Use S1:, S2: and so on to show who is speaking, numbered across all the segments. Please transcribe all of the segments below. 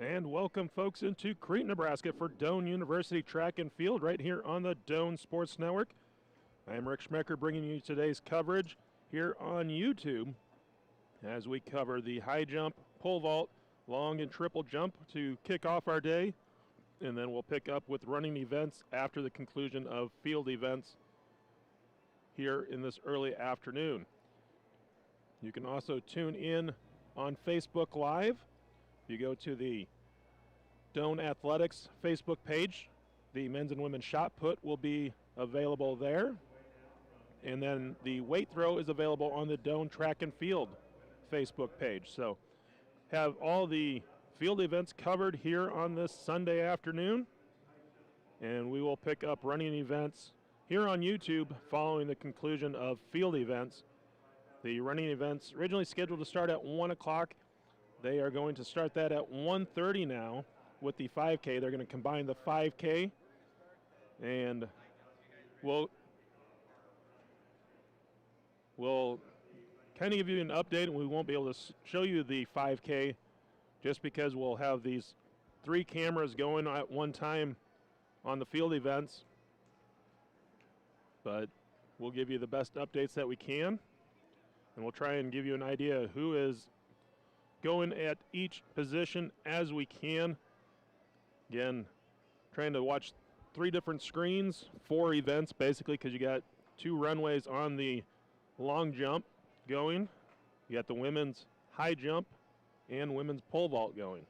S1: And welcome, folks, into Crete, Nebraska for Doane University Track and Field right here on the Doane Sports Network. I am Rick Schmecker bringing you today's coverage here on YouTube as we cover the high jump, pole vault, long and triple jump to kick off our day. And then we'll pick up with running events after the conclusion of field events here in this early afternoon. You can also tune in on Facebook Live. You go to the Doane Athletics Facebook page. The men's and women's shot put will be available there. And then the weight throw is available on the Doane Track and Field Facebook page. So have all the field events covered here on this Sunday afternoon. And we will pick up running events here on YouTube following the conclusion of field events. The running events originally scheduled to start at 1 o'clock. They are going to start that at 1:30 now with the 5K. They're going to combine the 5K, and we'll kind of give you an update, and we won't be able to show you the 5K just because we'll have these 3 cameras going at one time on the field events. But we'll give you the best updates that we can, and we'll try and give you an idea of who is going at each position as we can. Again, trying to watch 3 different screens, 4 events basically, because you got 2 runways on the long jump going. You got the women's high jump and women's pole vault going.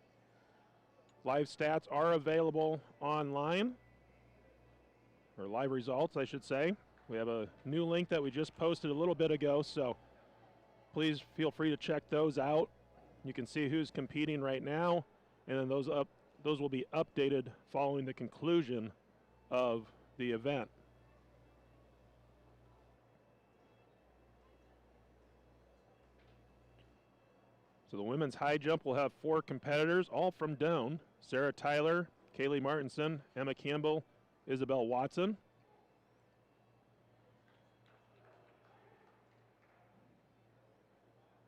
S1: Live stats are available online, or live results, I should say. We have a new link that we just posted a little bit ago, so please feel free to check those out. You can see who's competing right now, and then those will be updated following the conclusion of the event. So the women's high jump will have 4 competitors, all from Doane: Sarah Tyler, Kaylee Martinson, Emma Campbell, Isabel Watson.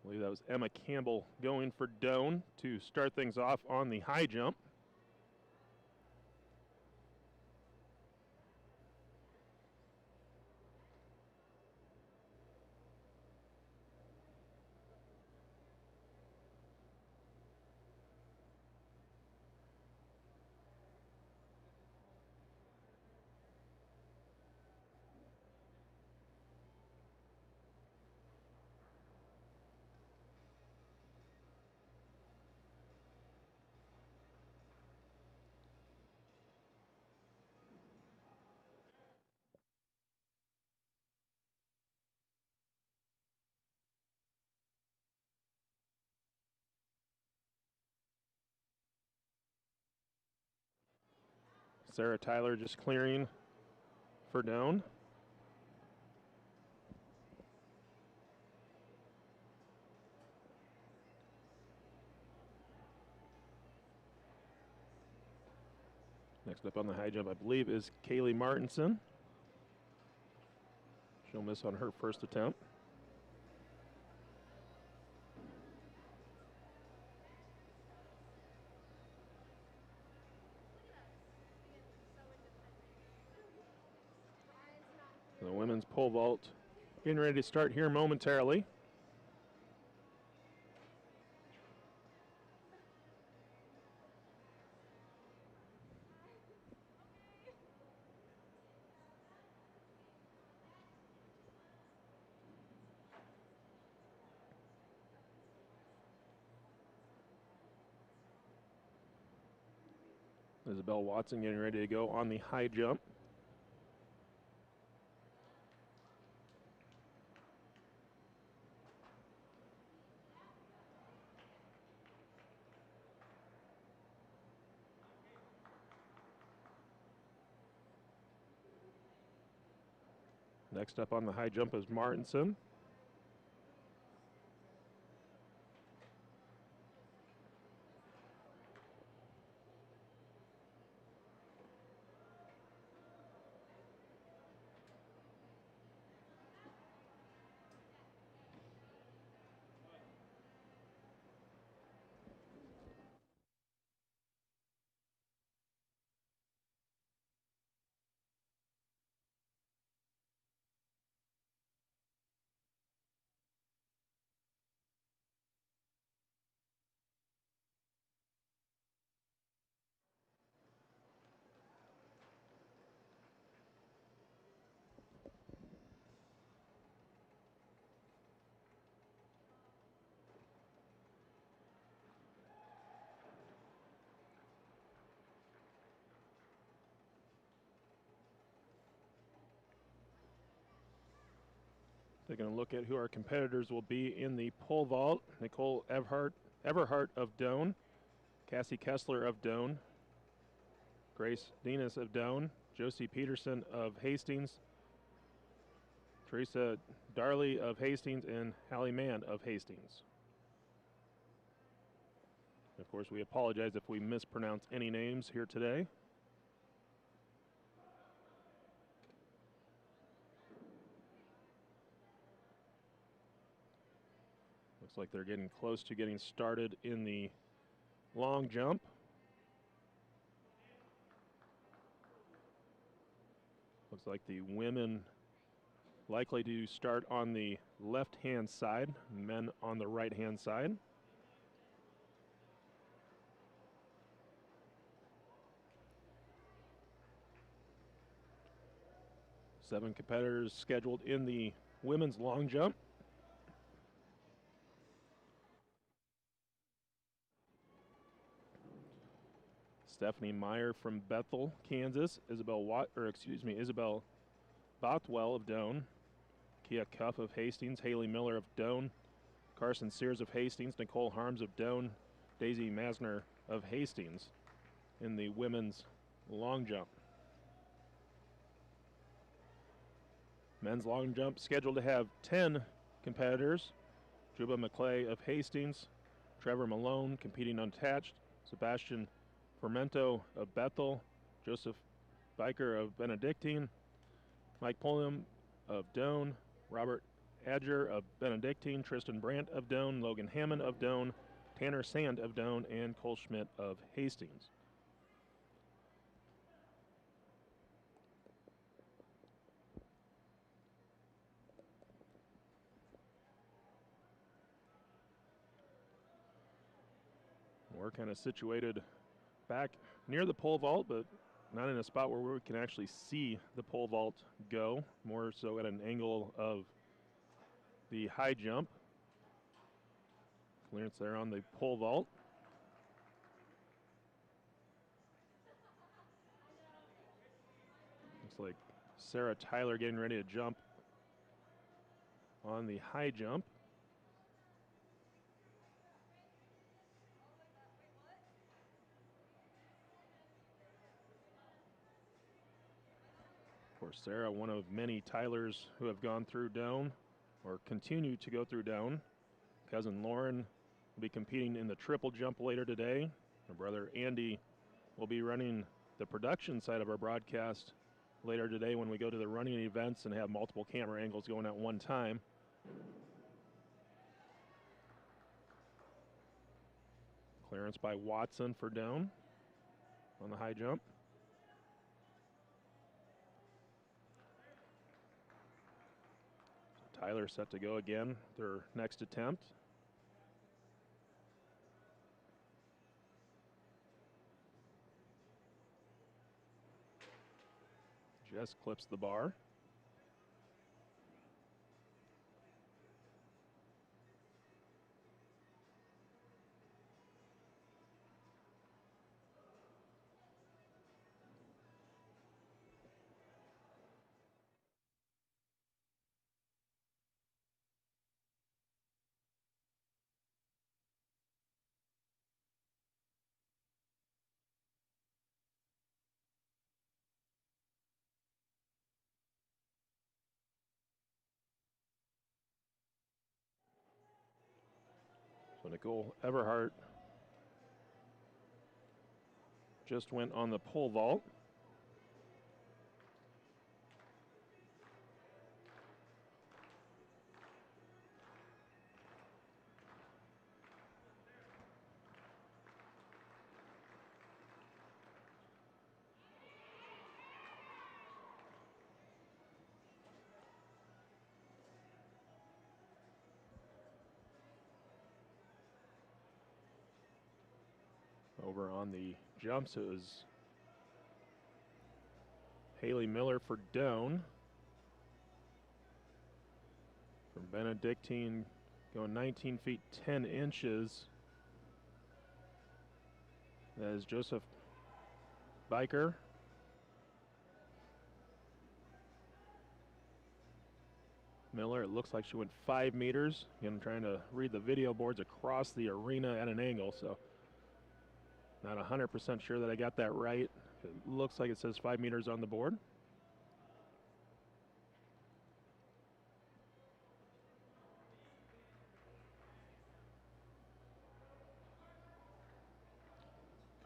S1: I believe that was Emma Campbell going for Doane to start things off on the high jump. Sarah Tyler just clearing for Doane. Next up on the high jump, I believe, is Kaylee Martinson. She'll miss on her first attempt. The women's pole vault getting ready to start here momentarily. Isabel Watson getting ready to go on the high jump. Next up on the high jump is Martinson. Taking a look at who our competitors will be in the pole vault. Nicole Everhart of Doane, Cassie Kessler of Doane, Grace Dinas of Doane, Josie Peterson of Hastings, Teresa Darley of Hastings, and Hallie Mann of Hastings. Of course, we apologize if we mispronounce any names here today. Looks like they're getting close to getting started in the long jump. Looks like the women likely to start on the left-hand side, men on the right-hand side. Seven competitors scheduled in the women's long jump. Stephanie Meyer from Bethel, Kansas. Isabel Bothwell of Doane. Kia Cuff of Hastings. Haley Miller of Doane. Carson Sears of Hastings. Nicole Harms of Doane. Daisy Masner of Hastings in the women's long jump. Men's long jump scheduled to have 10 competitors. Juba McClay of Hastings. Trevor Malone competing unattached. Sebastian Fermento of Bethel, Joseph Biker of Benedictine, Mike Pulliam of Doane, Robert Adger of Benedictine, Tristan Brandt of Doane, Logan Hammond of Doane, Tanner Sand of Doane, and Cole Schmidt of Hastings. We're kind of situated back near the pole vault, but not in a spot where we can actually see the pole vault go, more so at an angle of the high jump. Clearance there on the pole vault. Looks like Sarah Tyler getting ready to jump on the high jump. Of course, Sarah, one of many Tylers who have gone through Doane or continue to go through Doane. Cousin Lauren will be competing in the triple jump later today. Her brother Andy will be running the production side of our broadcast later today when we go to the running events and have multiple camera angles going at one time. Clearance by Watson for Doane on the high jump. Tyler set to go again, their next attempt. Just clips the bar. So Nicole Everhart just went on the pole vault. Over on the jumps, it was Haley Miller for Doane. From Benedictine, going 19 feet 10 inches. That is Joseph Biker. Miller, it looks like she went 5 meters. Again, I'm trying to read the video boards across the arena at an angle, so not 100% sure that I got that right. It looks like it says 5 meters on the board.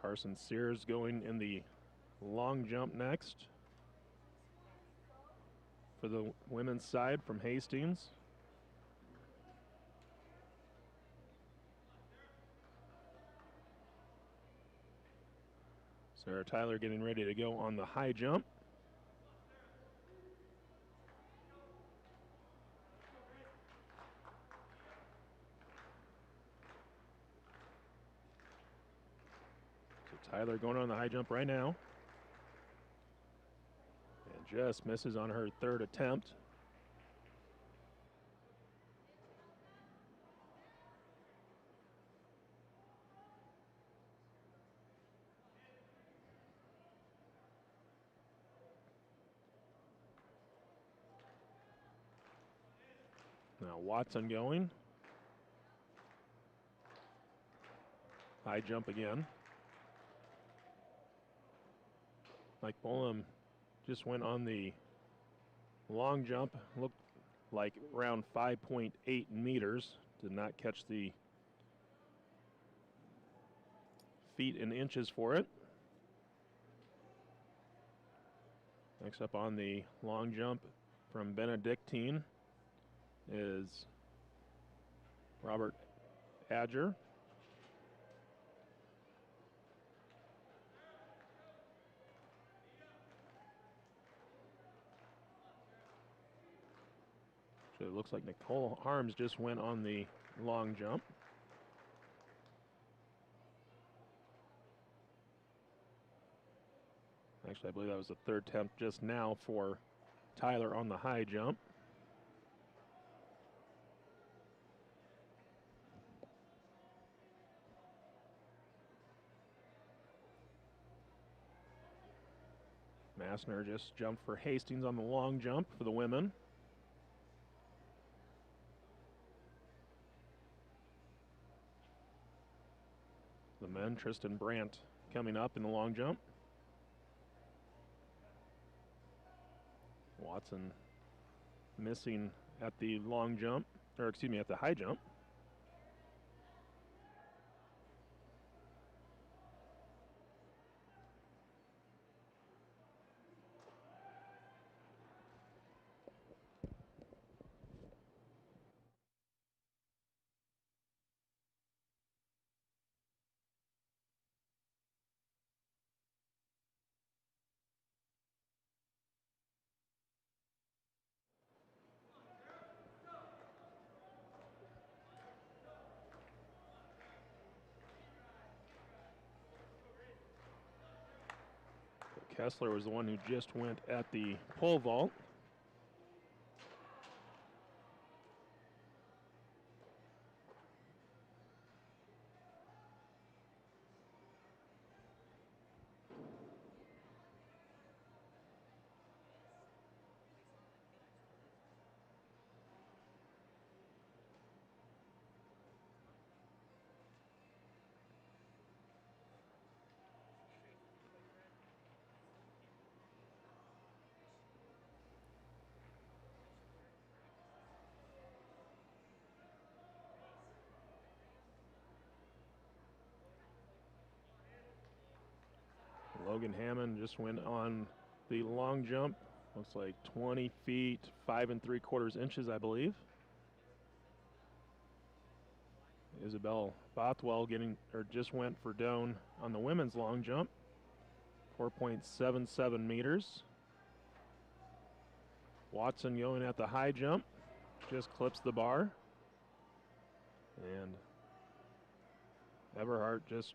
S1: Carson Sears going in the long jump next for the women's side from Hastings. Sarah Tyler getting ready to go on the high jump. So Tyler going on the high jump right now. And just misses on her third attempt. Now Watson going. High jump again. Mike Bolam just went on the long jump. Looked like around 5.8 meters. Did not catch the feet in inches for it. Next up on the long jump from Benedictine is Robert Adger. So it looks like Nicole Harms just went on the long jump. Actually, I believe that was the third attempt just now for Tyler on the high jump. Massner just jumped for Hastings on the long jump for the women. The men, Tristan Brandt coming up in the long jump. Watson missing at the long jump, or excuse me, at the high jump. Kessler was the one who just went at the pole vault. Logan Hammond just went on the long jump. Looks like 20 feet, 5 3/4 inches, I believe. Isabel Bothwell just went for Doane on the women's long jump. 4.77 meters. Watson going at the high jump. Just clips the bar. And Everhart just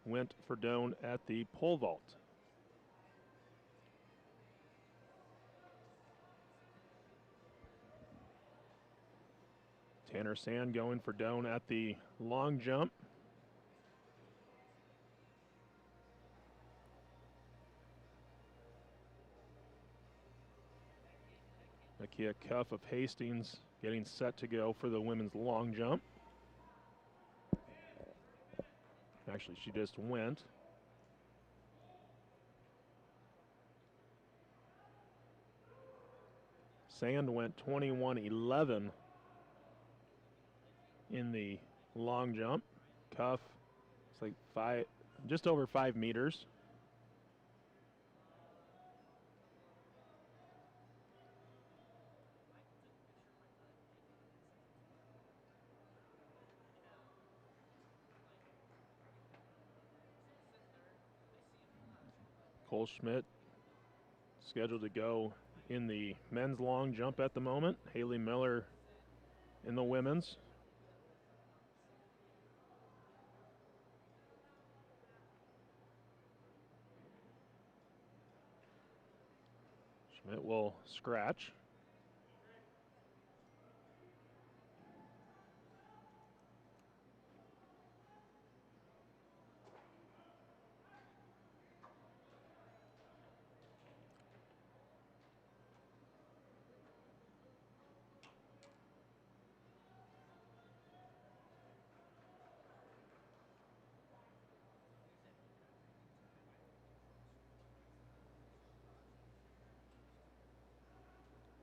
S1: went for Doane at the pole vault. Tanner Sand going for Doane at the long jump. Nakia Cuff of Hastings getting set to go for the women's long jump. Actually, she just went. Sand went 21:11 in the long jump. Cuff, it's like just over 5 meters. Cole Schmidt scheduled to go in the men's long jump at the moment. Haley Miller in the women's. Schmidt will scratch.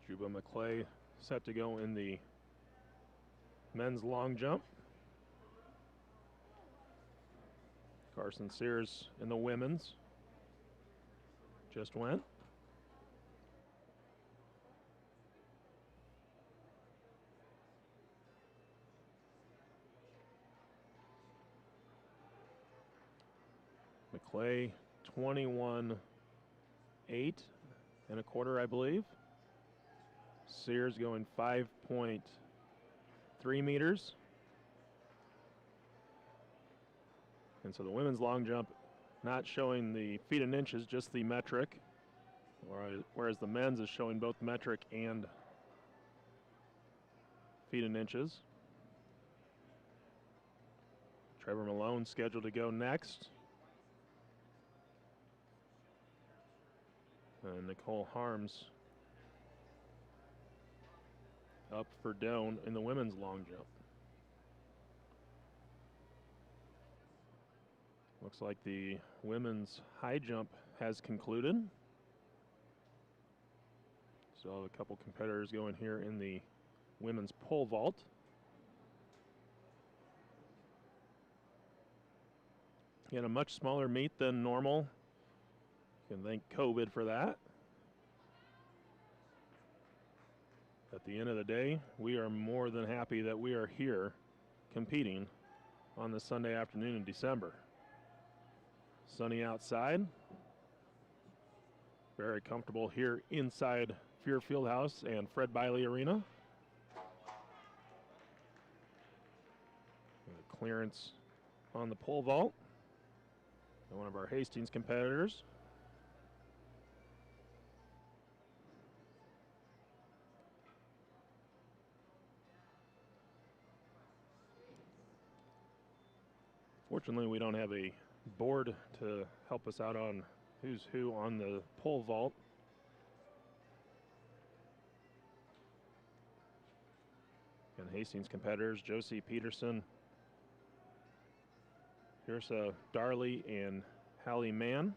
S1: Juba McClay set to go in the men's long jump. Carson Sears in the women's just went. McClay 21.8 and a quarter, I believe. Sears going 5.3 meters. And so the women's long jump not showing the feet and inches, just the metric, whereas the men's is showing both metric and feet and inches. Trevor Malone scheduled to go next. And Nicole Harms up for Doane in the women's long jump. Looks like the women's high jump has concluded. So a couple competitors going here in the women's pole vault. Again, a much smaller meet than normal. You can thank COVID for that. At the end of the day, we are more than happy that we are here competing on this Sunday afternoon in December. Sunny outside. Very comfortable here inside Fuhrer Fieldhouse and Fred Biley Arena. And a clearance on the pole vault. And one of our Hastings competitors. Fortunately, we don't have a board to help us out on who's who on the pole vault. And Hastings competitors, Josie Peterson, Hirsa Darley, and Hallie Mann.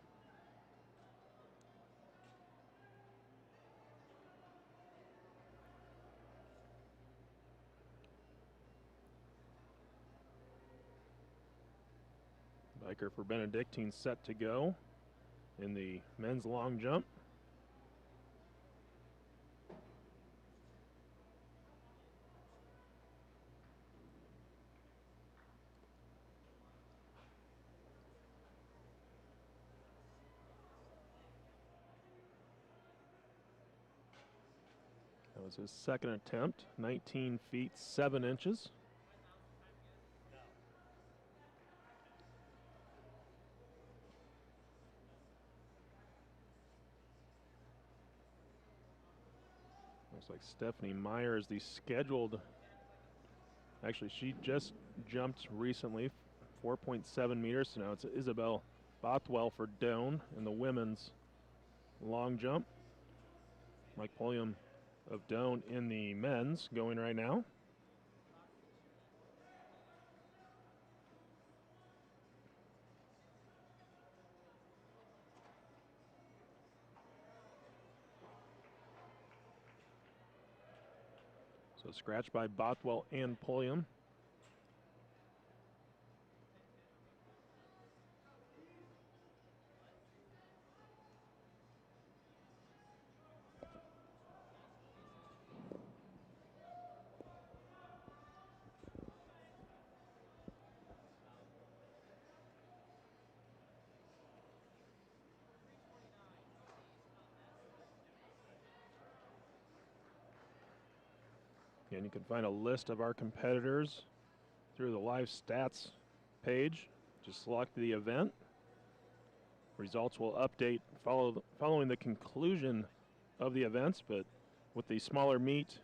S1: Biker for Benedictine set to go in the men's long jump. That was his second attempt, 19 feet 7 inches. Looks like Stephanie Meyer is the scheduled, actually she just jumped recently, 4.7 meters, so now it's Isabel Bothwell for Doane in the women's long jump. Mike Pulliam of Doane in the men's going right now. So scratch by Bothwell and Pulliam. And you can find a list of our competitors through the live stats page. Just select the event. Results will update following the conclusion of the events, but with the smaller meet,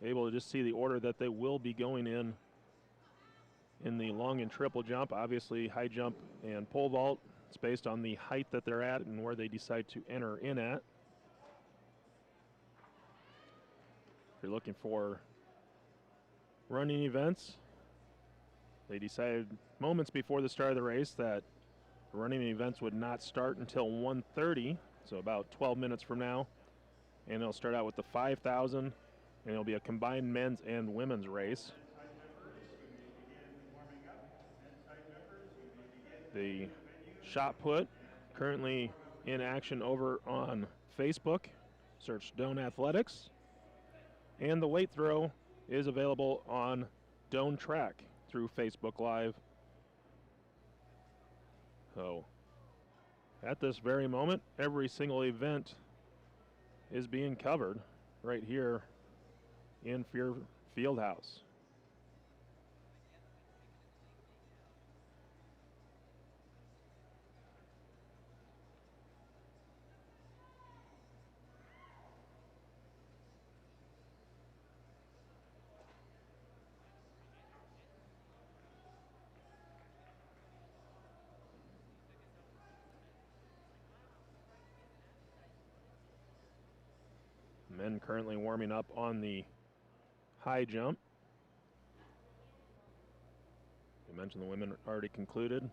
S1: able to just see the order that they will be going in the long and triple jump. Obviously, high jump and pole vault. It's based on the height that they're at and where they decide to enter in at. If you're looking for running events, they decided moments before the start of the race that running events would not start until 1:30, so about 12 minutes from now. And it'll start out with the 5,000, and it'll be a combined men's and women's race. The shot put currently in action over on Facebook. Search Doane Athletics. And the weight throw is available on Doane Track through Facebook Live. So at this very moment, every single event is being covered right here in Fuhrer Fieldhouse. Men currently warming up on the high jump. You mentioned the women already concluded.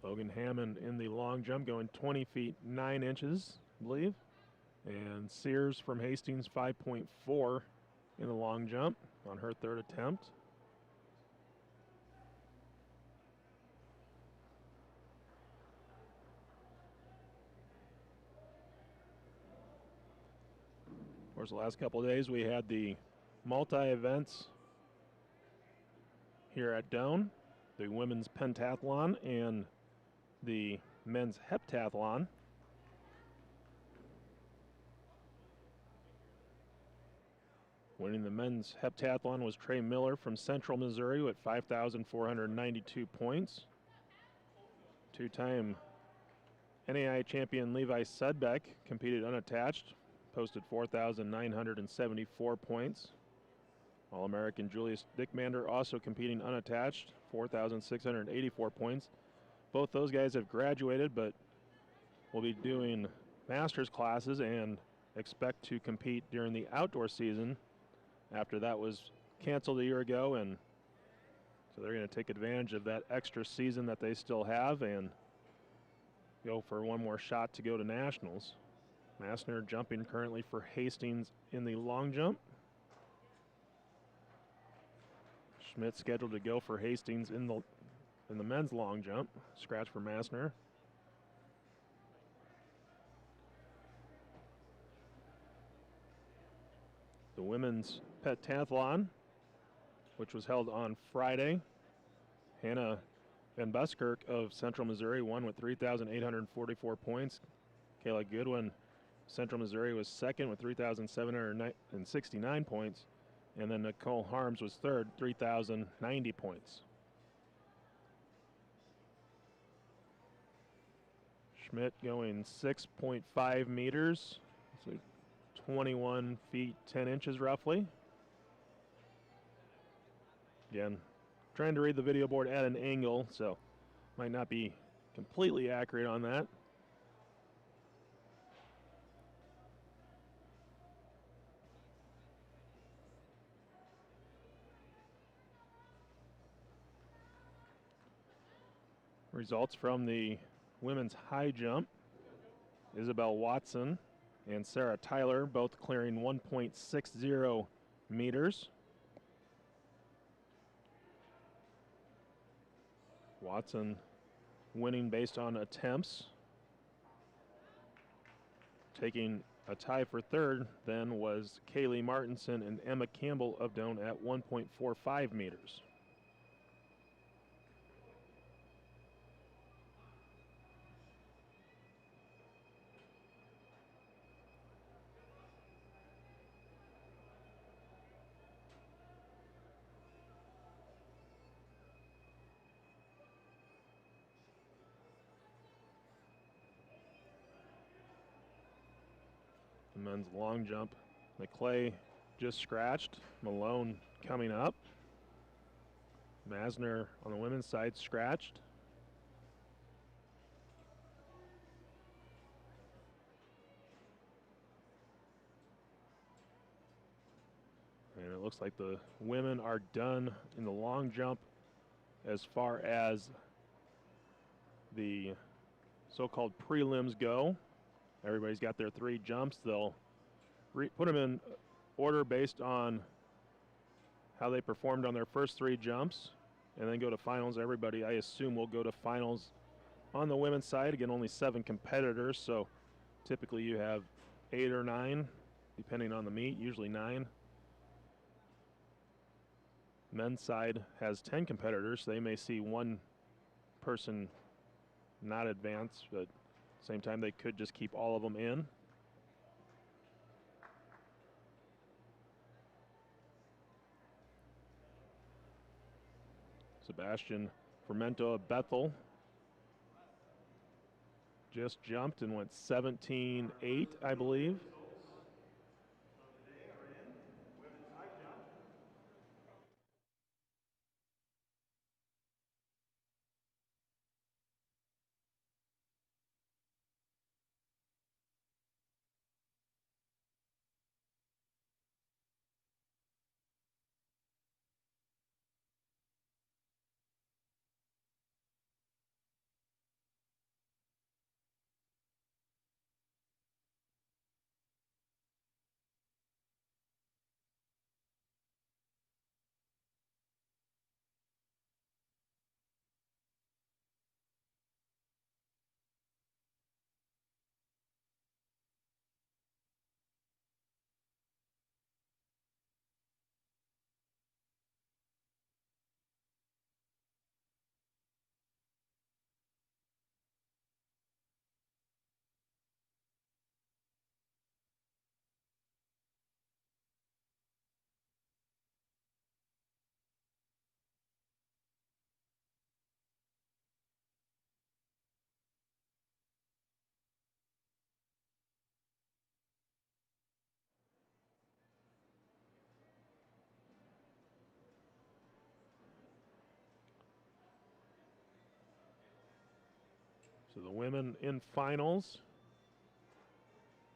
S1: Logan Hammond in the long jump going 20 feet 9 inches, I believe. And Sears from Hastings 5.4 in the long jump on her third attempt. Of course, the last couple of days we had the multi-events here at Doane, the women's pentathlon and the men's heptathlon. Winning the men's heptathlon was Trey Miller from Central Missouri with 5,492 points. Two-time NAI champion Levi Sudbeck competed unattached, posted 4,974 points. All-American Julius Dickmander also competing unattached, 4,684 points. Both those guys have graduated, but will be doing master's classes and expect to compete during the outdoor season after that was canceled a year ago, and so they're going to take advantage of that extra season that they still have and go for one more shot to go to nationals. Massner jumping currently for Hastings in the long jump. Schmidt scheduled to go for Hastings in the men's long jump. Scratch for Massner. The women's pentathlon, which was held on Friday. Hannah Van Buskirk of Central Missouri won with 3,844 points. Kayla Goodwin, Central Missouri, was second with 3,769 points. And then Nicole Harms was third, 3,090 points. Schmidt going 6.5 meters, so 21 feet 10 inches roughly. Again, trying to read the video board at an angle, so might not be completely accurate on that. Results from the women's high jump. Isabel Watson and Sarah Tyler both clearing 1.60 meters. Watson winning based on attempts. Taking a tie for third then was Kaylee Martinson and Emma Campbell of Doane at 1.45 meters. The men's long jump, McClay just scratched. Malone coming up. Masner on the women's side scratched. And it looks like the women are done in the long jump as far as the so-called prelims go. Everybody's got their 3 jumps. They'll put them in order based on how they performed on their first 3 jumps and then go to finals. Everybody, I assume, will go to finals on the women's side. Again, only 7 competitors, so typically you have 8 or 9, depending on the meet, usually 9. Men's side has 10 competitors. So they may see 1 person not advance, but at the same time they could just keep all of them in. Sebastian Fermento of Bethel just jumped and went 17.8, I believe. So the women in finals,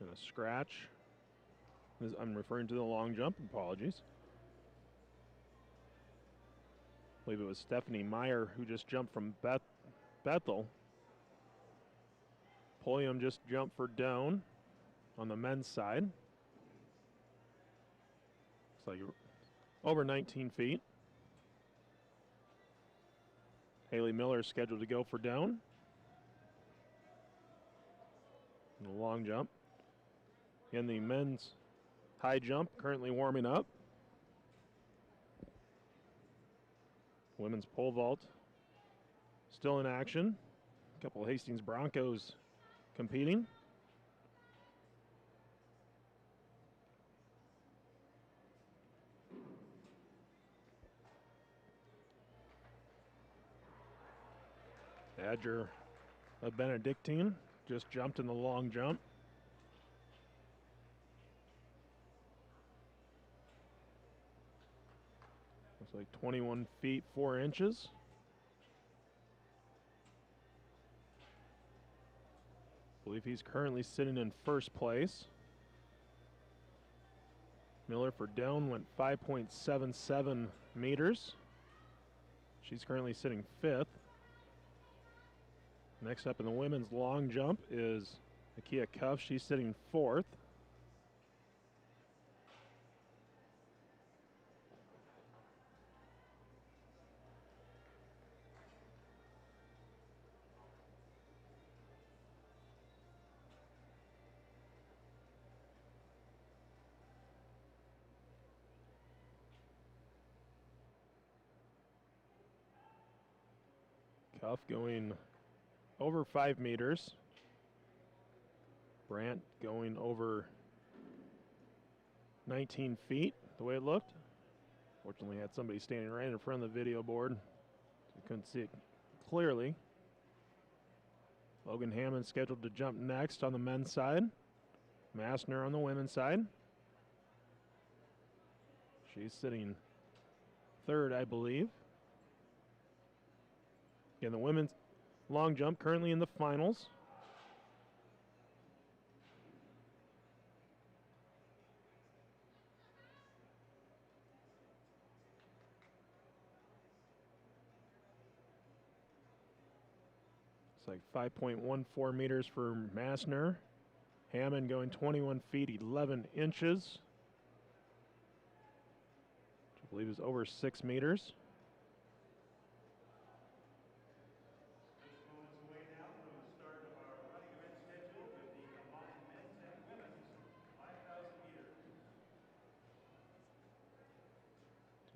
S1: and a scratch. I'm referring to the long jump, apologies. I believe it was Stephanie Meyer who just jumped from Bethel. Pulliam just jumped for Doane on the men's side. It's like over 19 feet. Haley Miller is scheduled to go for Doane. The long jump. In the men's high jump, currently warming up. Women's pole vault still in action. A couple of Hastings Broncos competing. Badger of Benedictine just jumped in the long jump. Looks like 21 feet 4 inches. I believe he's currently sitting in first place. Miller for Doane went 5.77 meters. She's currently sitting fifth. Next up in the women's long jump is Nakia Cuff. She's sitting fourth. Cuff going over 5 meters. Brandt going over 19 feet, the way it looked. Fortunately, had somebody standing right in front of the video board, so you couldn't see it clearly. Logan Hammond scheduled to jump next on the men's side. Massner on the women's side. She's sitting third, I believe. Again, the women's long jump currently in the finals. It's like 5.14 meters for Massner. Hammond going 21 feet 11 inches. Which I believe is over 6 meters.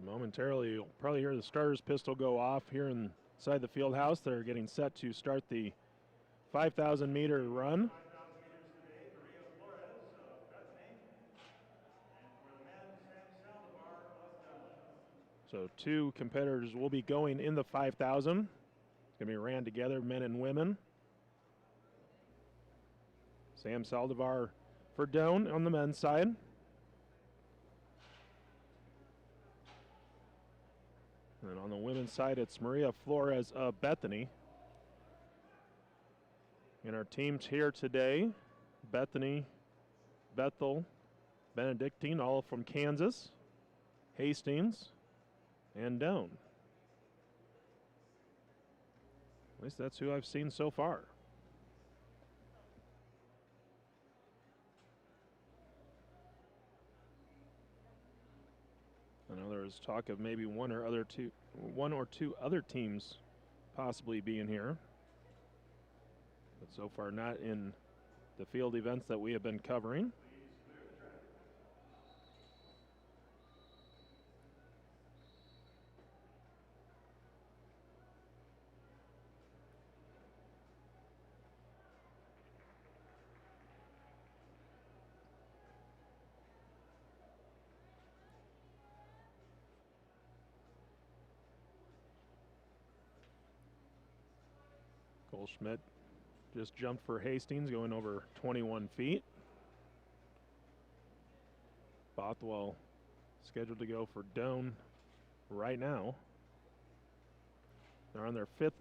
S1: Momentarily, you'll probably hear the starter's pistol go off here inside the field house. They're getting set to start the 5,000 meter run. So 2 competitors will be going in the 5,000. It's going to be ran together, men and women. Sam Saldivar for Doane on the men's side. And on the women's side, it's Maria Flores of Bethany. And our teams here today, Bethany, Bethel, Benedictine, all from Kansas, Hastings, and Doane. At least that's who I've seen so far. I know there was talk of maybe one or two other teams possibly being here, but so far not in the field events that we have been covering. Goldschmidt just jumped for Hastings, going over 21 feet. Bothwell scheduled to go for Doane right now. They're on their 5th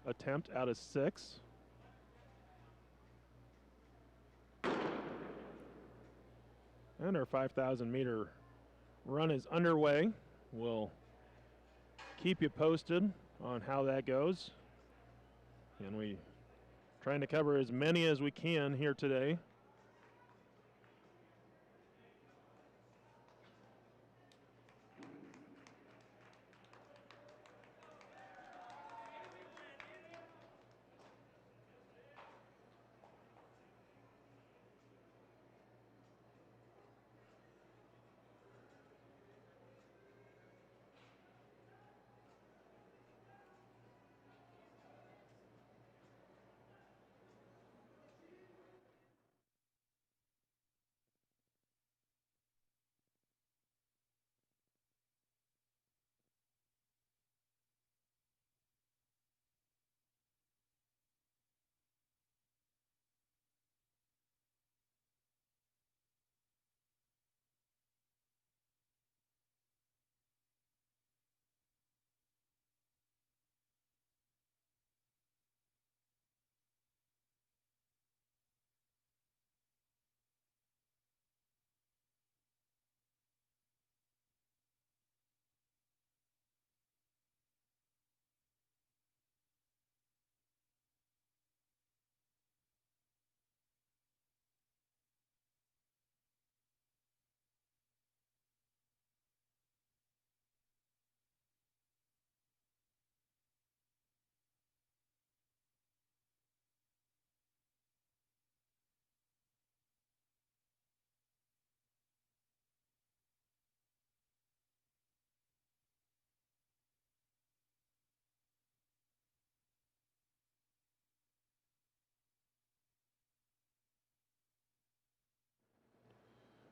S1: attempt out of 6. And our 5,000 meter run is underway. We'll keep you posted on how that goes. And we trying to cover as many as we can here today.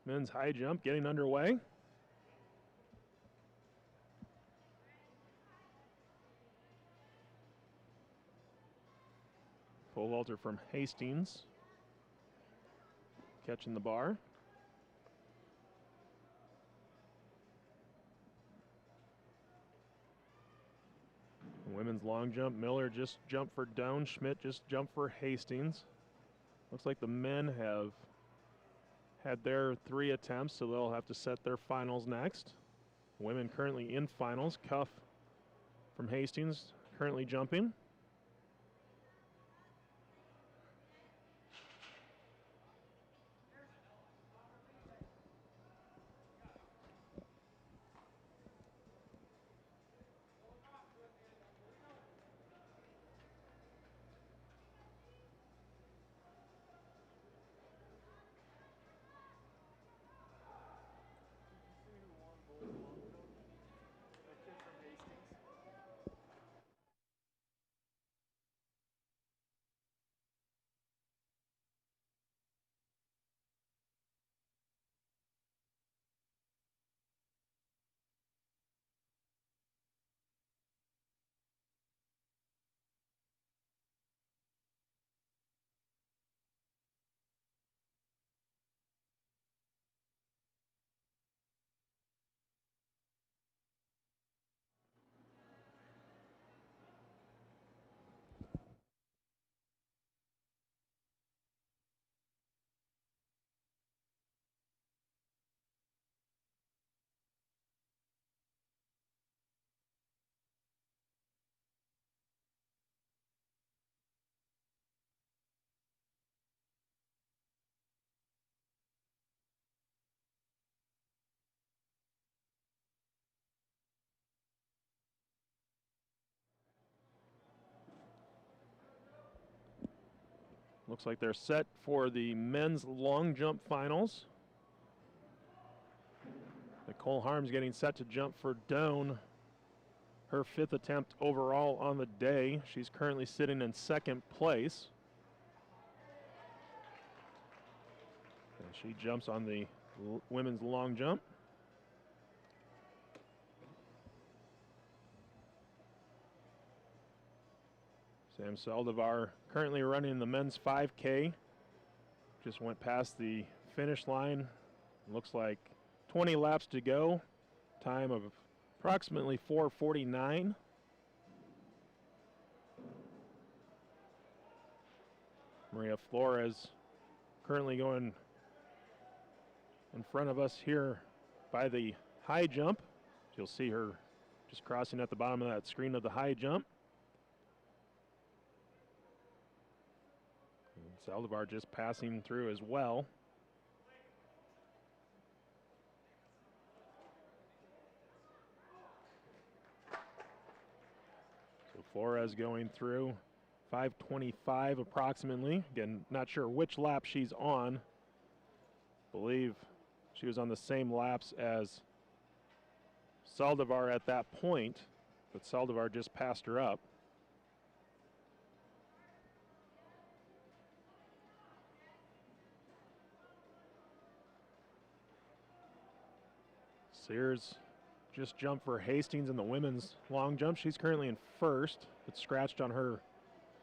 S1: Men's high jump getting underway. Pole vaulter from Hastings catching the bar. Women's long jump, Miller just jumped for Doane, Schmidt just jumped for Hastings. Looks like the men have had their 3 attempts, so they'll have to set their finals next. Women currently in finals. Cuff from Hastings currently jumping. Looks like they're set for the men's long jump finals. Nicole Harms getting set to jump for Doane. Her 5th attempt overall on the day. She's currently sitting in 2nd place. And she jumps on the women's long jump. Sam Saldivar currently running the men's 5K. Just went past the finish line. Looks like 20 laps to go. Time of approximately 4:49. Maria Flores currently going in front of us here by the high jump. You'll see her just crossing at the bottom of that screen of the high jump. Saldivar just passing through as well. So Flores going through 5:25 approximately. Again, not sure which lap she's on. Believe she was on the same laps as Saldivar at that point, but Saldivar just passed her up. Sears just jumped for Hastings in the women's long jump. She's currently in 1st, but scratched on her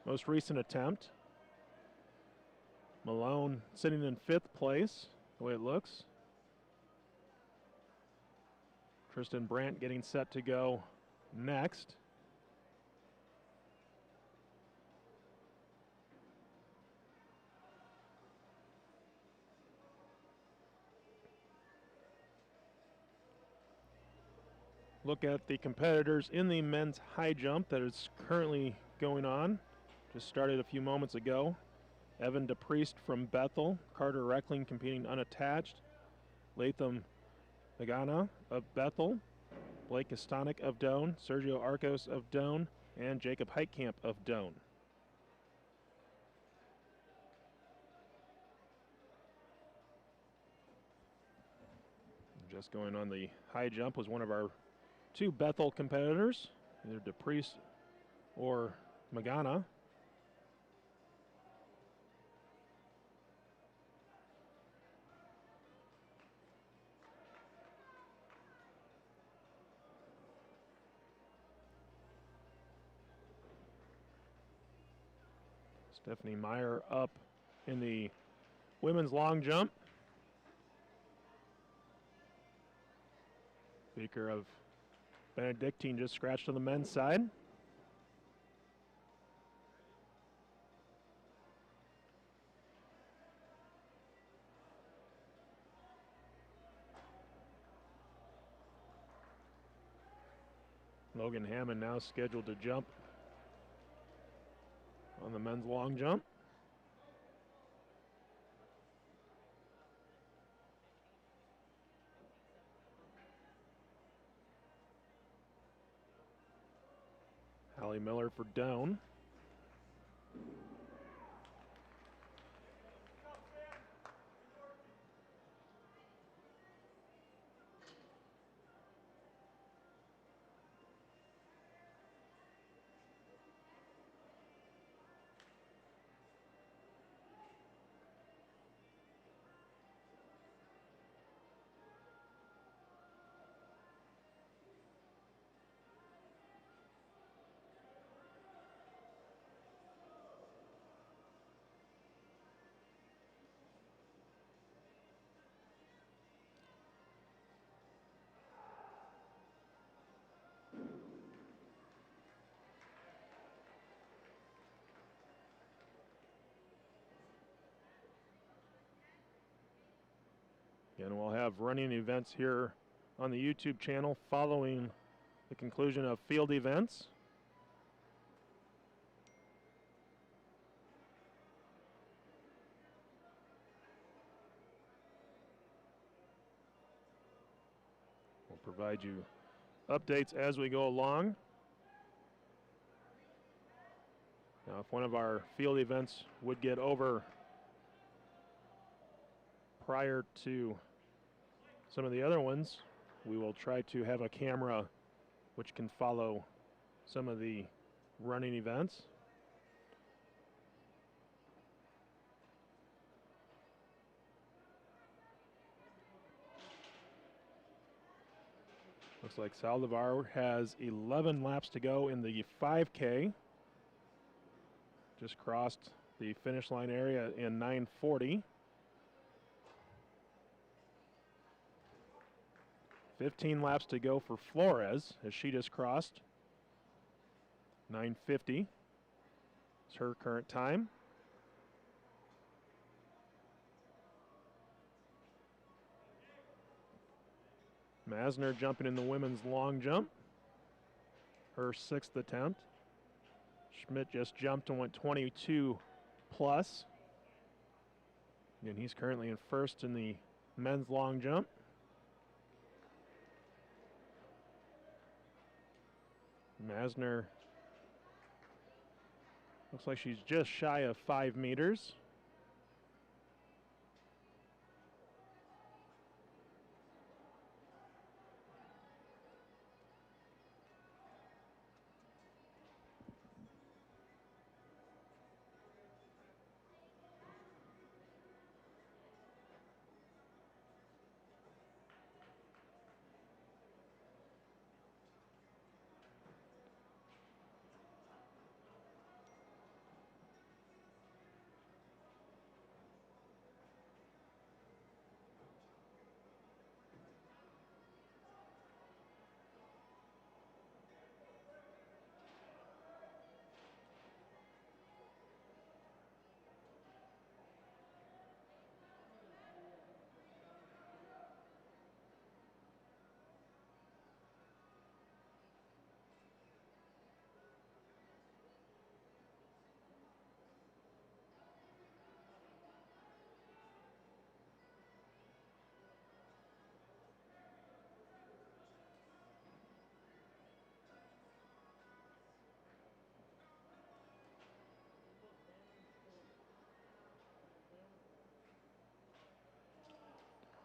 S1: most recent attempt. Malone sitting in 5th place, the way it looks. Tristan Brandt getting set to go next. Look at the competitors in the men's high jump that is currently going on. Just started a few moments ago. Evan DePriest from Bethel, Carter Reckling competing unattached, Latham Magana of Bethel, Blake Kostanek of Doane, Sergio Arcos of Doane, and Jacob Heitkamp of Doane. Just going on the high jump was one of our 2 Bethel competitors, either DePriest or Magana. Stephanie Meyer up in the women's long jump. Speaker of Benedictine just scratched on the men's side. Logan Hammond now scheduled to jump on the men's long jump. Hallie Miller for Doane. And we'll have running events here on the YouTube channel following the conclusion of field events. We'll provide you updates as we go along. Now, if one of our field events would get over prior to some of the other ones, we will try to have a camera which can follow some of the running events. Looks like Saldivar has 11 laps to go in the 5K. Just crossed the finish line area in 9:40. 15 laps to go for Flores as she just crossed. 9:50 is her current time. Masner jumping in the women's long jump. Her 6th attempt. Schmidt just jumped and went 22 plus. And he's currently in 1st in the men's long jump. Masner looks like she's just shy of 5 meters.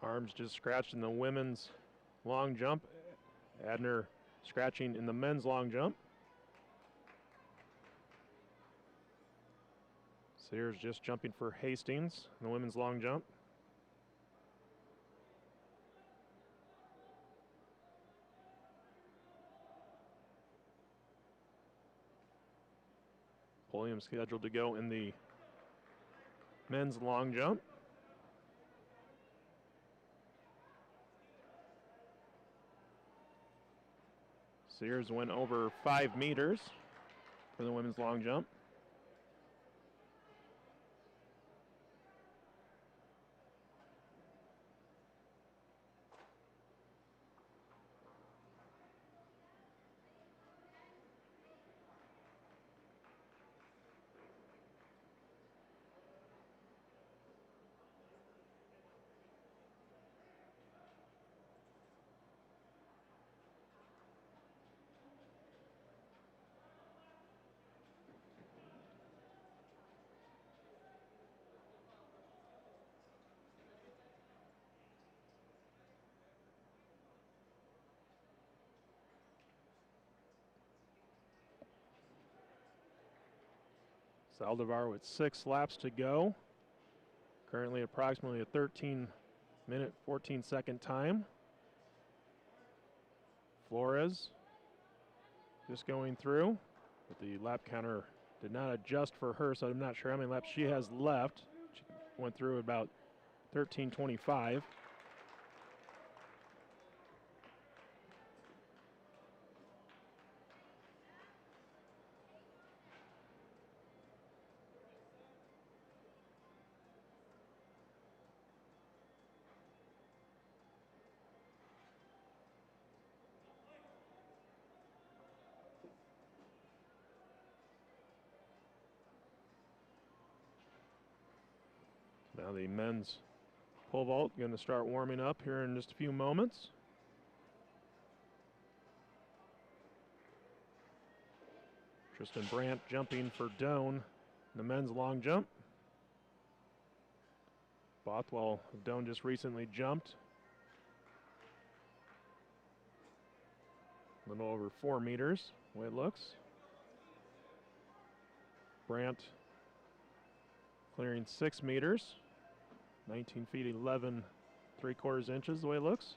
S1: Arms just scratched in the women's long jump. Adner scratching in the men's long jump. Sayers just jumping for Hastings in the women's long jump. Pulliam scheduled to go in the men's long jump. Sears went over 5 meters for the women's long jump. Saldivar with 6 laps to go. Currently approximately a 13-minute, 14-second time. Flores just going through, but the lap counter did not adjust for her, so I'm not sure how many laps she has left. She went through about 13:25. Now the men's pole vault going to start warming up here in just a few moments. Tristan Brandt jumping for Doane in the men's long jump. Bothwell of Doane just recently jumped. A little over 4 meters, the way it looks. Brandt clearing 6 meters. 19 feet 11 3/4 inches, the way it looks.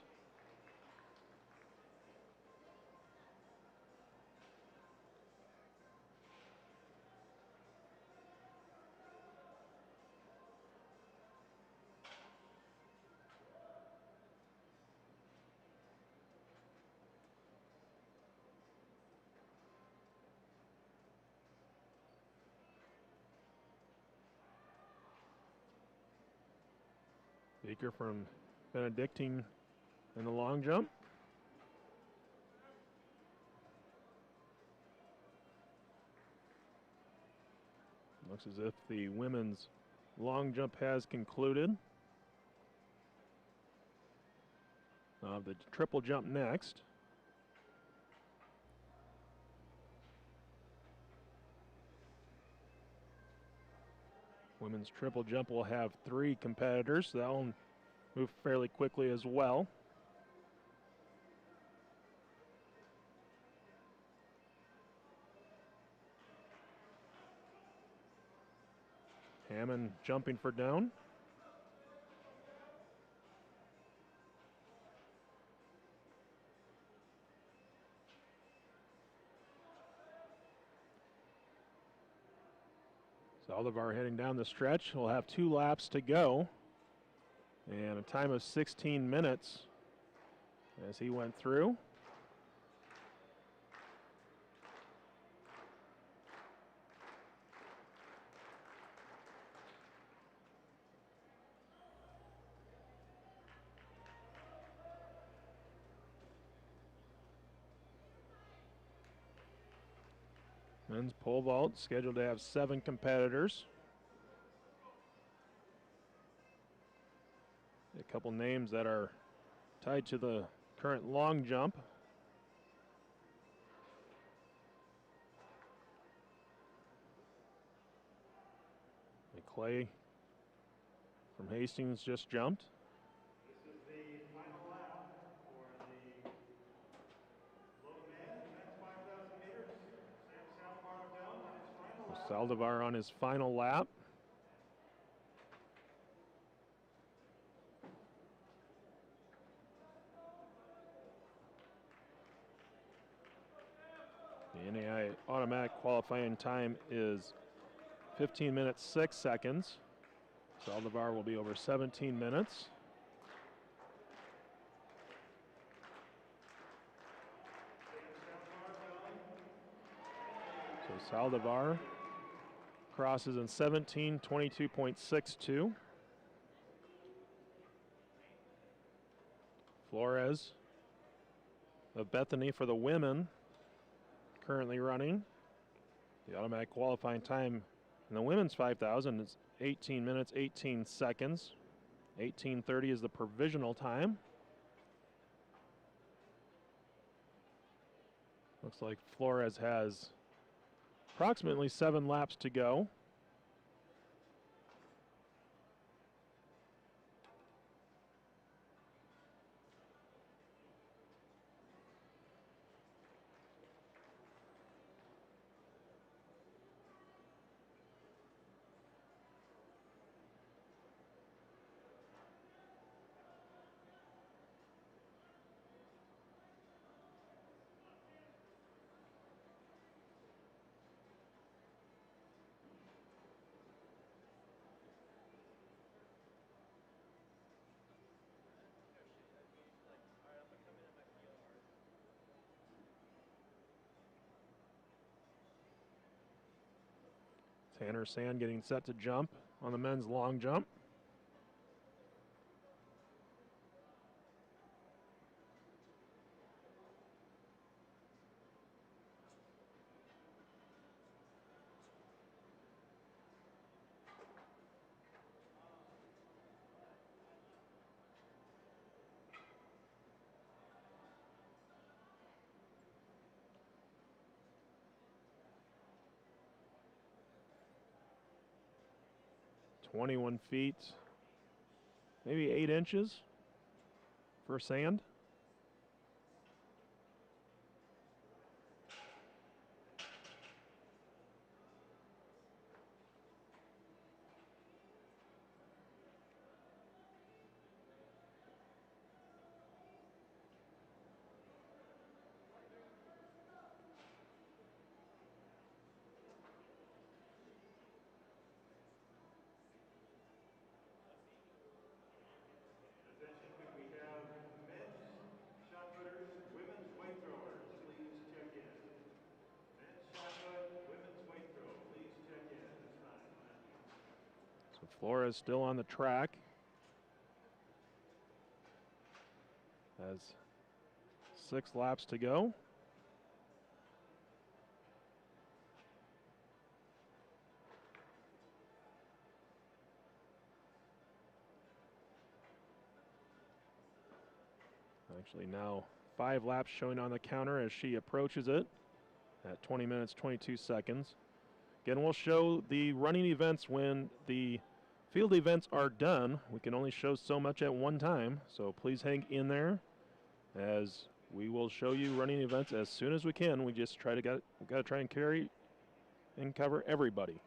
S1: Baker from Benedictine in the long jump. Looks as if the women's long jump has concluded. The triple jump next. Women's triple jump will have 3 competitors, so that will move fairly quickly as well. Hammond jumping for Doane. Saldivar heading down the stretch. We'll have 2 laps to go. And a time of 16 minutes as he went through. Men's pole vault scheduled to have 7 competitors. A couple names that are tied to the current long jump. McClay from Hastings just jumped.
S2: This is the final lap for the low men's 5,000 meters. Saldivar down on his final lap.
S1: Saldivar on his final lap. The NAI automatic qualifying time is 15 minutes, 6 seconds. Saldivar will be over 17 minutes. So Saldivar crosses in 17:22.62. Flores of Bethany for the women currently running. The automatic qualifying time in the women's 5,000 is 18 minutes, 18 seconds. 18:30 is the provisional time. Looks like Flores has approximately 7 laps to go. Tanner Sand getting set to jump on the men's long jump. (21 feet, maybe 8 inches for Sand.
S2: Attention, could we have men's shot putters, women's weight throwers, please check in. Men's shot put, women's weight throw, please check in at this time. Thank you.
S1: So Flores still on the track. Has 6 laps to go. Actually now 5 laps showing on the counter as she approaches it at 20 minutes, 22 seconds. Again, we'll show the running events when the field events are done. We can only show so much at one time, so please hang in there as we will show you running events as soon as we can. We just we gotta try and carry and cover everybody.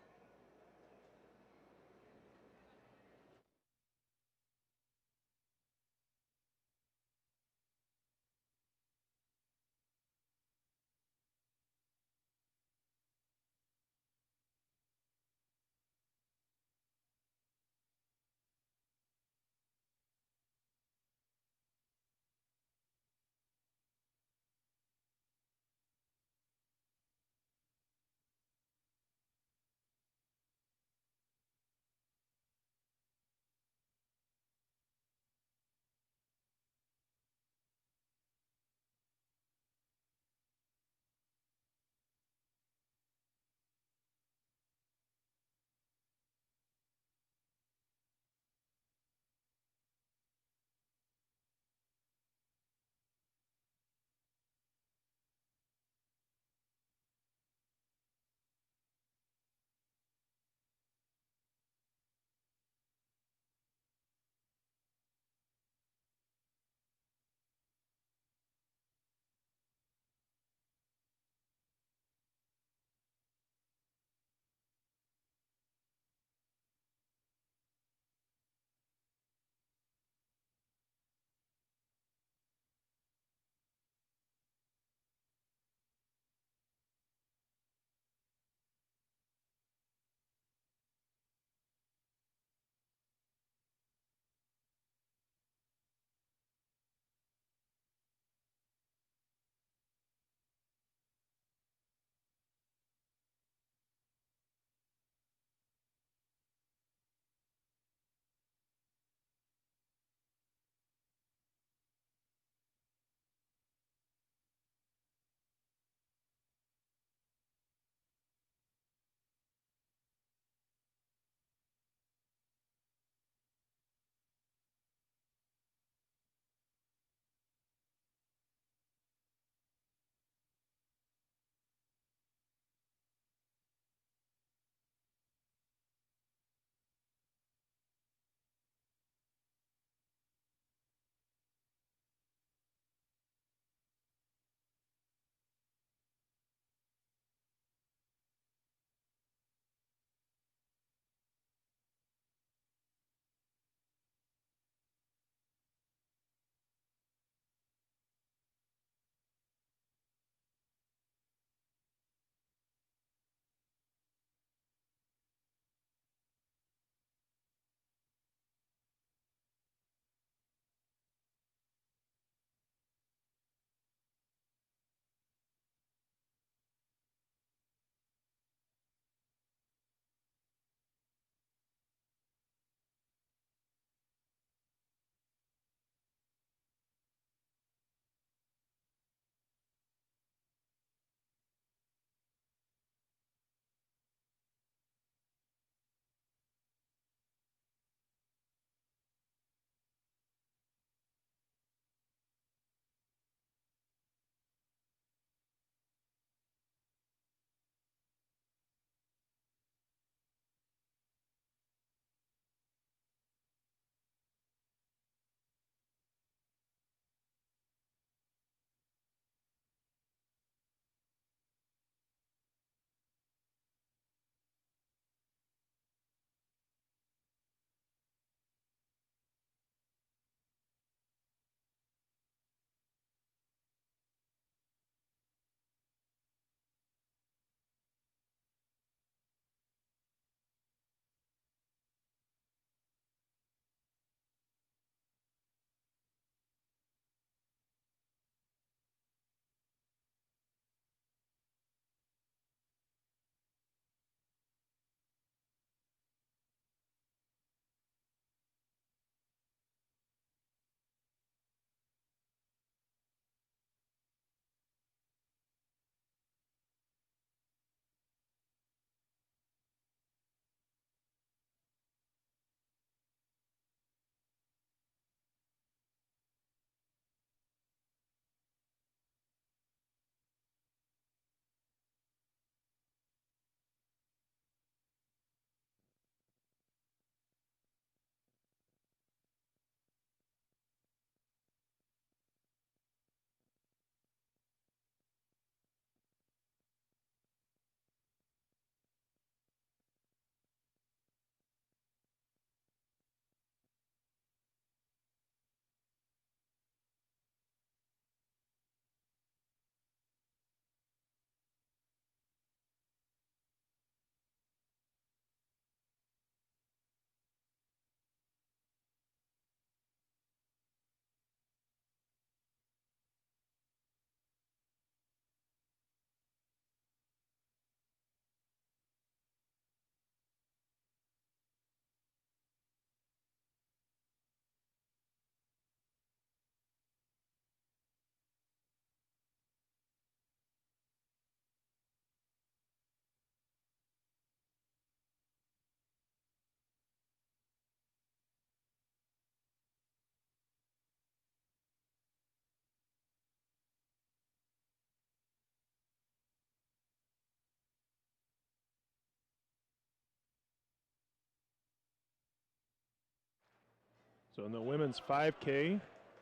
S1: So in the women's 5K,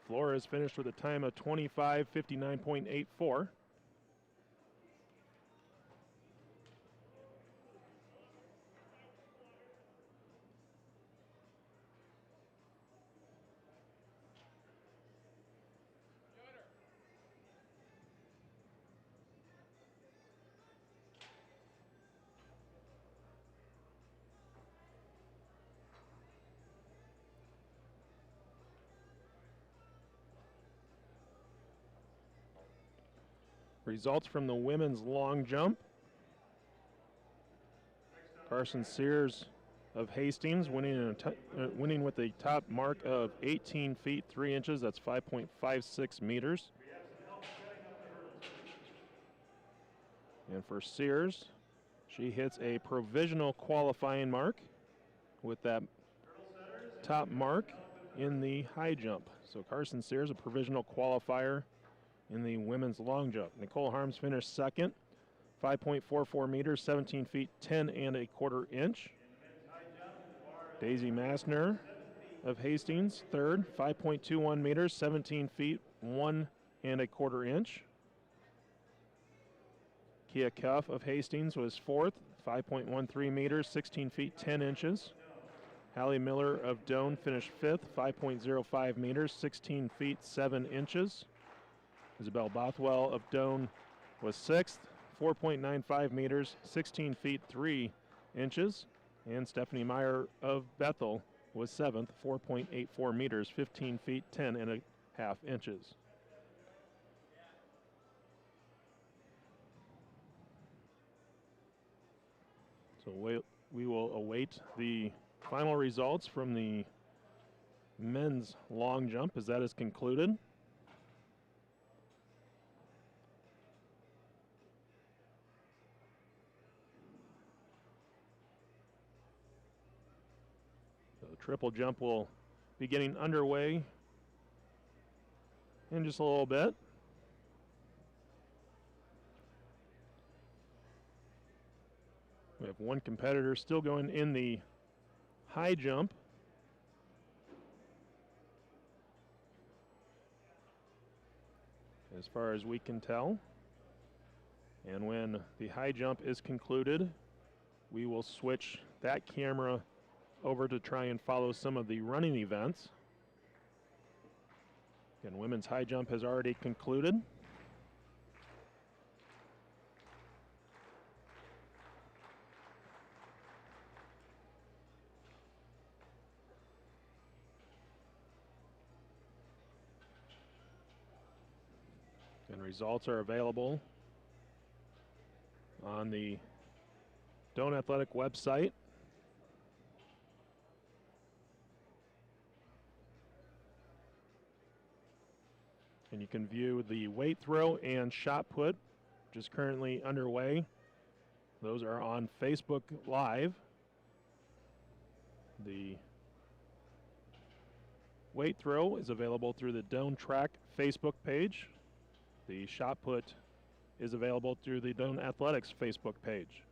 S1: Fuhrer has finished with a time of 25:59.84. Results from the women's long jump. Carson Sears of Hastings winning with a top mark of 18 feet 3 inches. That's 5.56 meters. And for Sears, she hits a provisional qualifying mark with that top mark in the high jump. So Carson Sears, a provisional qualifier in the women's long jump. Nicole Harms finished second, 5.44 meters, 17 feet 10 and a quarter inch. Daisy Massner of Hastings, third, 5.21 meters, 17 feet 1 and a quarter inch. Kia Cuff of Hastings was fourth, 5.13 meters, 16 feet 10 inches. Hallie Miller of Doane finished fifth, 5.05 meters, 16 feet 7 inches. Isabel Bothwell of Doane was sixth, 4.95 meters, 16 feet 3 inches. And Stephanie Meyer of Bethel was seventh, 4.84 meters, 15 feet 10 and a half inches. So we will await the final results from the men's long jump as that is concluded. So the triple jump will be getting underway in just a little bit. We have one competitor still going in the high jump. As far as we can tell. And when the high jump is concluded, we will switch that camera over to try and follow some of the running events. Again, women's high jump has already concluded. And results are available on the Doane Athletic website. And you can view the weight throw and shot put, which is currently underway. Those are on Facebook Live. The weight throw is available through the Doane Track Facebook page. The shot put is available through the Doane Athletics Facebook page.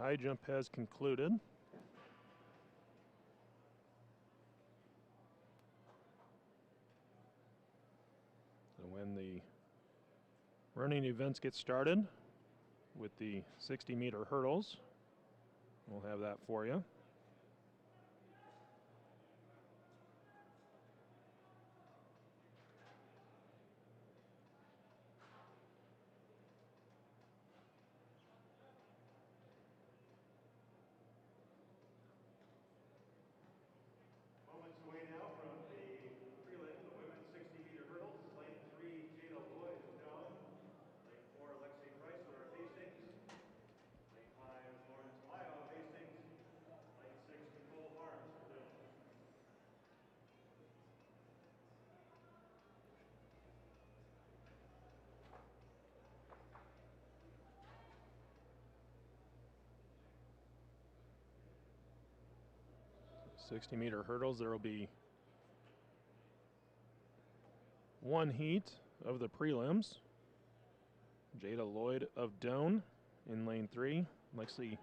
S1: high jump has concluded. So when the running events get started with the 60-meter hurdles, we'll have that for you.
S2: Moments away now from the prelim, the women's 60-meter hurdles. Lane 3, Jada Lloyd of Doane. Lane 4, Lexi Chrysler of Hastings. Lane 5, Lauren Tamayo of Hastings. Lane 6, Nicole Harms of Doane.
S1: So 60-meter hurdles, there will be one heat of the prelims. Jada Lloyd of Doane in lane 3. Lexi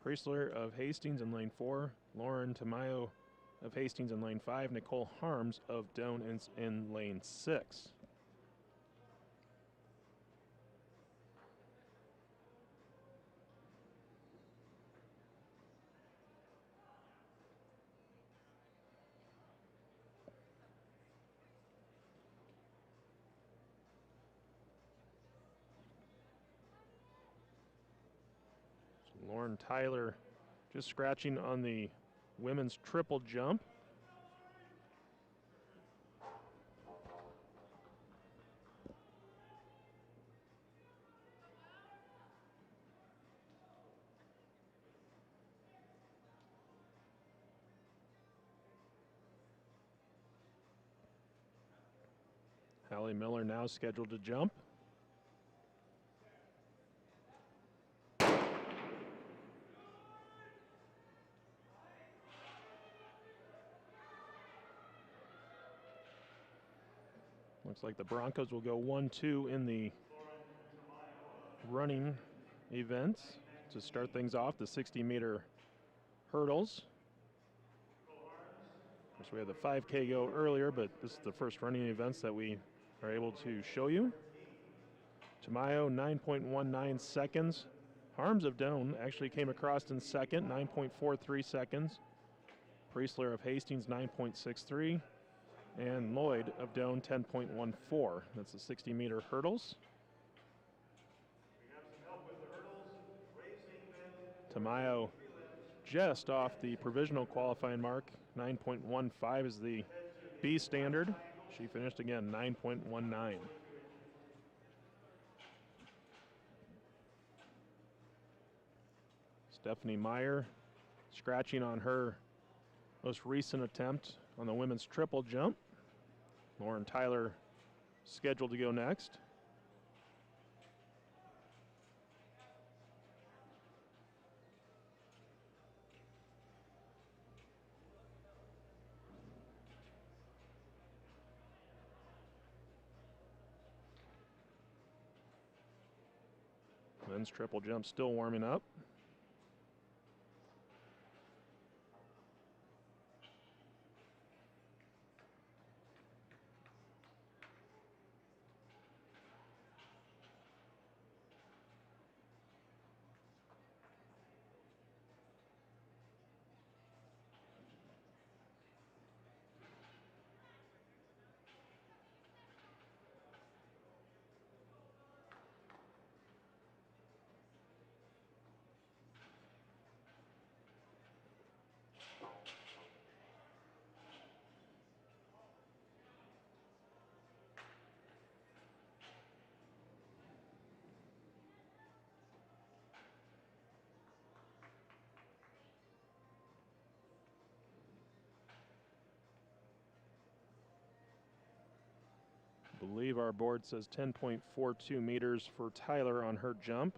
S1: Chrysler of Hastings in lane 4. Lauren Tamayo of Hastings in lane 5. Nicole Harms of Doane in lane 6. Lauren Tyler just scratching on the women's triple jump. Hallie Miller now scheduled to jump. Looks like the Broncos will go 1-2 in the running events to start things off, the 60-meter hurdles. Of course, we had the 5K go earlier, but this is the first running events that we are able to show you. Tamayo, 9.19 seconds. Harms of Doane actually came across in second, 9.43 seconds. Priestler of Hastings, 9.63. And Lloyd of Doane, 10.14. That's the 60-meter hurdles.
S2: We have some help with the hurdles. Racing men.
S1: Tamayo just off the provisional qualifying mark. 9.15 is the B standard. She finished again, 9.19. Stephanie Meyer scratching on her most recent attempt on the women's triple jump. Lauren Tyler scheduled to go next. Men's triple jump still warming up. I believe our board says 10.42 meters for Tyler on her jump.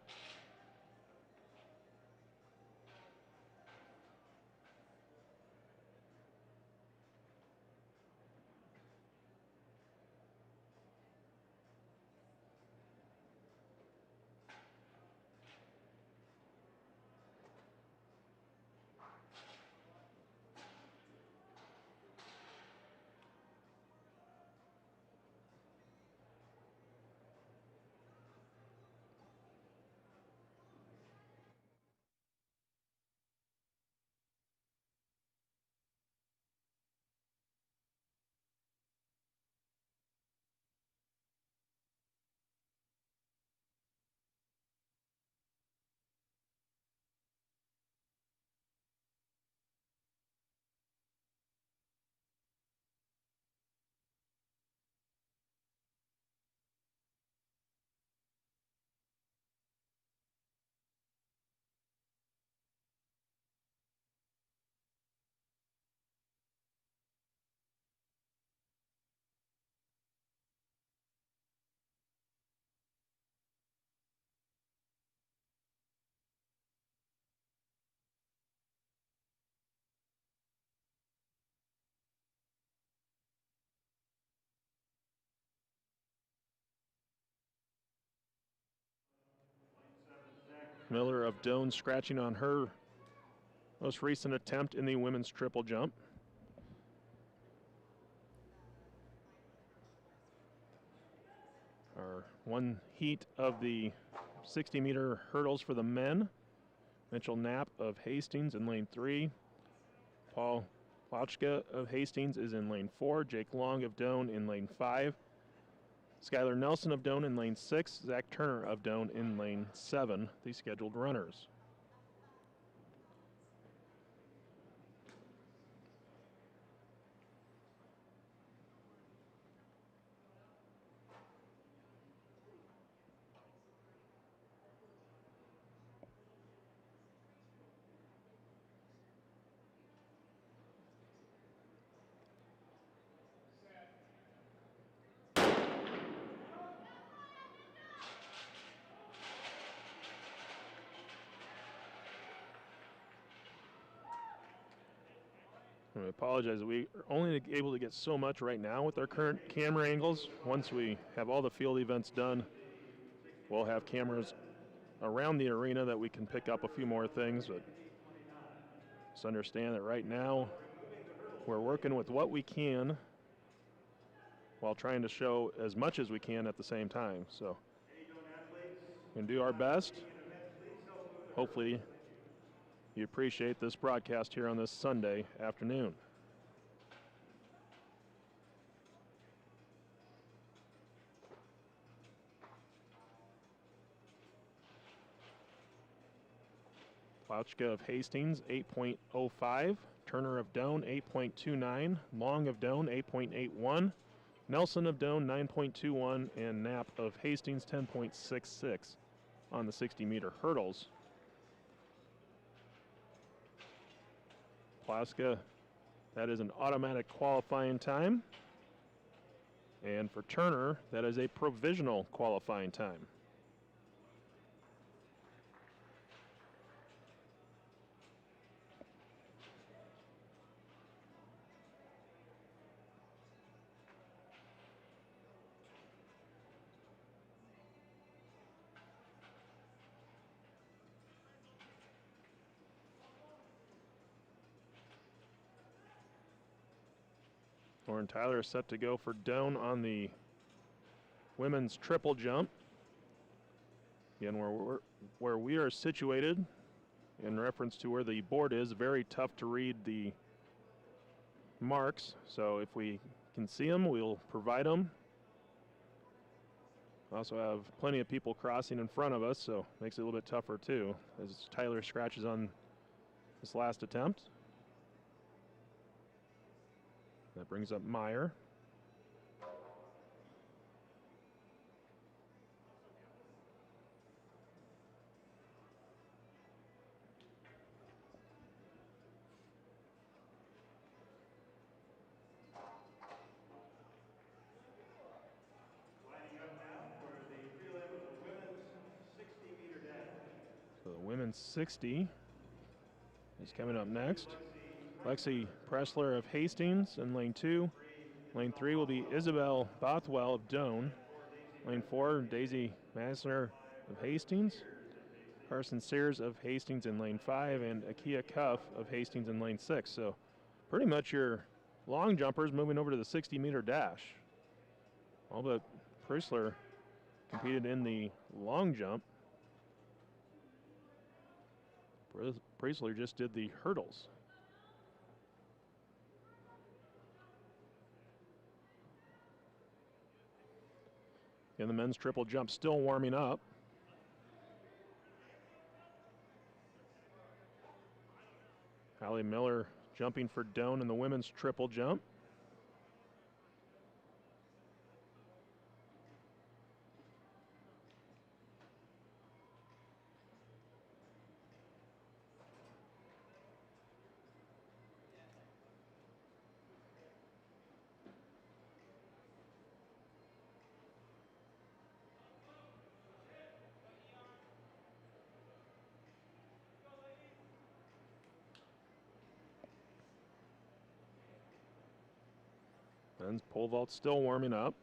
S1: Miller of Doane scratching on her most recent attempt in the women's triple jump. Our one heat of the 60-meter hurdles for the men. Mitchell Knapp of Hastings in lane 3. Paul Plachka of Hastings is in lane 4. Jake Long of Doane in lane 5. Skylar Nelson of Doane in lane 6. Zach Turner of Doane in lane 7, the scheduled runners. I apologize, we are only able to get so much right now with our current camera angles. Once we have all the field events done, we'll have cameras around the arena that we can pick up a few more things, but just understand that right now we're working with what we can while trying to show as much as we can at the same time. So we can do our best. Hopefully you appreciate this broadcast here on this Sunday afternoon. Plachka of Hastings, 8.05. Turner of Doane, 8.29. Long of Doane, 8.81. Nelson of Doane, 9.21. And Knapp of Hastings, 10.66 on the 60-meter hurdles. Plachka, that is an automatic qualifying time. And for Turner, that is a provisional qualifying time. Lauren Tyler is set to go for Doane on the women's triple jump. Again, where we are situated, in reference to where the board is, very tough to read the marks. So if we can see them, we'll provide them. Also have plenty of people crossing in front of us, so makes it a little bit tougher too, as Tyler scratches on this last attempt. That brings up Meyer.
S2: Lining up now for the prelim of the women's 60-meter dash.
S1: So the women's 60 is coming up next. Lexi Pressler of Hastings in lane 2. Lane 3 will be Isabel Bothwell of Doane. Lane 4, Daisy Masner of Hastings. Carson Sears of Hastings in lane 5, and Akia Cuff of Hastings in lane 6. So pretty much your long jumpers moving over to the 60-meter dash. All but Pressler competed in the long jump. Pressler just did the hurdles. And the men's triple jump still warming up. Hallie Miller jumping for Doane in the women's triple jump. Men's pole vault still warming up.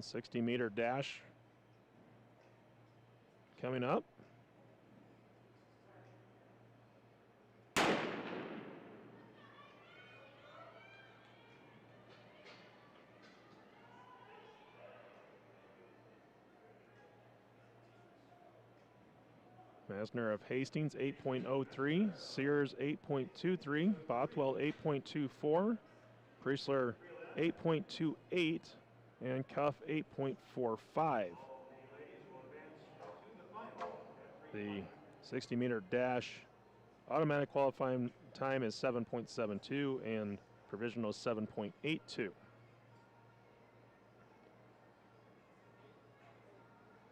S1: Men's 60-meter dash coming up. Masner of Hastings 8.03, Sears 8.23, Bothwell 8.24, Priestler 8.28, and Cuff 8.45. The 60-meter dash automatic qualifying time is 7.72 and provisional is 7.82. Of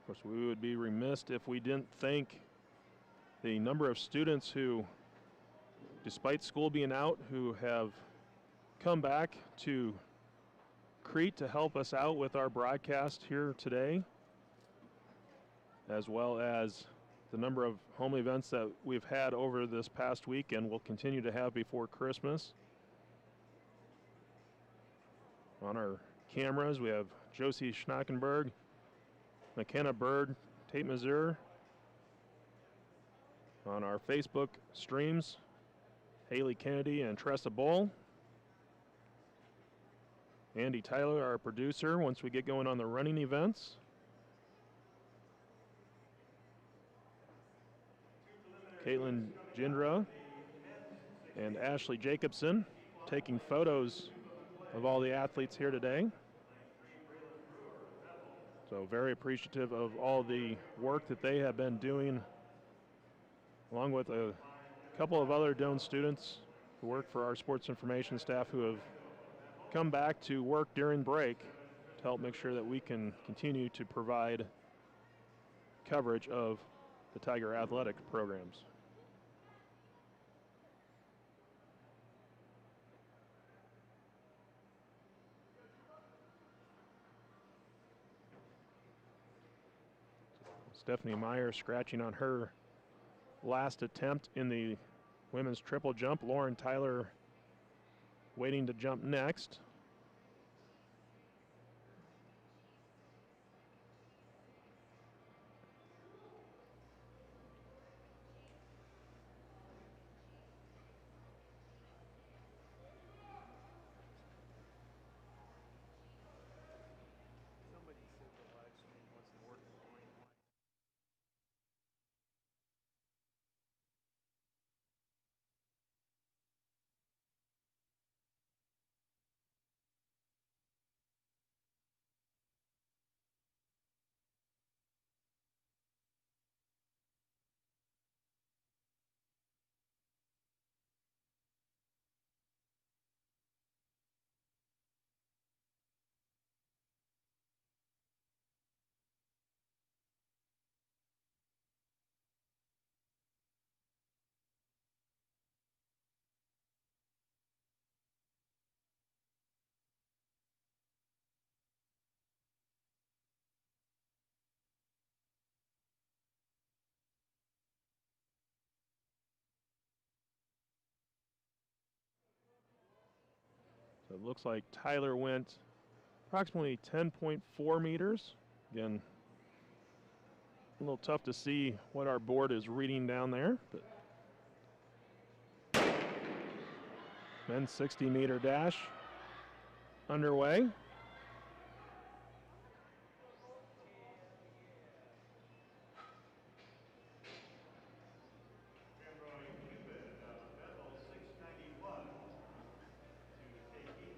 S1: course, we would be remiss if we didn't thank the number of students who, despite school being out, who have come back to Crete to help us out with our broadcast here today, as well as the number of home events that we've had over this past week and will continue to have before Christmas. On our cameras, we have Josie Schnackenberg, McKenna Bird, Tate Mazur. On our Facebook streams, Haley Kennedy and Tressa Bull. Andy Tyler, our producer, once we get going on the running events. Caitlin Jindra and Ashley Jacobson taking photos of all the athletes here today. So very appreciative of all the work that they have been doing, along with a couple of other Doane students who work for our sports information staff who have come back to work during break to help make sure that we can continue to provide coverage of the Tiger athletic programs. Stephanie Meyer scratching on her last attempt in the women's triple jump. Lauren Tyler waiting to jump next. So it looks like Tyler went approximately 10.4 meters. Again, a little tough to see what our board is reading down there, but men's 60-meter dash underway.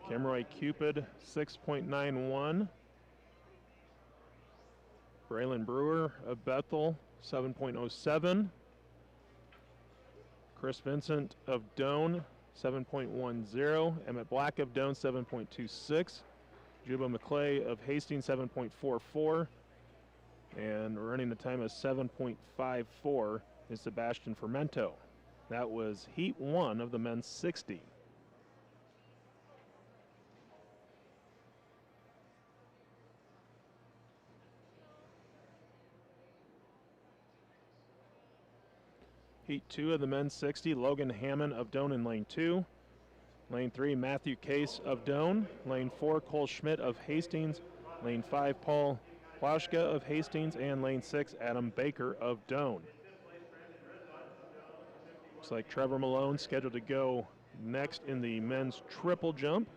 S1: Camroy Cupid 6.91. Braylon Brewer of Bethel 7.07. Chris Vincent of Doane 7.10. Emmett Black of Doane 7.26. Juba McClay of Hastings 7.44. And running the time of 7.54 is Sebastian Fermento. That was heat 1 of the men's 60. Heat 2 of the men's 60, Logan Hammond of Doane in lane 2. Lane 3, Matthew Case of Doane. Lane 4, Cole Schmidt of Hastings. Lane 5, Paul Plauschka of Hastings, and Lane 6, Adam Baker of Doane. Looks like Trevor Malone scheduled to go next in the men's triple jump.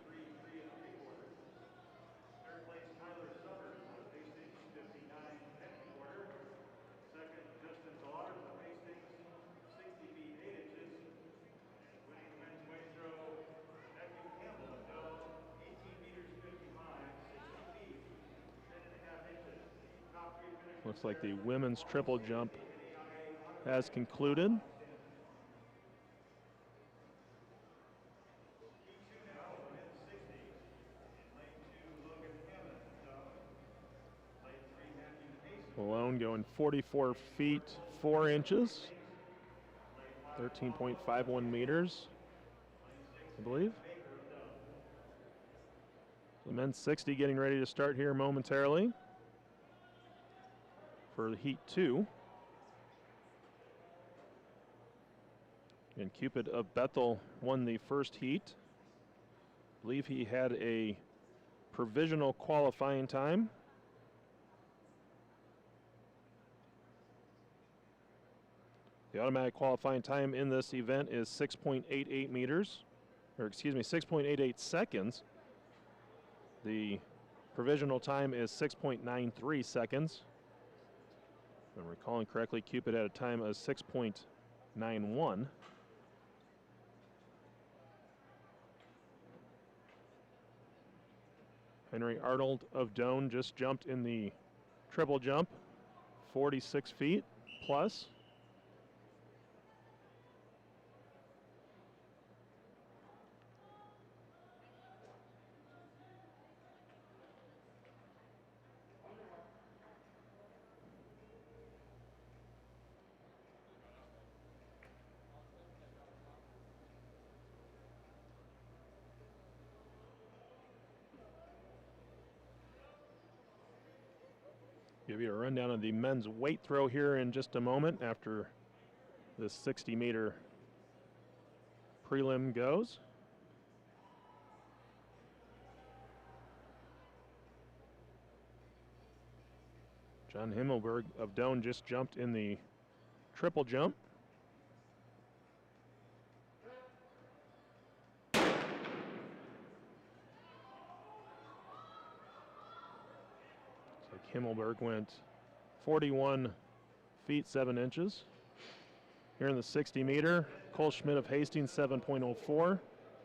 S1: Looks like the women's triple jump has concluded. Malone going 44 feet 4 inches, 13.51 meters, I believe. The men's 60 getting ready to start here momentarily for Heat 2. And Cupid of Bethel won the first heat. I believe he had a provisional qualifying time. The automatic qualifying time in this event is 6.88 meters, or excuse me, 6.88 seconds. The provisional time is 6.93 seconds. If I'm recalling correctly, Cupid had a time of 6.91. Henry Arnold of Doane just jumped in the triple jump, 46 feet plus. Give you a rundown of the men's weight throw here in just a moment after this 60-meter prelim goes. John Himmelberg of Doane just jumped in the triple jump. Himmelberg went 41 feet 7 inches. Here in the 60-meter, Cole Schmidt of Hastings 7.04,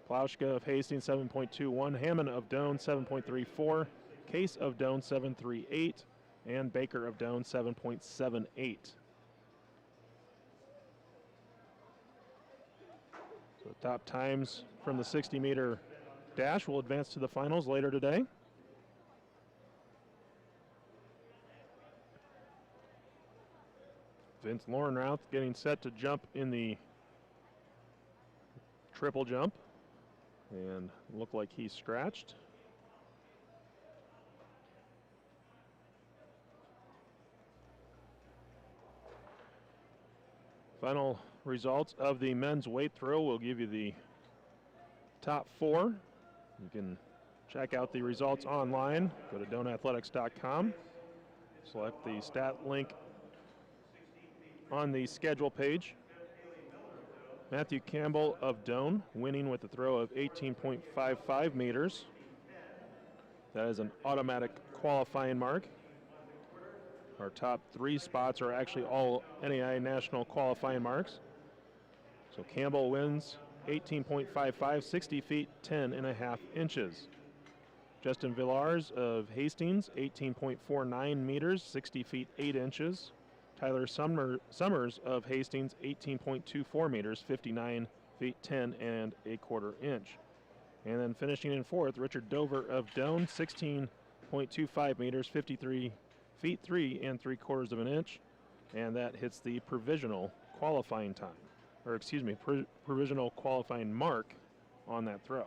S1: Plauschka of Hastings 7.21, Hammond of Doane 7.34, Case of Doane 7.38, and Baker of Doane 7.78. So top times from the 60-meter dash will advance to the finals later today. Vince Lorenrouth getting set to jump in the triple jump and looked like he's scratched. Final results of the men's weight throw will give you the top 4. You can check out the results online. Go to doneathletics.com. Select the stat link on the schedule page. Matthew Campbell of Doane winning with a throw of 18.55 meters. That is an automatic qualifying mark. Our top 3 spots are actually all NAI national qualifying marks. So Campbell wins 18.55, 60 feet 10 and a half inches. Justin Villars of Hastings, 18.49 meters, 60 feet 8 inches. Tyler Summers of Hastings, 18.24 meters, 59 feet 10 and a quarter inch. And then finishing in 4th, Richard Dover of Doane, 16.25 meters, 53 feet 3 and 3/4 of an inch. And that hits the provisional qualifying time, or excuse me, provisional qualifying mark on that throw.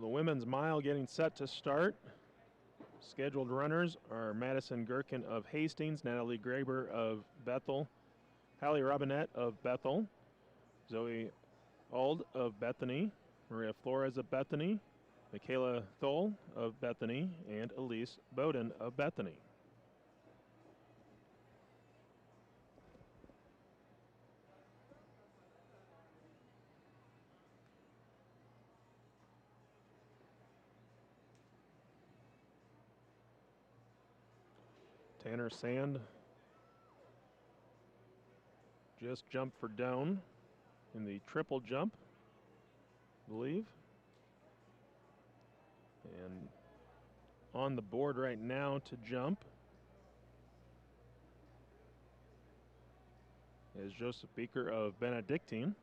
S1: So the women's mile getting set to start. Scheduled runners are Madison Gherkin of Hastings, Natalie Graber of Bethel, Hallie Robinette of Bethel, Zoe Ald of Bethany, Maria Flores of Bethany, Michaela Thole of Bethany, and Elise Bowden of Bethany. Tanner Sand just jumped for Doane in the triple jump, I believe. And on the board right now to jump is Joseph Beaker of Benedictine.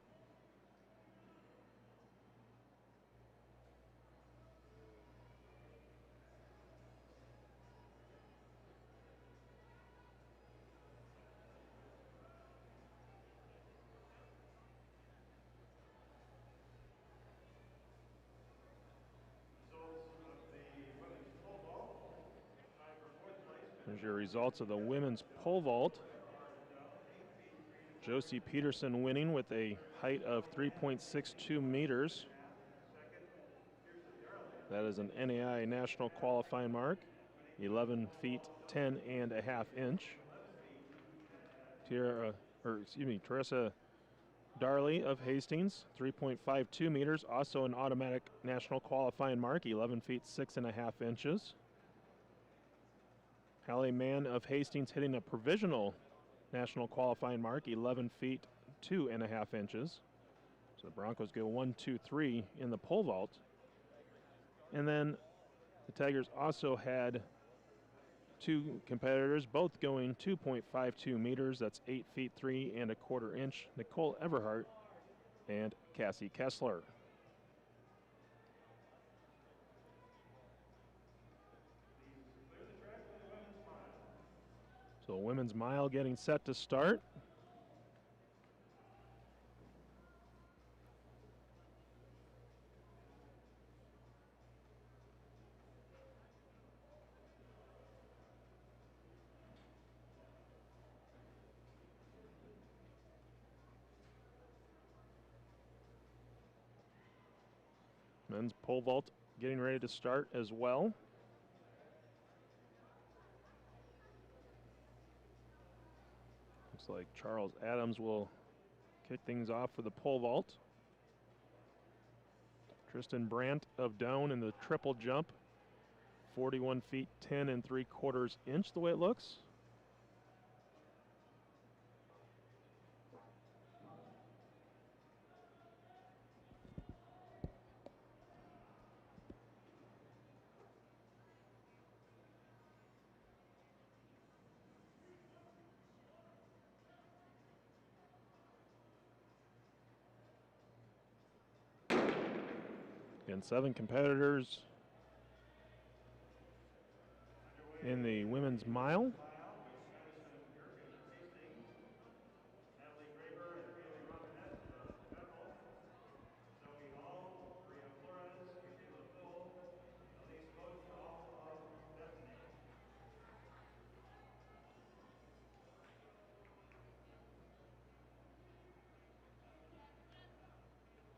S1: There's your results of the women's pole vault. Josie Peterson winning with a height of 3.62 meters. That is an NAI national qualifying mark, 11 feet 10 and a half inch. Teresa Darley of Hastings, 3.52 meters, also an automatic national qualifying mark, 11 feet 6 and a half inches. Hallie Mann of Hastings hitting a provisional national qualifying mark, 11 feet 2 and a half inches. So the Broncos go 1, 2, 3 in the pole vault. And then the Tigers also had two competitors, both going 2.52 meters. That's 8 feet 3 and a quarter inch. Nicole Everhart and Cassie Kessler. So women's mile getting set to start. Men's pole vault getting ready to start as well. Looks like Charles Adams will kick things off for the pole vault. Tristan Brandt of Doane in the triple jump. 41 feet 10 and 3/4 inch the way it looks. And 7 competitors in the women's mile.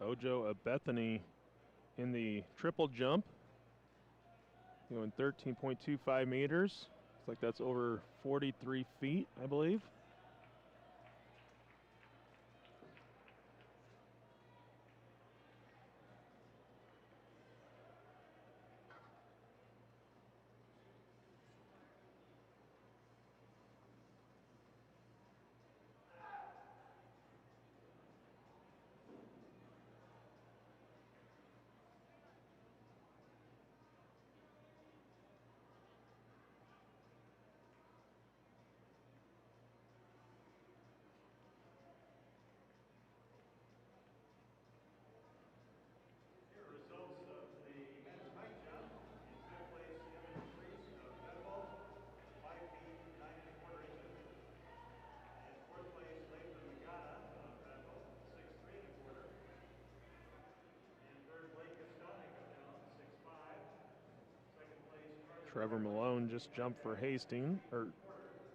S1: Ojo of Bethany in the triple jump, going 13.25 meters. Looks like that's over 43 feet, I believe. Trevor Malone just jumped for Hastings, or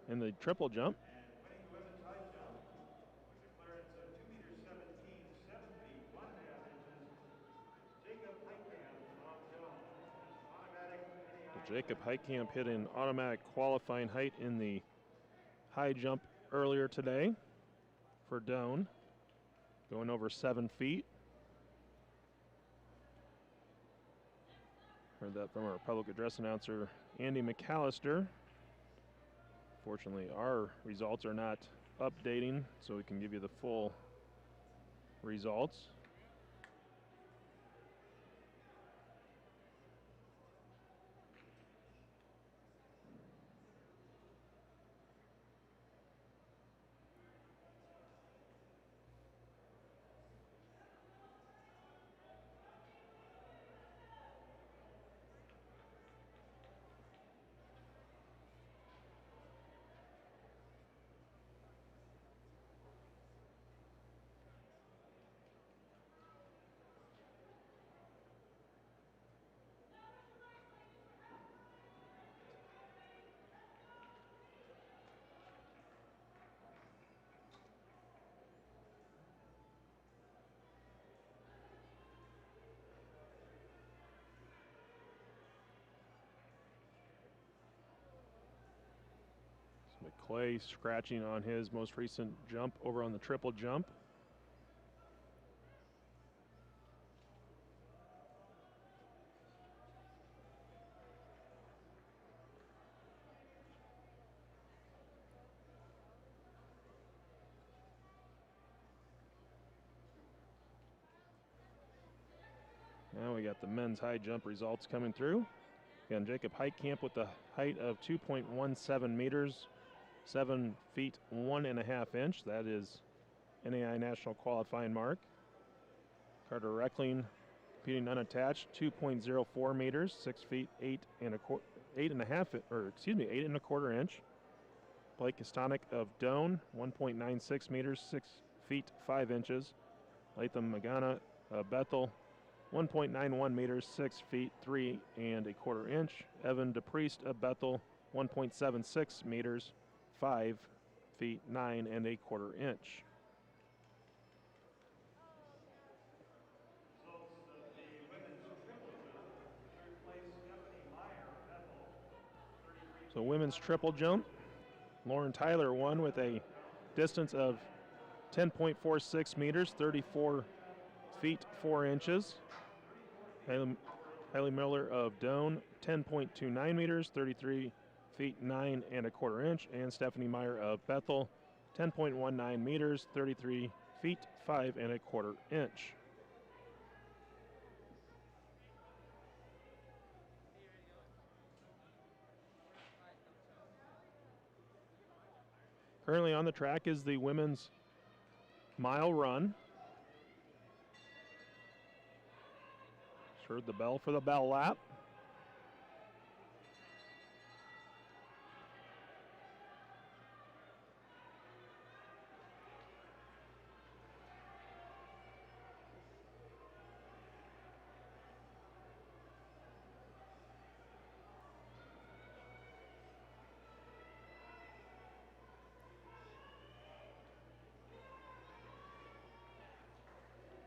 S1: in the triple jump.
S2: Winning the women's high jump with a clearance of 2 meters 17, 7 feet 1 half inches. Jacob Heitkamp of Doane. Automatic
S1: Jacob Heitkamp hit an automatic qualifying height in the high jump earlier today for Doane, going over 7 feet. Heard that from our public address announcer, Andy McAllister. Fortunately, our results are not updating, so we can give you the full results. McClay scratching on his most recent jump over on the triple jump. Now we got the men's high jump results coming through. Again, Jacob Heitkamp with the height of 2.17 meters, 7 feet 1.5 inch. That is NAI national qualifying mark. Carter Reckling competing unattached, 2.04 meters, 6 feet 8.25 inch. Blake Kostanek of Doane, 1.96 meters, 6 feet 5 inches. Latham Magana of Bethel, 1.91 meters, 6 feet 3.25 inch. Evan DePriest of Bethel, 1.76 meters, 5 feet 9.25 inch. So women's triple jump, Lauren Tyler won with a distance of 10.46 meters, 34 feet 4 inches. Hailey Miller of Doane, 10.29 meters, 33 feet 9.25 inch. And Stephanie Meyer of Bethel, 10.19 meters, 33 feet 5.25 inch. Currently on the track is the women's mile run. Heard the bell for the bell lap.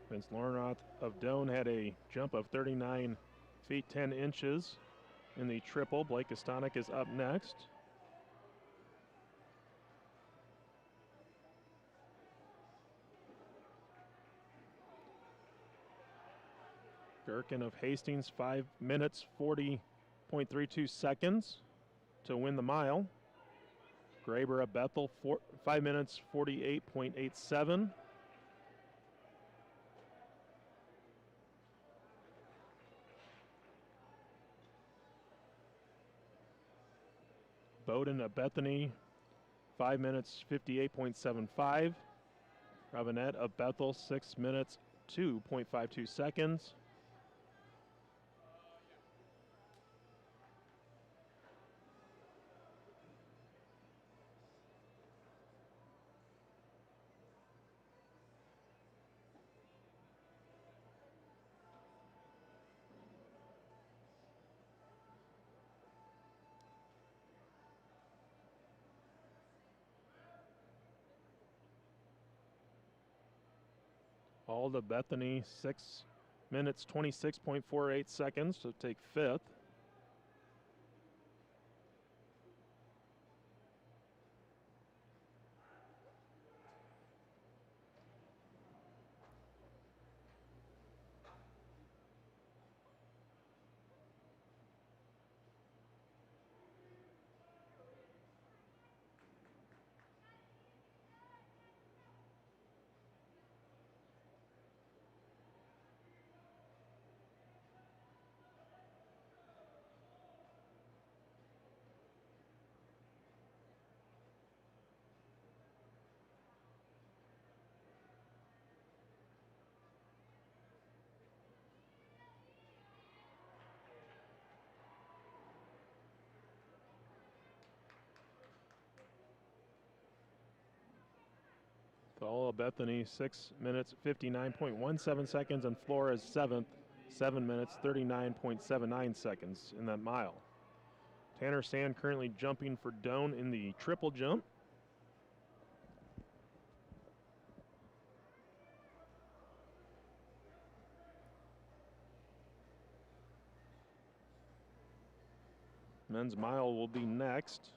S1: Vince Lornoth of Doane had a jump of 39 feet 10 inches in the triple. Blake Kostanek is up next. Gherkin of Hastings, 5 minutes 40.32 seconds to win the mile. Graber of Bethel, 5 minutes 48.87. Bowden of Bethany, 5 minutes 58.75. Robinette of Bethel, 6 minutes 2.52 seconds. Alda Bethany, 6 minutes 26.48 seconds to take fifth. Alda Bethany, 6 minutes 59.17 seconds, and Flores 7th, 7 minutes 39.79 seconds in that mile. Tanner Sand currently jumping for Doane in the triple jump. Men's mile will be next.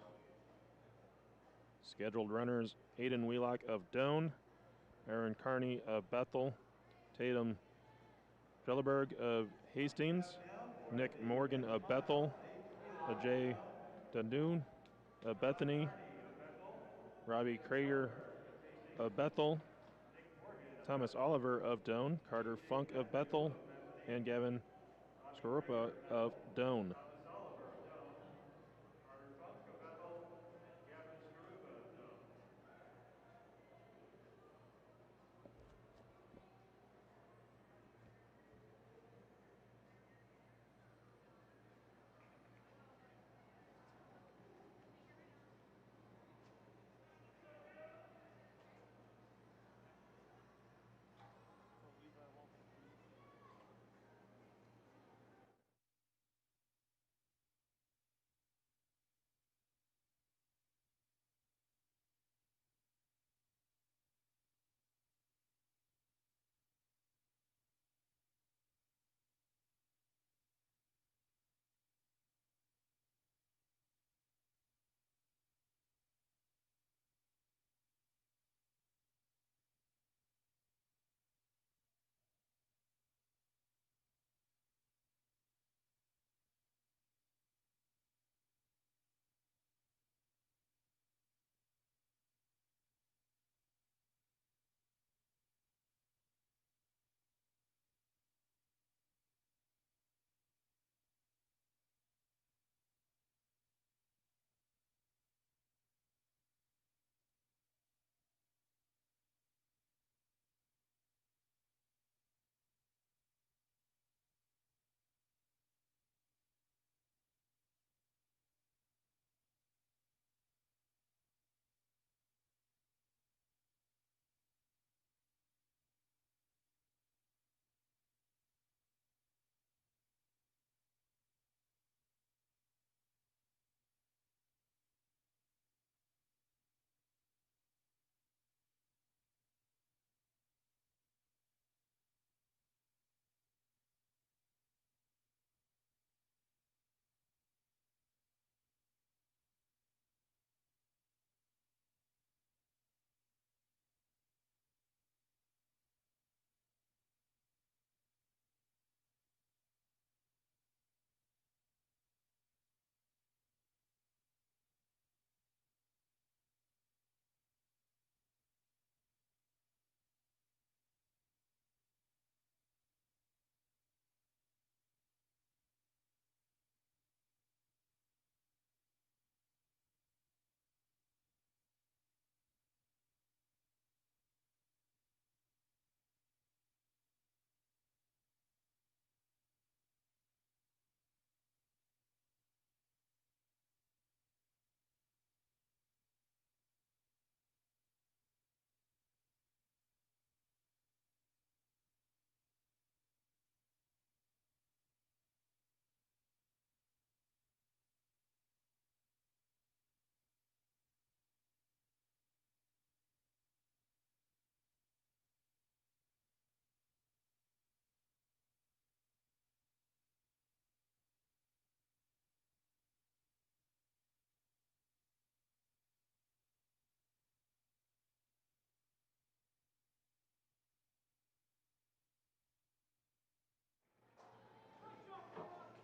S1: Scheduled runners: Aiden Wheelock of Doane, Aaron Carney of Bethel, Tatum Trelleberg of Hastings, Nick Morgan of Bethel, Ajay Dandoon of Bethany, Robbie Krager of Bethel, Thomas Oliver of Doane, Carter Funk of Bethel, and Gavin Skorupa of Doane.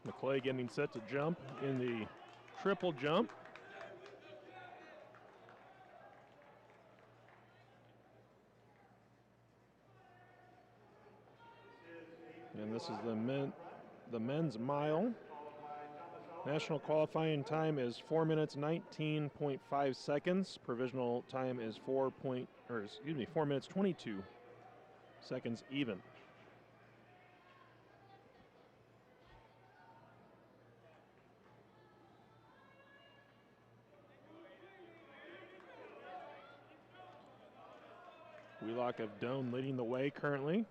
S1: McClay getting set to jump in the triple jump. And this is the men's mile. National qualifying time is 4 minutes 19.5 seconds. Provisional time is 4 minutes 22 seconds even. Wheelock of Doane leading the way currently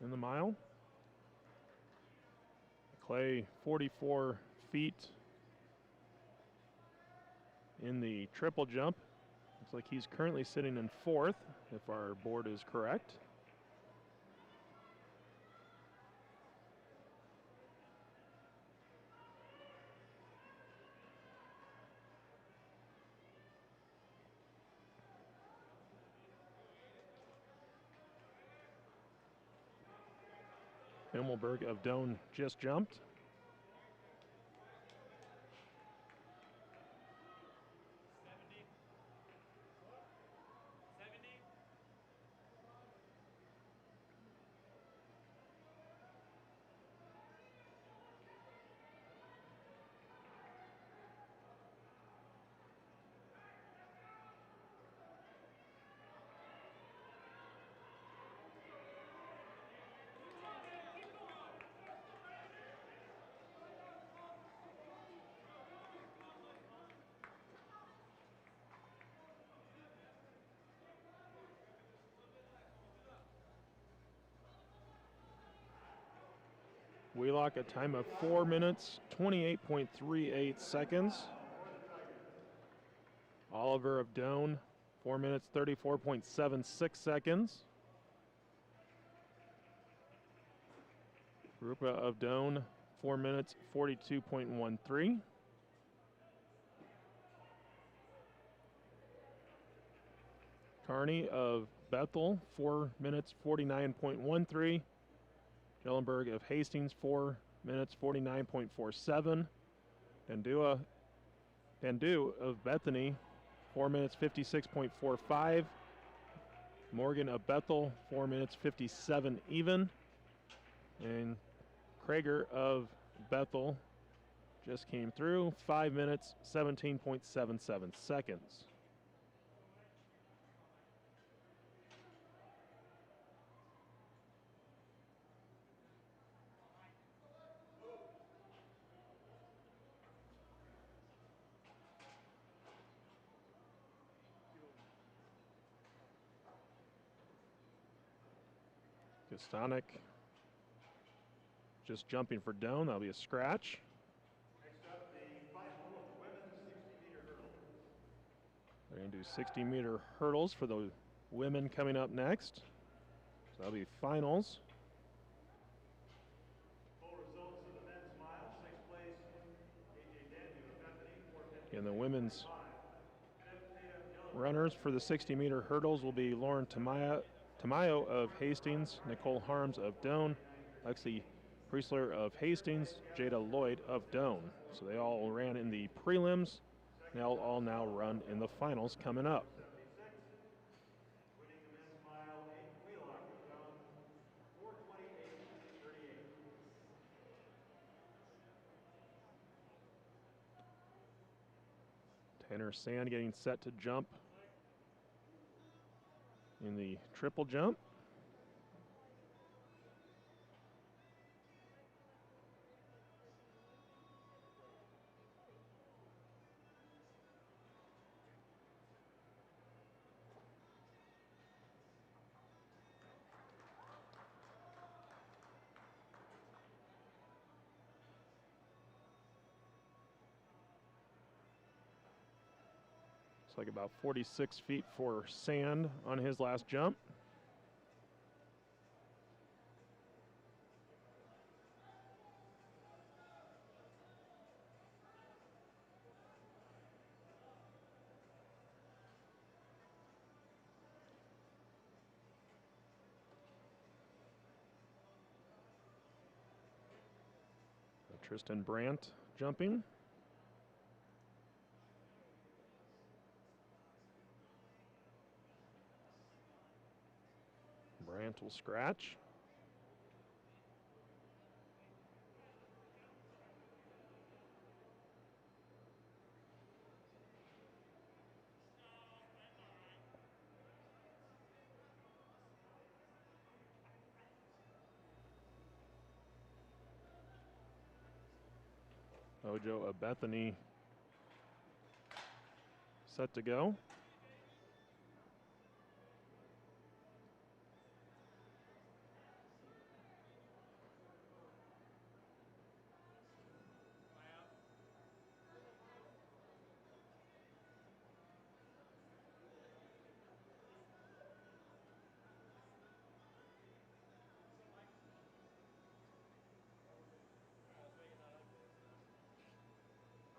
S1: in the mile. Clay 44 feet in the triple jump. Looks like he's currently sitting in fourth, if our board is correct. Himmelberg of Doane just jumped. Wheelock a time of 4 minutes, 28.38 seconds. Oliver of Doane, 4 minutes, 34.76 seconds. Rupa of Doane, 4 minutes, 42.13. Carney of Bethel, 4 minutes, 49.13. Jellenberg of Hastings, 4 minutes, 49.47. Dandu of Bethany, 4 minutes, 56.45. Morgan of Bethel, 4 minutes, 57 even. And Krager of Bethel just came through, 5 minutes, 17.77 seconds. Kostanek just jumping for Doane. That'll be a scratch.
S2: Next up, the final of the women's 60-meter hurdles.
S1: They're going to do 60-meter hurdles for the women coming up next. So that'll be finals.
S2: Full results of the men's mile. 6th place, A.J. Dandu of Bethany, 4:50.
S1: And the women's runners for the 60-meter hurdles will be Lauren Tamayo of Hastings, Nicole Harms of Doane, Lexi Priestler of Hastings, Jada Lloyd of Doane. So they all ran in the prelims. They'll all now run in the finals coming up.
S2: Winning the men's mile, Wheelock of Doane, 4:28:38.
S1: Tanner Sand getting set to jump in the triple jump. It's like about 46 feet for Sand on his last jump. Tristan Brandt jumping. Brandt will scratch. Ojo of Bethany set to go.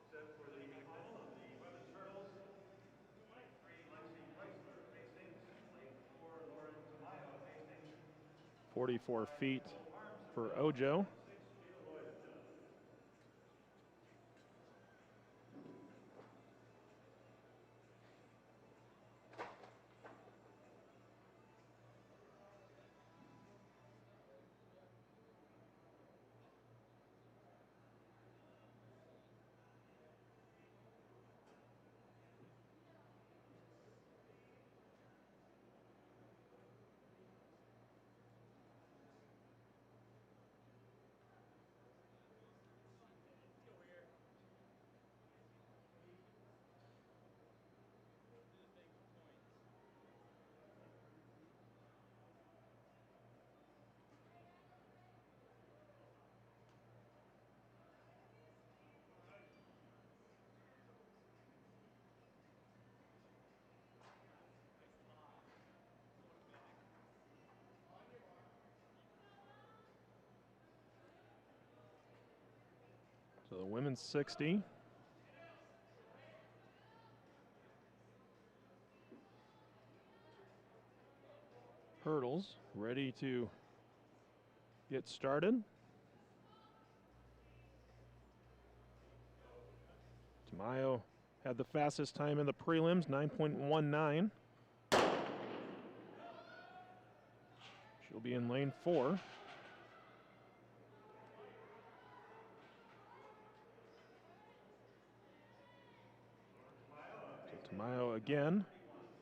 S2: Set for the final of the women's hurdles. Lane 3, Lexi Chrysler of Hastings. Lane 4, Lauren Tamayo of Hastings.
S1: 44 feet
S2: Nicole Harms of
S1: for
S2: Doane.
S1: Ojo.
S2: 6, Jada Lloyd of Doane.
S1: So the women's 60. Hurdles ready to get started. Tamayo had the fastest time in the prelims, 9.19. She'll be in lane 4. So Tamayo again,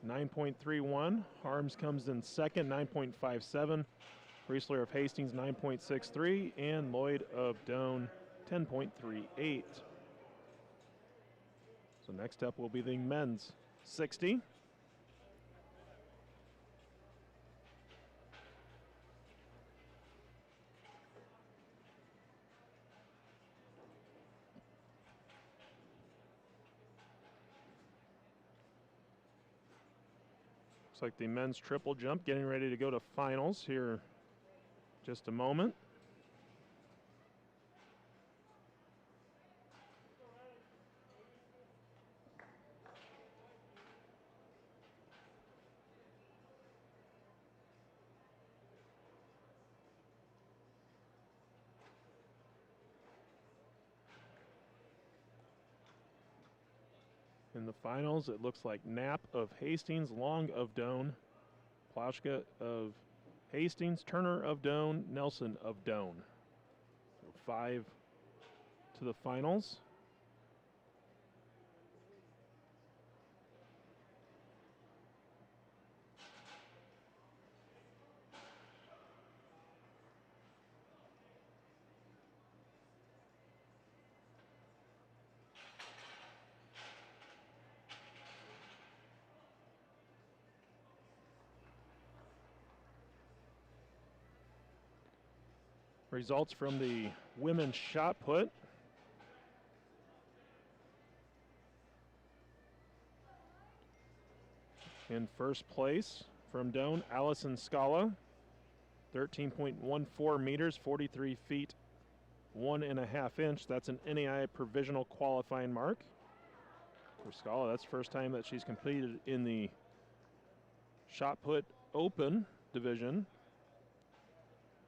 S1: 9.31. Harms comes in second, 9.57. Priestler of Hastings, 9.63. And Lloyd of Doane, 10.38. So next up will be the men's 60. Looks like the men's triple jump getting ready to go to finals here just a moment. In the finals, it looks like Knapp of Hastings, Long of Doane, Plauschka of Hastings, Turner of Doane, Nelson of Doane. So 5 to the finals. Results from the women's shot put. In first place from Doane, Allison Scala, 13.14 meters, 43 feet, 1.5 inch. That's an NAI provisional qualifying mark for Scala. That's the first time that she's competed in the shot put open division.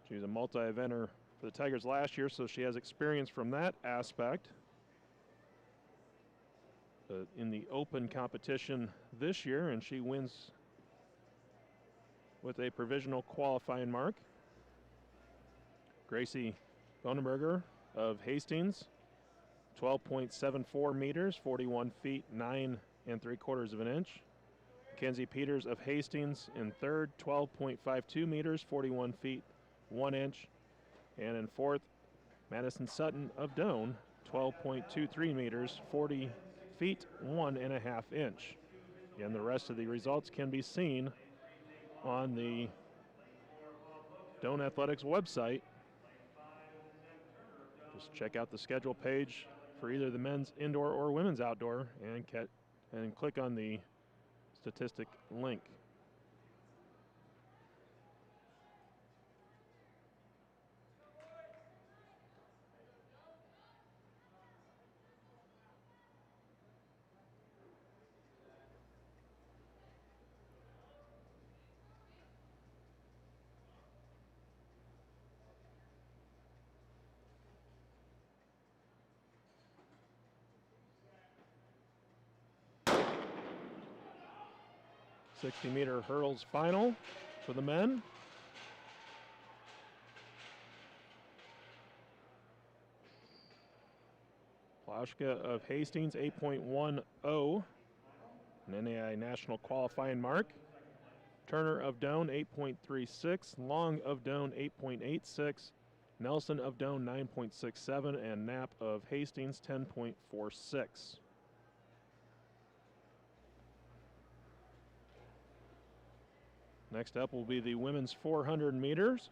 S1: She's a multi-eventer for the Tigers last year, so she has experience from that aspect. In the open competition this year, and she wins with a provisional qualifying mark. Gracie Bonenberger of Hastings, 12.74 meters, 41 feet, 9 3/4 of an inch. Mackenzie Peters of Hastings in third, 12.52 meters, 41 feet, 1 inch. And in fourth, Madison Sutton of Doane, 12.23 meters, 40 feet, 1.5 inch. And the rest of the results can be seen on the Doane Athletics website. Just check out the schedule page for either the men's indoor or women's outdoor and click on the statistic link. .60-meter hurdles final for the men. Plauschka of Hastings, 8.10, an NAI national qualifying mark. Turner of Doane, 8.36, Long of Doane, 8.86, Nelson of Doane, 9.67, and Knapp of Hastings, 10.46. Next up will be the women's 400 meters.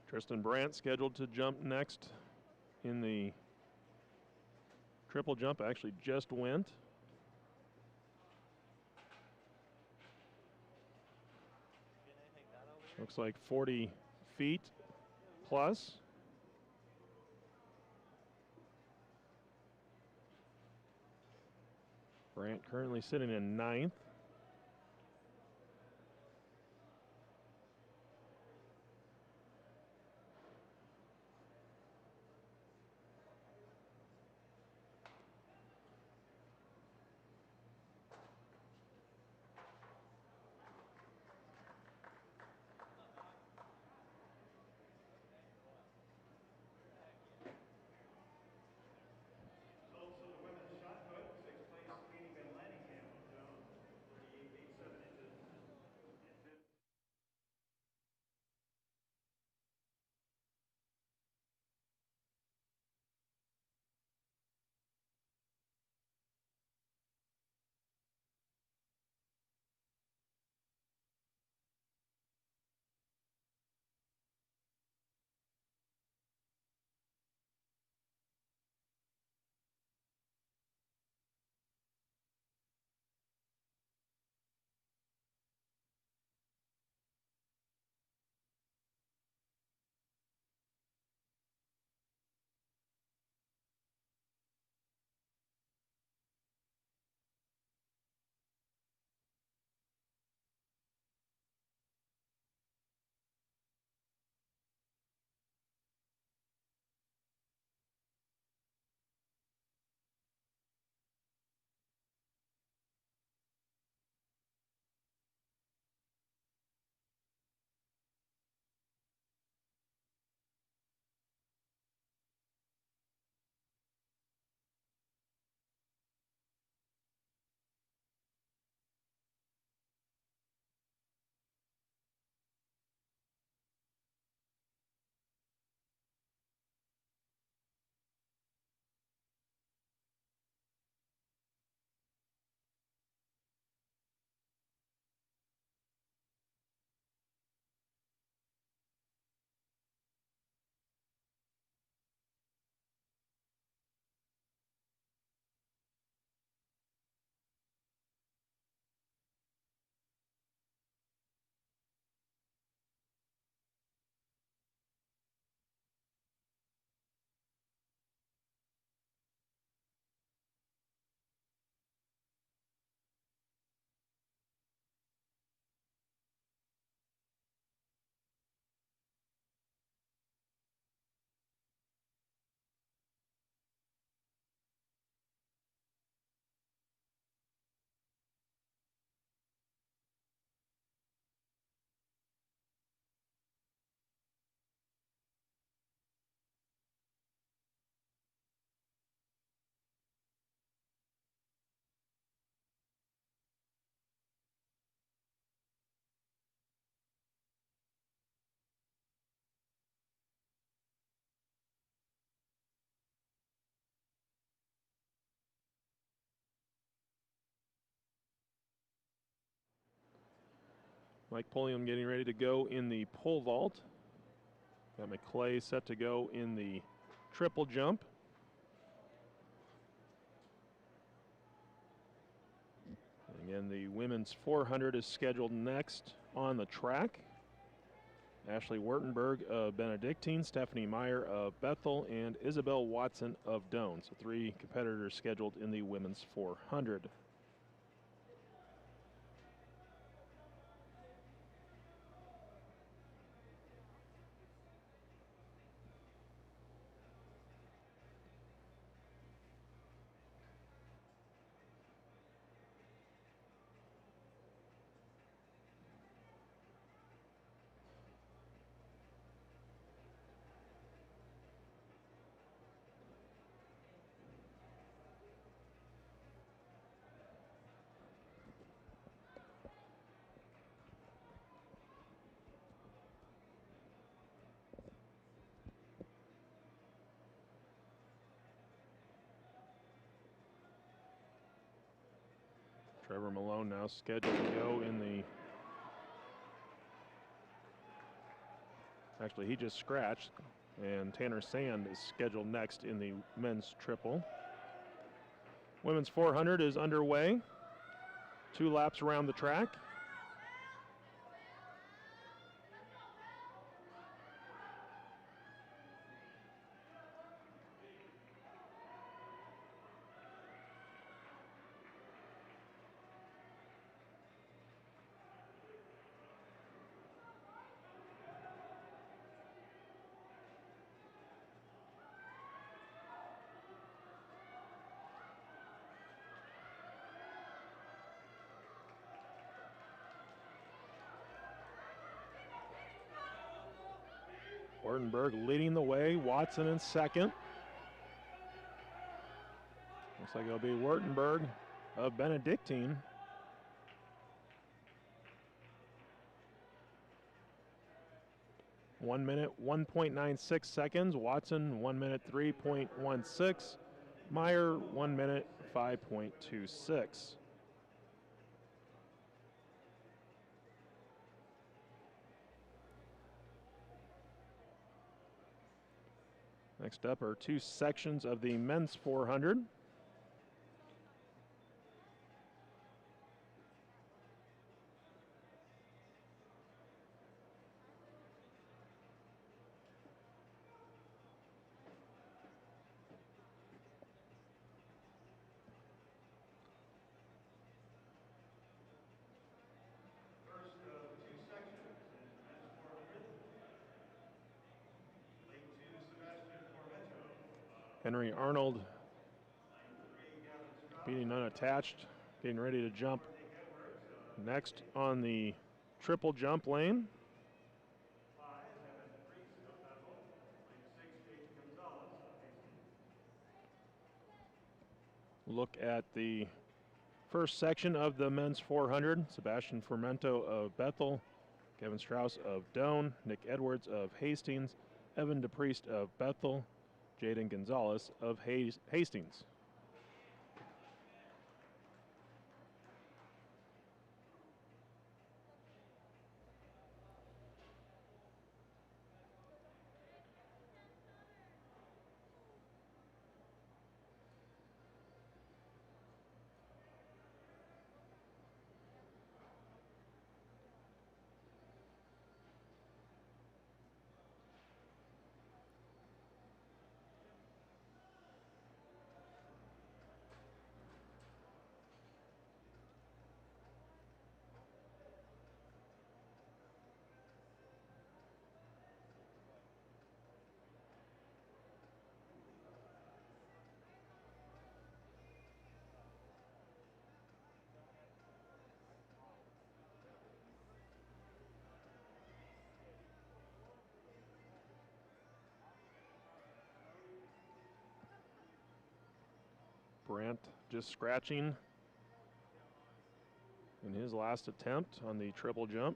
S1: Tristan Brandt scheduled to jump next in the triple jump, actually just went. Looks like 40 feet plus. Brandt currently sitting in ninth.
S2: Also, the women's shot put, 6th place meeting and landing camp of Doane.
S1: Mike Pulliam getting ready to go in the pole vault. Got McClay set to go in the triple jump. Again, the women's 400 is scheduled next on the track. Ashley Wertenberg of Benedictine, Stephanie Meyer of Bethel, and Isabel Watson of Doane. So 3 competitors scheduled in the women's 400. Trevor Malone now scheduled to go in the... Actually, he just scratched, and Tanner Sand is scheduled next in the men's triple. Women's 400 is underway. 2 laps around the track. Wertenberg leading the way, Watson in second. Looks like it'll be Wertenberg of Benedictine. One minute, 1.96 seconds. Watson, 1 minute, 3.16. Meyer, 1 minute, 5.26. Next up are 2 sections of the men's 400. Henry Arnold beating unattached, getting ready to jump next on the triple jump lane. Look at the first section of the men's 400. Sebastian Fermento of Bethel, Kevin Strauss of Doane, Nick Edwards of Hastings, Evan DePriest of Bethel, Jaden Gonzalez of Hastings. Brandt just scratching in his last attempt on the triple jump.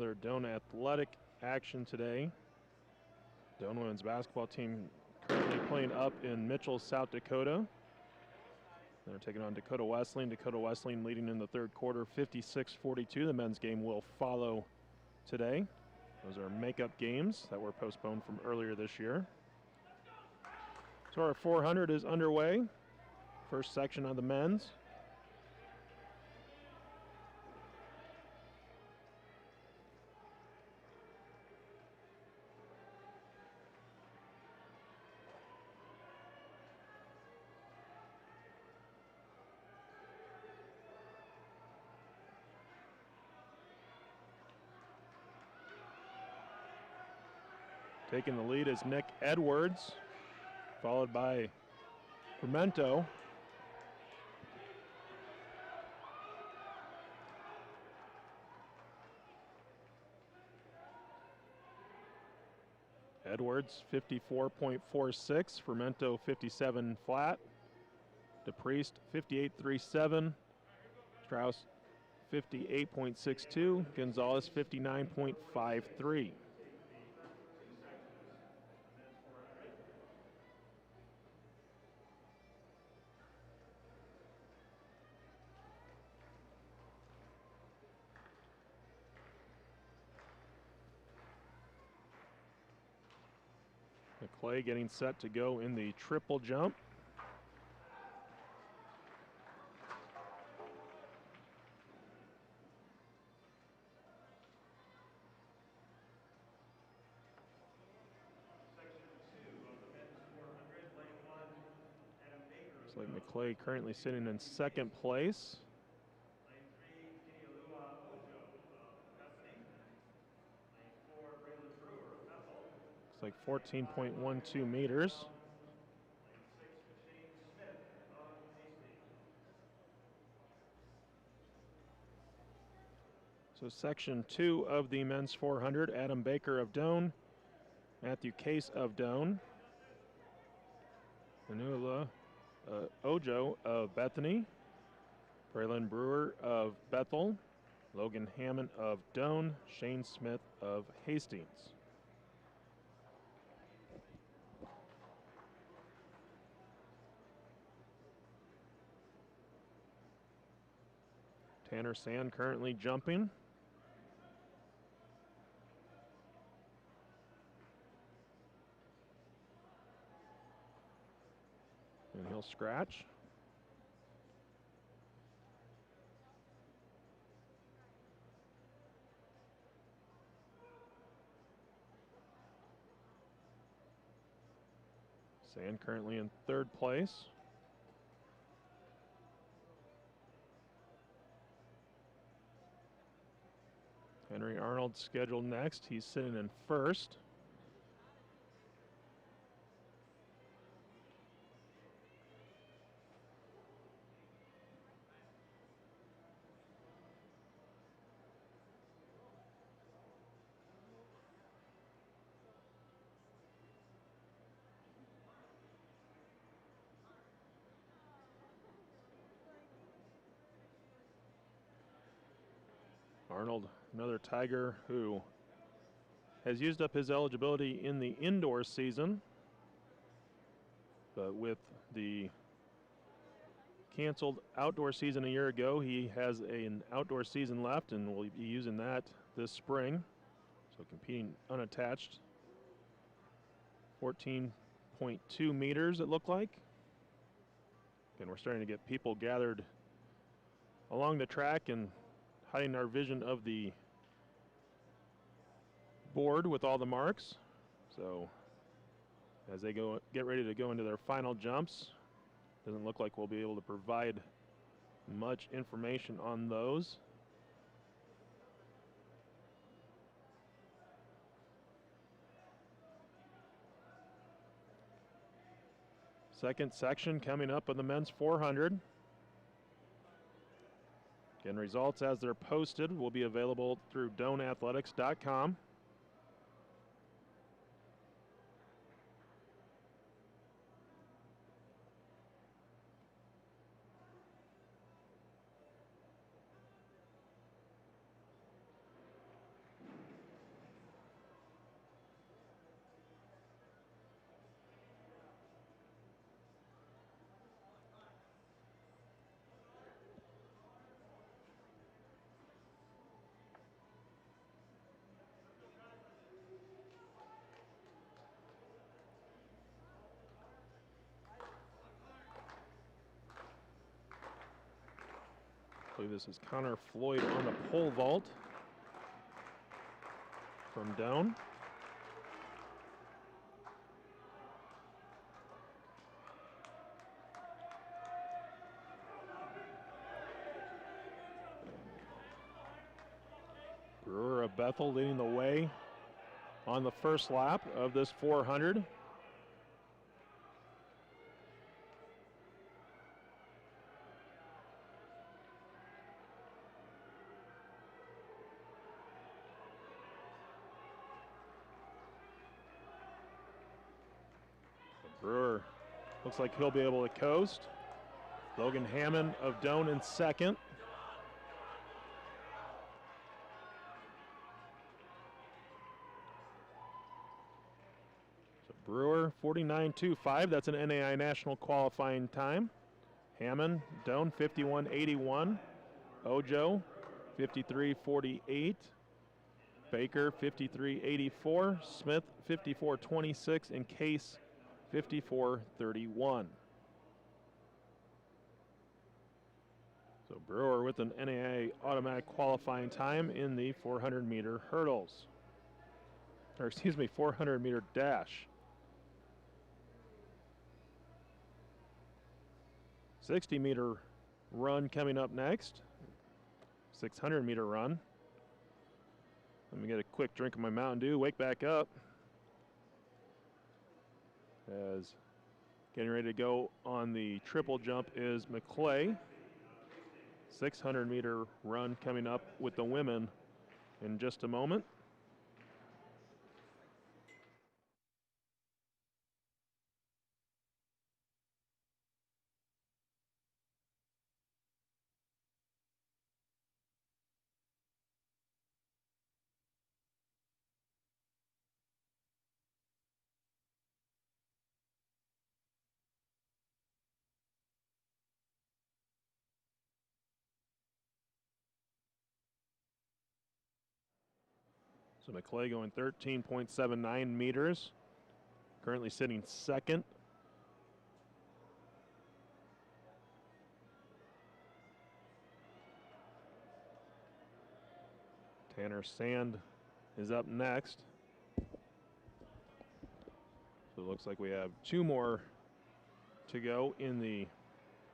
S1: other Doane athletic action today. Doane women's basketball team currently playing up in Mitchell, South Dakota. They're taking on Dakota Wesleyan. Dakota Wesleyan leading in the third quarter, 56-42. The men's game will follow today. Those are makeup games that were postponed from earlier this year. So our 400 is underway. First section of the men's. Taking the lead is Nick Edwards, followed by Pimento. Edwards 54.46, Fermento 57 flat, DePriest 58.37, Strauss 58.62, Gonzalez 59.53. McClay getting set to go in the triple jump. Looks like McClay currently sitting in second place. Looks like 14.12 meters. So section 2 of the men's 400, Adam Baker of Doane, Matthew Case of Doane, Manula Ojo of Bethany, Braylon Brewer of Bethel, Logan Hammond of Doane, Shane Smith of Hastings. Tanner Sand currently jumping. And he'll scratch. Sand currently in third place. Henry Arnold scheduled next. He's sitting in first. Arnold, another Tiger who has used up his eligibility in the indoor season, but with the canceled outdoor season a year ago, he has an outdoor season left and will be using that this spring. So competing unattached. 14.2 meters it looked like. Again, we're starting to get people gathered along the track and hiding our vision of the board with all the marks. So as they get ready to go into their final jumps, doesn't look like we'll be able to provide much information on those. Second section coming up on the men's 400. Again, results as they're posted will be available through DoaneAthletics.com. I believe this is Connor Floyd on the pole vault from Doane. Brewer of Bethel leading the way on the first lap of this 400. Brewer looks like he'll be able to coast. Logan Hammond of Doane in second. So Brewer 49.25, that's an NAI national qualifying time. Hammond, Doane 51.81. Ojo 53.48. Baker 53.84. Smith 54.26. And Case 54.31. So Brewer with an NAA automatic qualifying time in the 400-meter hurdles. Or excuse me, 400-meter dash. 60-meter run coming up next. 600-meter run. Let me get a quick drink of my Mountain Dew, wake back up. As getting ready to go on the triple jump is McClay. 600-meter run coming up with the women in just a moment. So McClay going 13.79 meters, currently sitting second. Tanner Sand is up next. So it looks like we have two more to go in the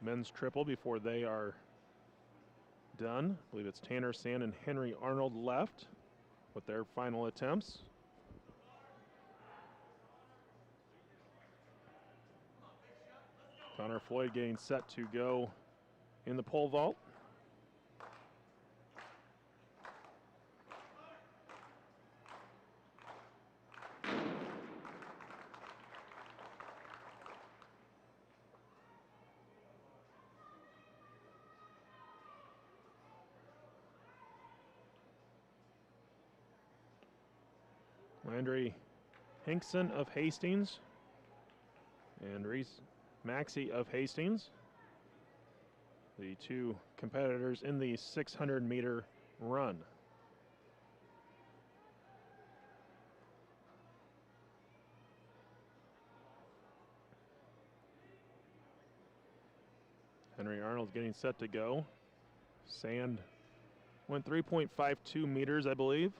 S1: men's triple before they are done. I believe it's Tanner Sand and Henry Arnold left with their final attempts. Connor Floyd getting set to go in the pole vault. Landry Hinkson of Hastings and Reese Maxey of Hastings, the two competitors in the 600-meter run. Henry Arnold getting set to go. Sand went 3.52 meters, I believe.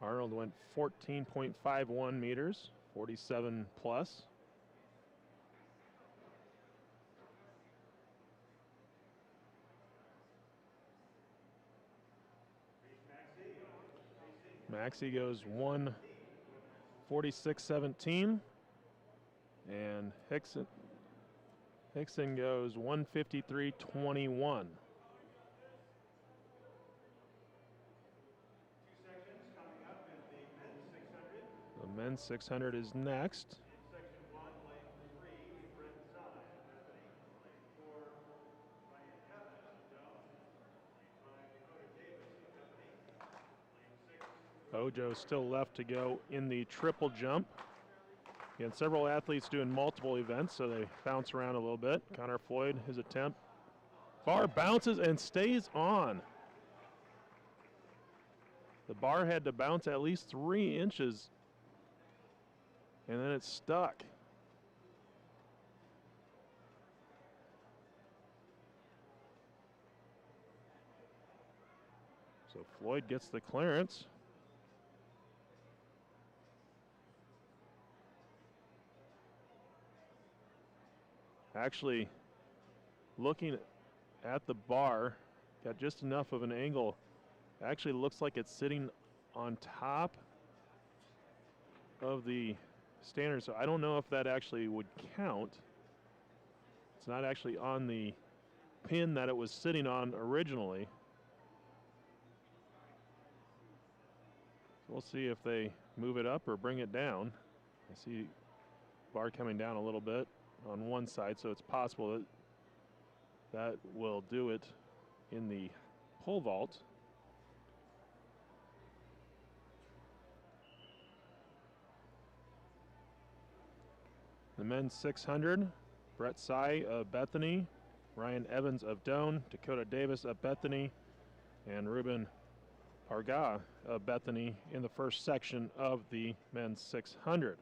S1: Arnold went 14.51 meters, 47 plus. Maxey goes 146.17, and Hickson goes 153.21. The men's 600 is next. Ojo still left to go in the triple jump. Again, several athletes doing multiple events, so they bounce around a little bit. Connor Floyd, his attempt. Bar bounces and stays on. The bar had to bounce at least 3 inches, and then it's stuck. So Floyd gets the clearance. Actually, looking at the bar, got just enough of an angle. Actually looks like it's sitting on top of the standard, so I don't know if that actually would count. It's not actually on the pin that it was sitting on originally. So we'll see if they move it up or bring it down. I see bar coming down a little bit on one side, so it's possible that that will do it in the pole vault. The men's 600, Brett Sy of Bethany, Ryan Evans of Doane, Dakota Davis of Bethany, and Ruben Parga of Bethany in the first section of the men's 600.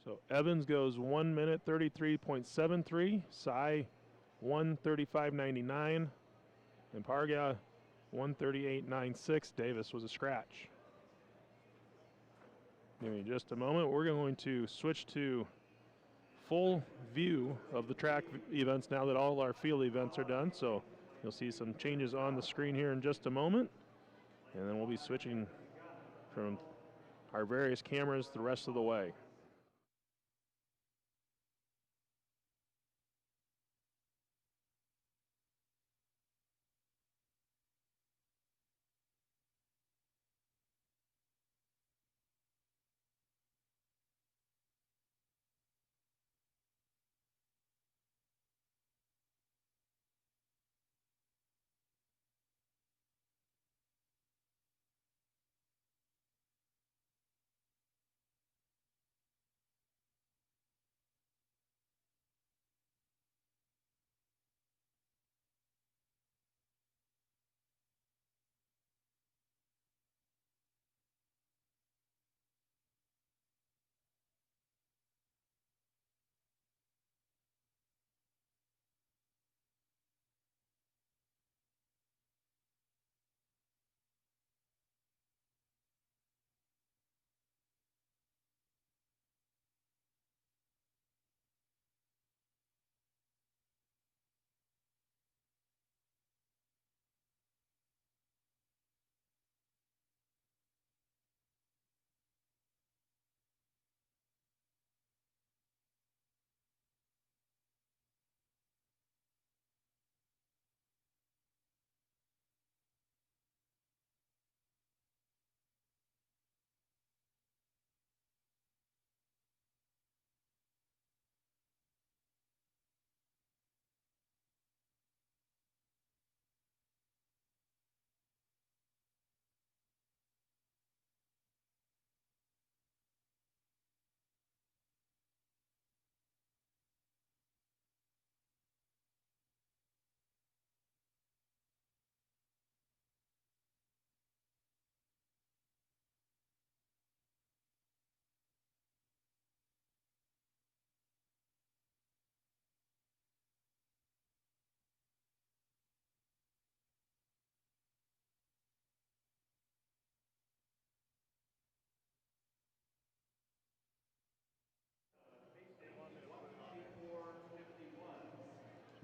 S1: So Evans goes 1 minute 33.73, Sy 1:35.99, and Parga 1:38.96. Davis was a scratch. Give me just a moment. We're going to switch to full view of the track events now that all our field events are done. So you'll see some changes on the screen here in just a moment, and then we'll be switching from our various cameras the rest of the way.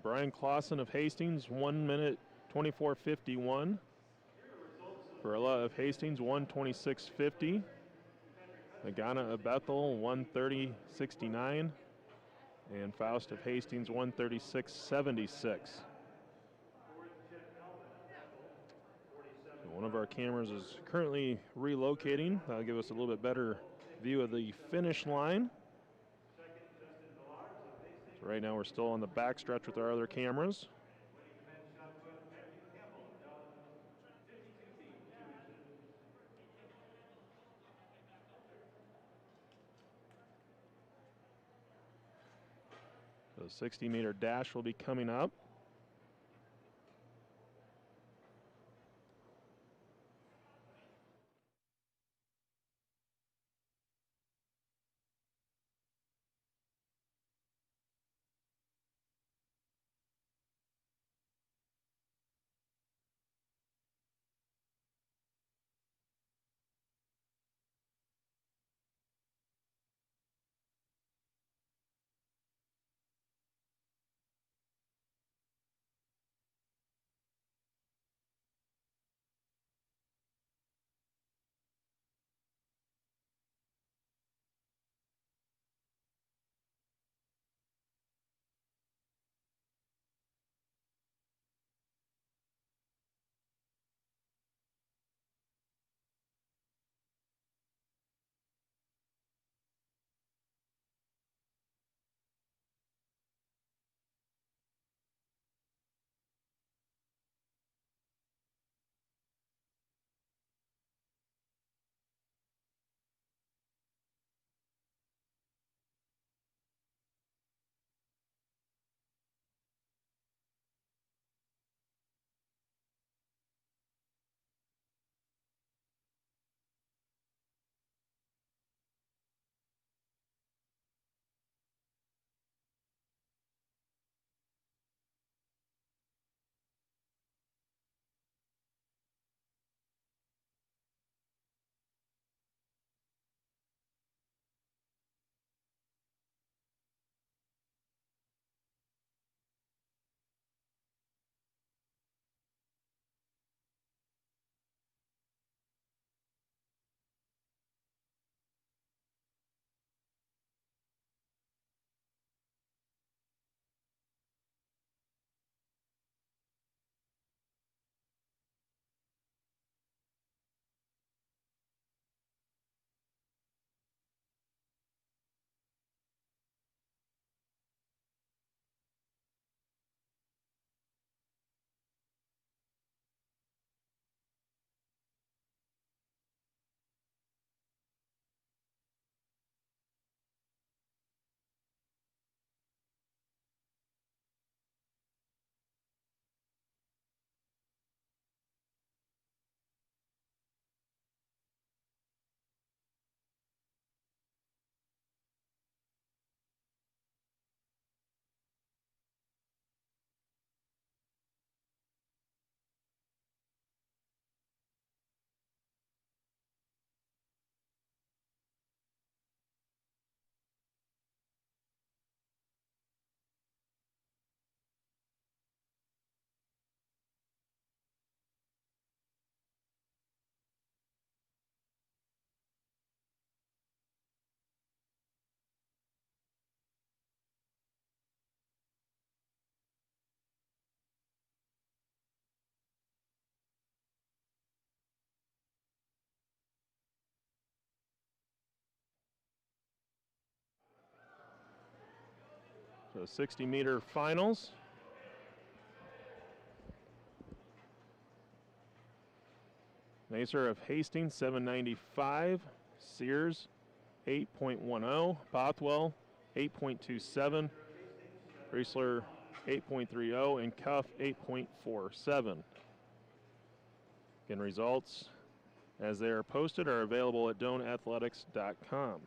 S1: Brian Clausen of Hastings, 1 minute 24:51. Barilla of Hastings, 1:26:50. Magana of Bethel, 1:30:69. And Faust of Hastings, 1:36:76. One of our cameras is currently relocating. That'll give us a little bit better view of the finish line. So right now we're still on the back stretch with our other cameras. The 60-meter dash will be coming up. So 60-meter finals. Nacer of Hastings, 795. Sears, 8.10. Bothwell, 8.27. Riesler, 8.30. And Cuff, 8.47. Again, results as they are posted are available at DoaneAthletics.com.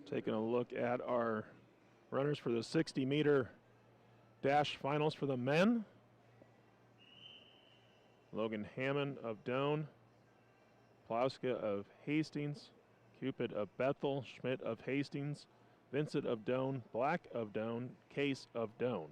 S1: Taking a look at our runners for the 60-meter dash finals for the men. Logan Hammond of Doane, Plowska of Hastings, Cupid of Bethel, Schmidt of Hastings, Vincent of Doane, Black of Doane, Case of Doane.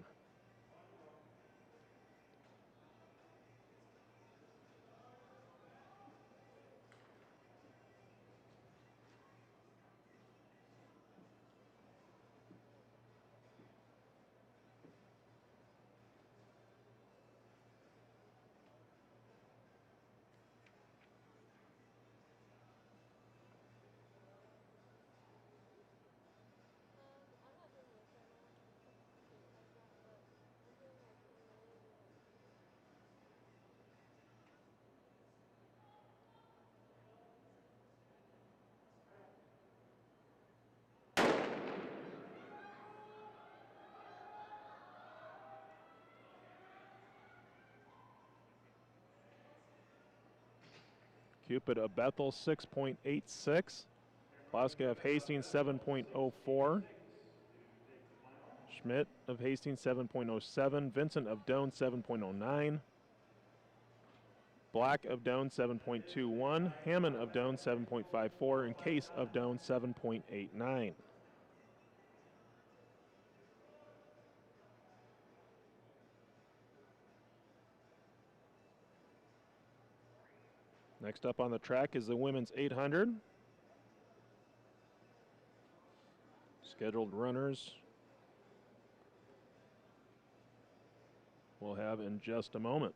S1: Cupid of Bethel 6.86, Plowska of Hastings 7.04, Schmidt of Hastings 7.07, Vincent of Doane 7.09, Black of Doane 7.21, Hammond of Doane 7.54, and Case of Doane 7.89. Next up on the track is the women's 800. Scheduled runners we'll have in just a moment.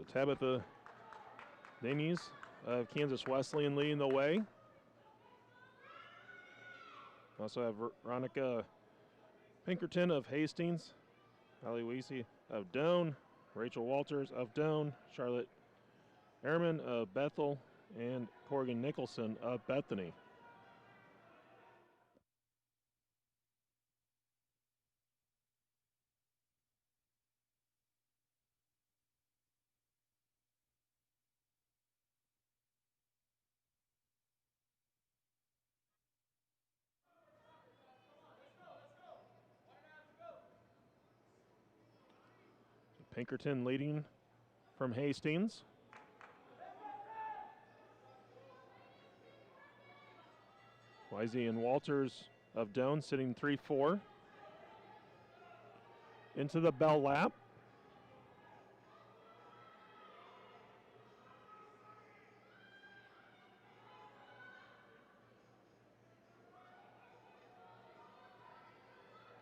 S1: So Tabitha Davies of Kansas Wesleyan leading the way. Also have Veronica Pinkerton of Hastings, Ali Weesey of Doane, Rachel Walters of Doane, Charlotte Ehrman of Bethel, and Corrigan Nicholson of Bethany. Pinkerton leading from Hastings. Wisey and Walters of Doane sitting 3-4. Into the bell lap.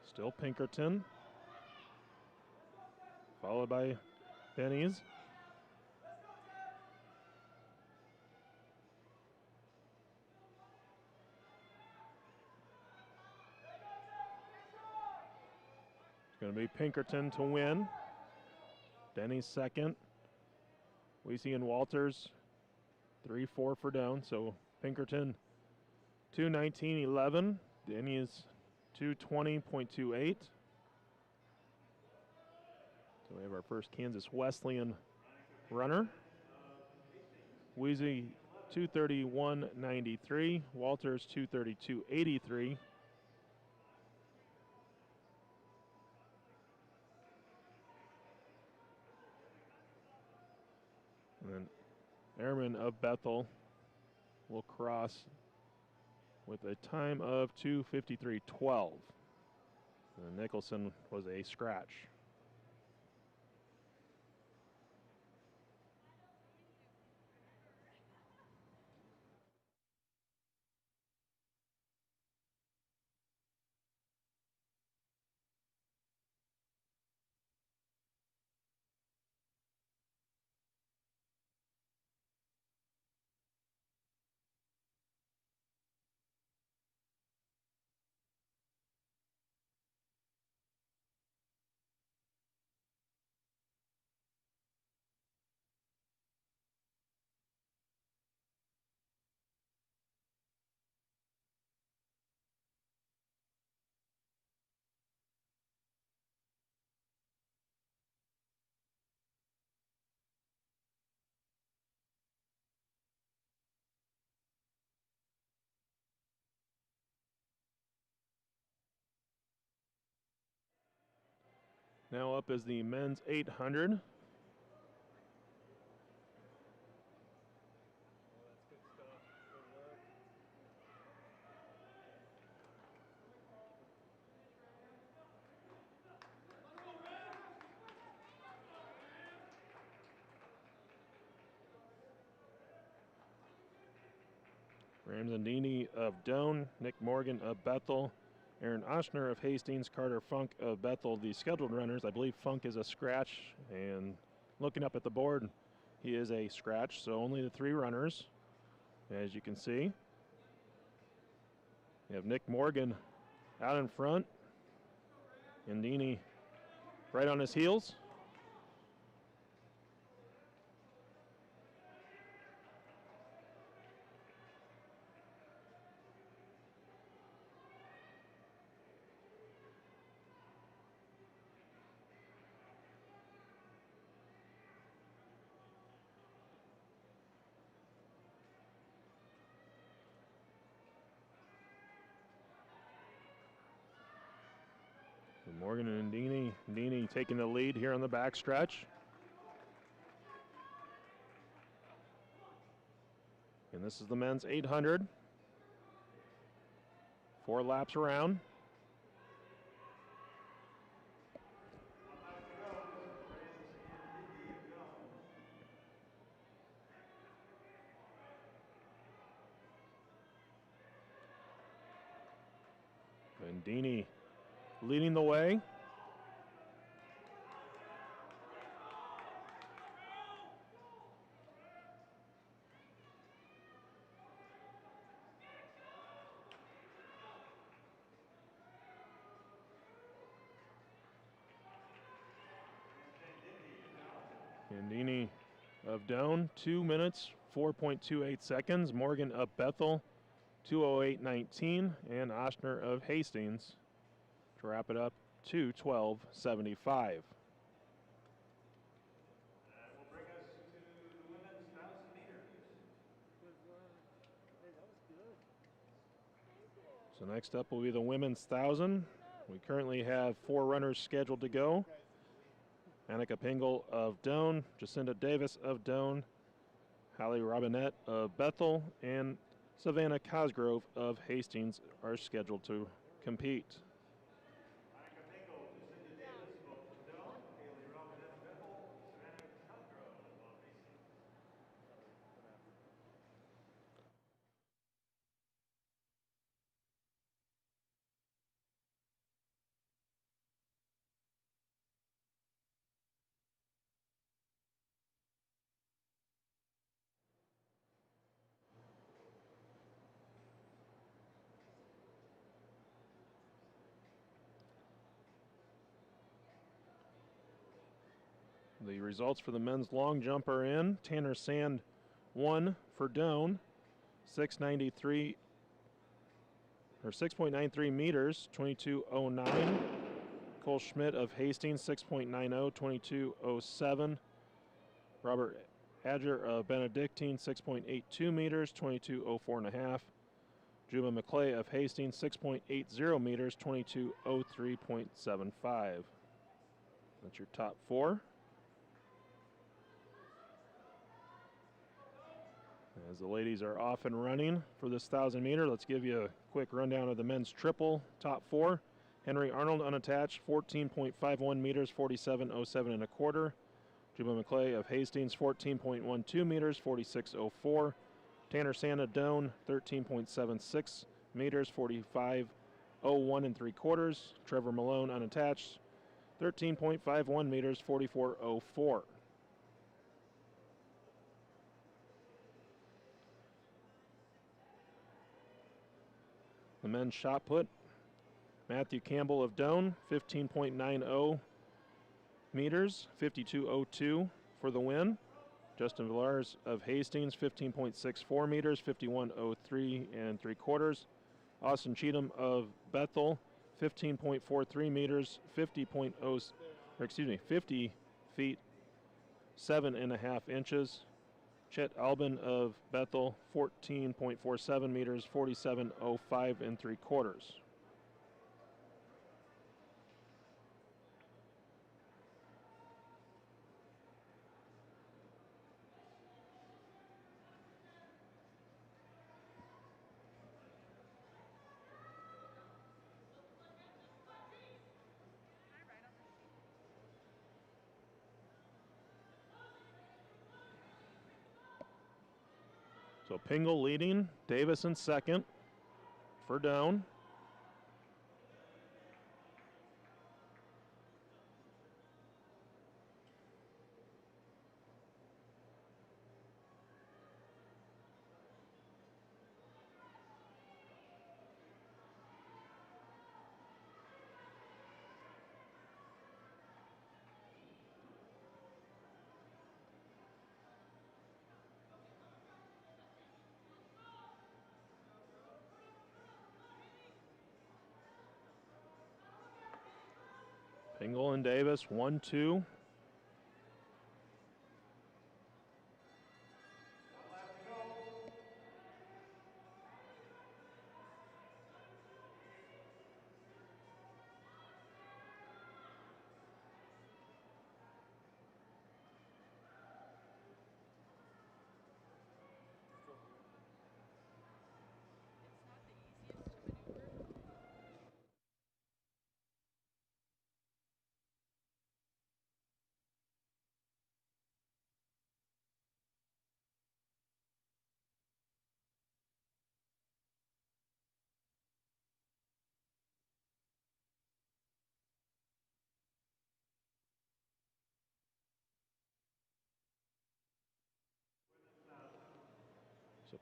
S1: Still Pinkerton. Followed by Bennies. It's going to be Pinkerton to win. Bennies second. Weesey and Walters 3-4 for Doane. So Pinkerton 2:19.11. Bennies 2:20.28. So we have our first Kansas Wesleyan runner. Weesey 2:31.93. Walters 2:32.83. And then Ehrman of Bethel will cross with a time of 2:53.12. And Nicholson was a scratch. Now up is the men's 800. Ramsandini of Doane, Nick Morgan of Bethel, Aaron Oshner of Hastings, Carter Funk of Bethel. The scheduled runners, I believe Funk is a scratch, and looking up at the board, he is a scratch, so only the 3 runners, as you can see. You have Nick Morgan out in front, and Dini right on his heels. Morgan and Dini taking the lead here on the backstretch. And this is the men's 800. 4 laps around. And Dini leading the way. of Doane, 2 minutes, 4.28 seconds. Morgan of Bethel, 2:08.19. And Oshner of Hastings to wrap it up, 2:12.75.
S2: That will bring us to the women's 1,000 meters.
S1: So next up will be the women's 1,000. We currently have 4 runners scheduled to go. Annika Pingle of Doane, Jacinda Davis of Doane, Hallie Robinette of Bethel, and Savannah Cosgrove of Hastings are scheduled to compete.
S2: Annika Pingle, Jacinda Davis, both from Doane. Haley Robinette of Bethel. Savannah Cosgrove of Hastings.
S1: The results for the men's long jump are in. Tanner Sand won for Doane, 6.93 or 6.93 meters, 22:09. Cole Schmidt of Hastings, 6.90, 22:07. Robert Adger of Benedictine, 6.82 meters, 22:04.5. Juba McClay of Hastings, 6.80 meters, 22:03.75. That's your top 4. As the ladies are off and running for this 1,000 meter, let's give you a quick rundown of the men's triple top 4. Henry Arnold unattached, 14.51 meters, 47:07 1/4. Juba McClay of Hastings, 14.12 meters, 46:04. Tanner Sand of Doane, 13.76 meters, 45:01 3/4. Trevor Malone unattached, 13.51 meters, 44:04. The men's shot put, Matthew Campbell of Doane, 15.90 meters, 52:02 for the win. Justin Villars of Hastings, 15.64 meters, 51:03 3/4. Austin Cheatham of Bethel, 15.43 meters, 50 feet, 7.5 inches. Chet Albin of Bethel, 14.47 meters, 47:05 3/4. So Pingle leading, Davis in second for Doane. Pingle and Davis, 1-2. So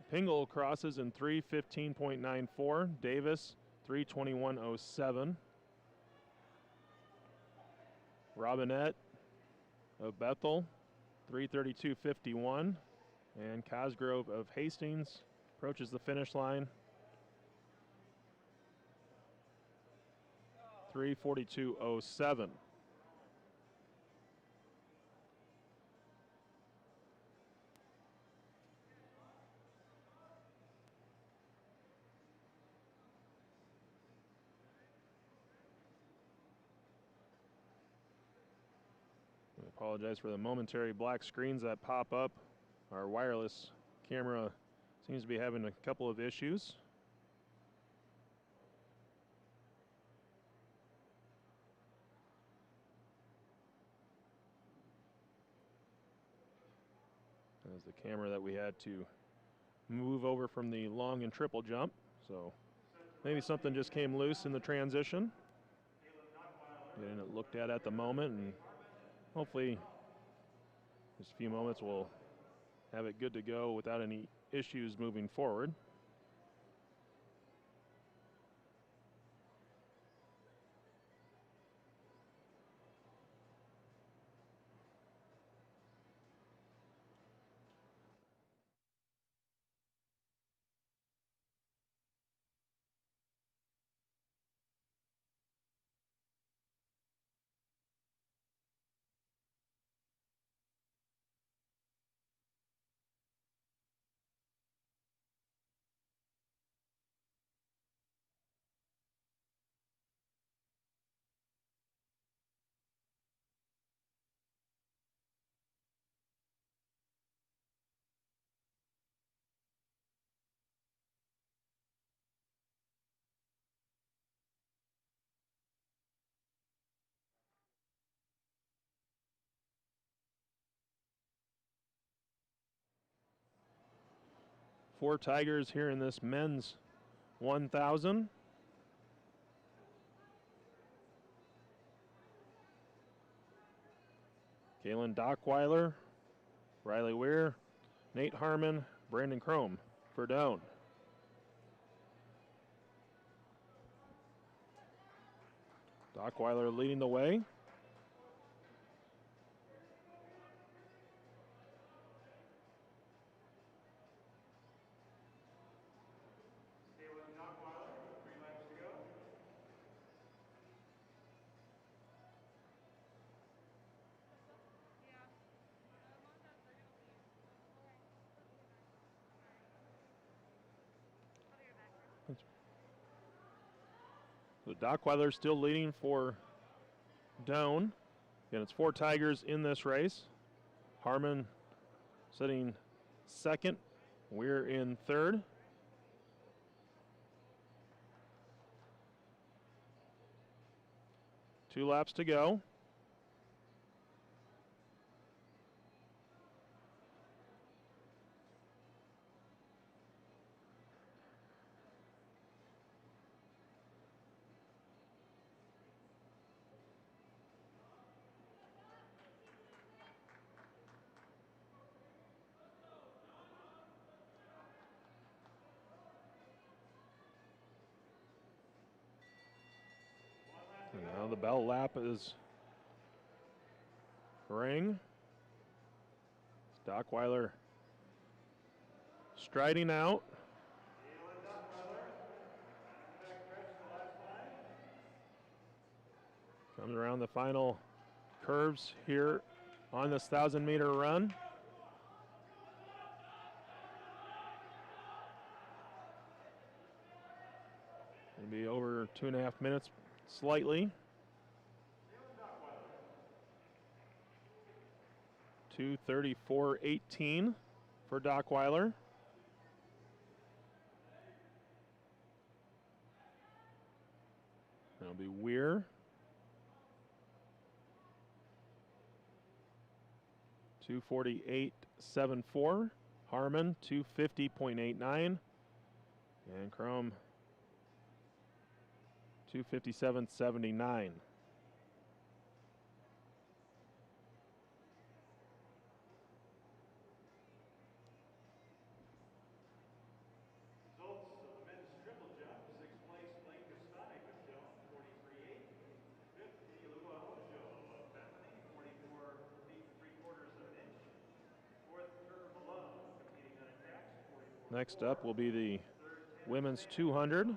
S1: Pingle crosses in 3:15.94. Davis, 3:21.07. Robinette of Bethel, 3:32.51. And Cosgrove of Hastings approaches the finish line. 3:42.07. I apologize for the momentary black screens that pop up. Our wireless camera seems to be having a couple of issues. As the camera that we had to move over from the long and triple jump. So maybe something just came loose in the transition. Getting it looked at the moment, and hopefully just a few moments we'll have it good to go without any issues moving forward. Four Tigers here in this men's 1,000. Galen Dockweiler, Riley Weir, Nate Harmon, Brandon Chrome for Doane. Dockweiler leading the way. So Dockweiler still leading for Doane. Again, it's four Tigers in this race. Harmon sitting second. We're in third. Two laps to go. And now the bell lap is ring. Dockweiler striding out. Comes around the final curves here on this 1,000-meter run. It'll be over 2.5 minutes slightly. 2:34.18 for Dockweiler. That'll be Weir. 2:48.74. Harmon 2:50.89. And Chrome 2:57.79. Next up will be the women's 200.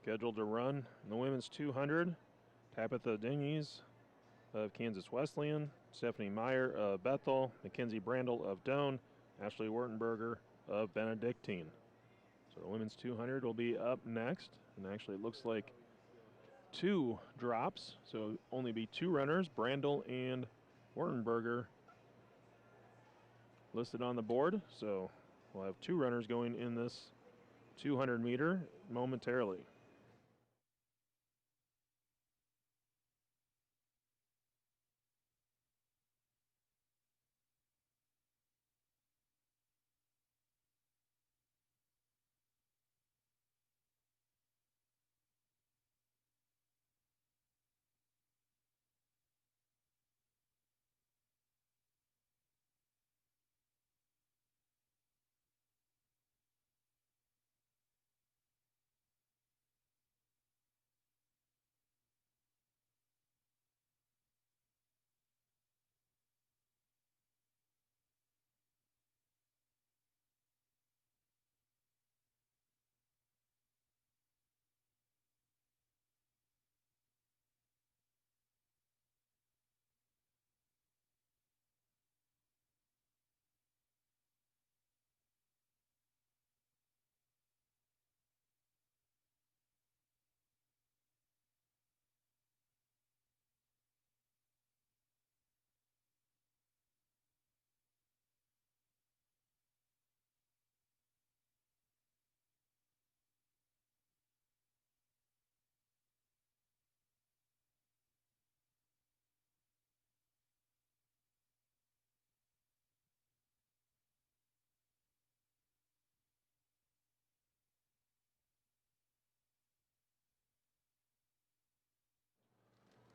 S1: Scheduled to run in the women's 200, Tabitha Dinges of Kansas Wesleyan, Stephanie Meyer of Bethel, Mackenzie Brandel of Doane, Ashley Wertenberger of Benedictine. So the women's 200 will be up next, and actually it looks like 2 drops, so only be 2 runners, Brandel and Wertenberger listed on the board. So we'll have 2 runners going in this 200 meter momentarily.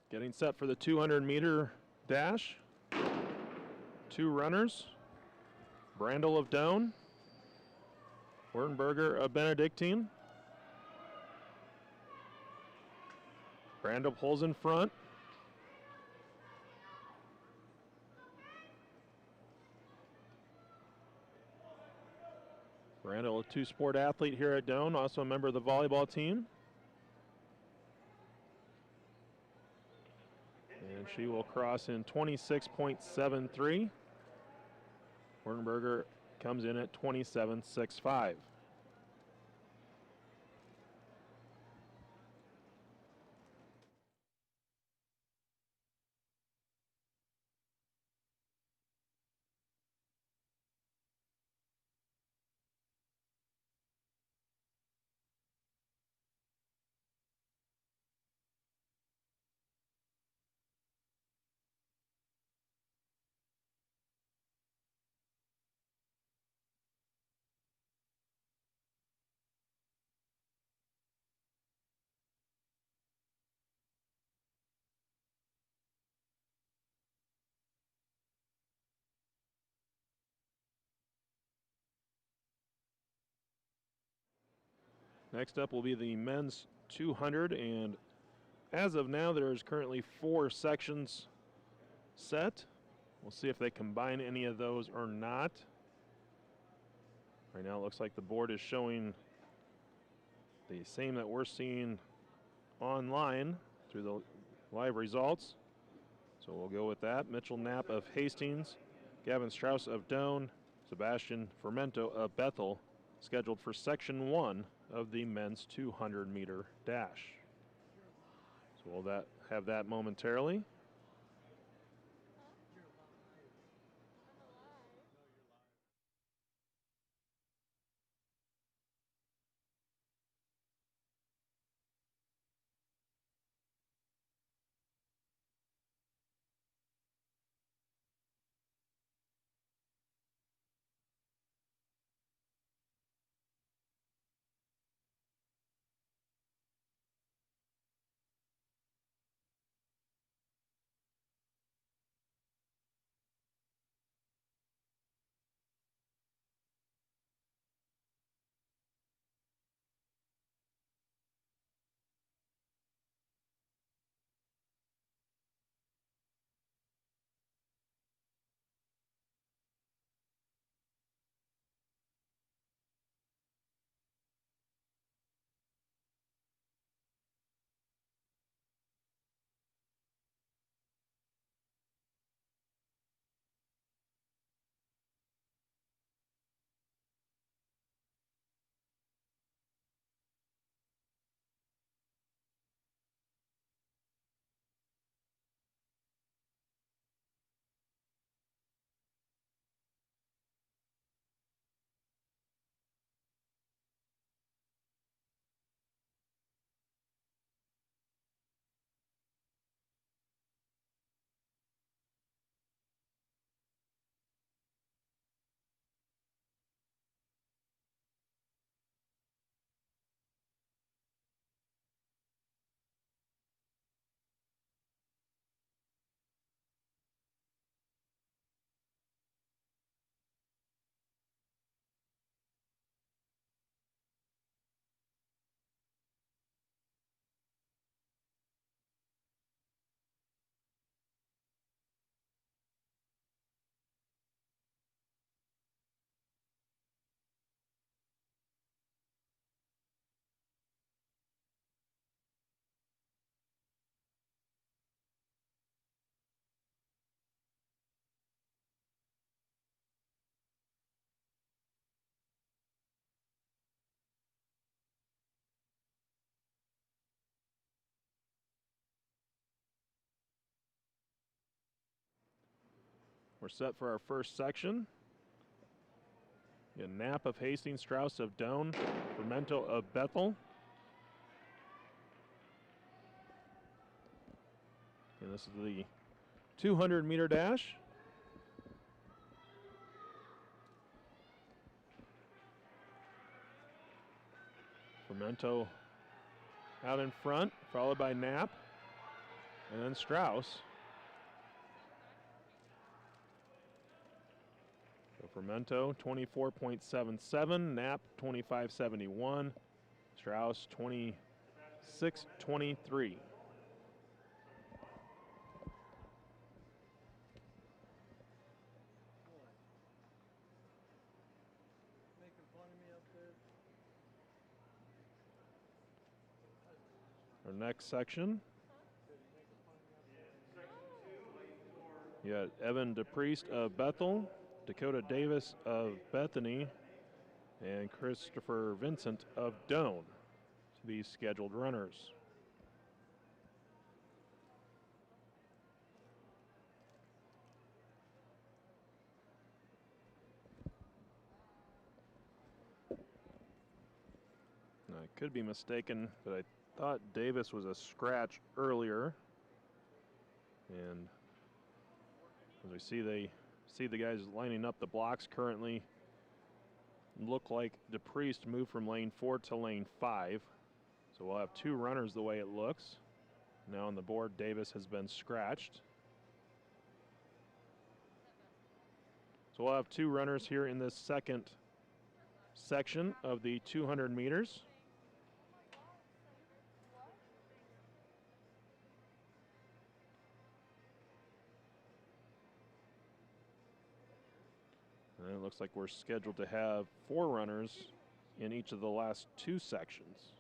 S1: Getting set for the 200 meter dash. 2 runners, Brandel of Doane, Wertenberger of Benedictine. Brandel pulls in front. Brandel, a 2-sport athlete here at Doane, also a member of the volleyball team. And she will cross in 26.73. Wertenberger comes in at 27.65. Next up will be the men's 200, and as of now there is currently 4 sections set. We'll see if they combine any of those or not. Right now it looks like the board is showing the same that we're seeing online through the live results. So we'll go with that. Mitchell Knapp of Hastings, Gavin Strauss of Doane, Sebastian Fermento of Bethel, scheduled for section 1 of the men's 200 meter dash. So we'll have that momentarily. We're set for our first section. Knapp of Hastings, Strauss of Doane, Fermento of Bethel. And this is the 200-meter dash. Fermento out in front, followed by Knapp, and then Strauss. So Fermento 24.77, Knapp 25.71, Strauss 26.23. Our next section, you got Evan DePriest of Bethel, Dakota Davis of Bethany, and Christopher Vincent of Doane to be scheduled runners. Now, I could be mistaken, but I thought Davis was a scratch earlier. And as we see, the guys lining up the blocks currently look like DePriest moved from lane 4 to lane 5. So we'll have two runners the way it looks. Now on the board, Davis has been scratched. So we'll have two runners here in this second section of the 200 meters. And it looks like we're scheduled to have four runners in each of the last two sections.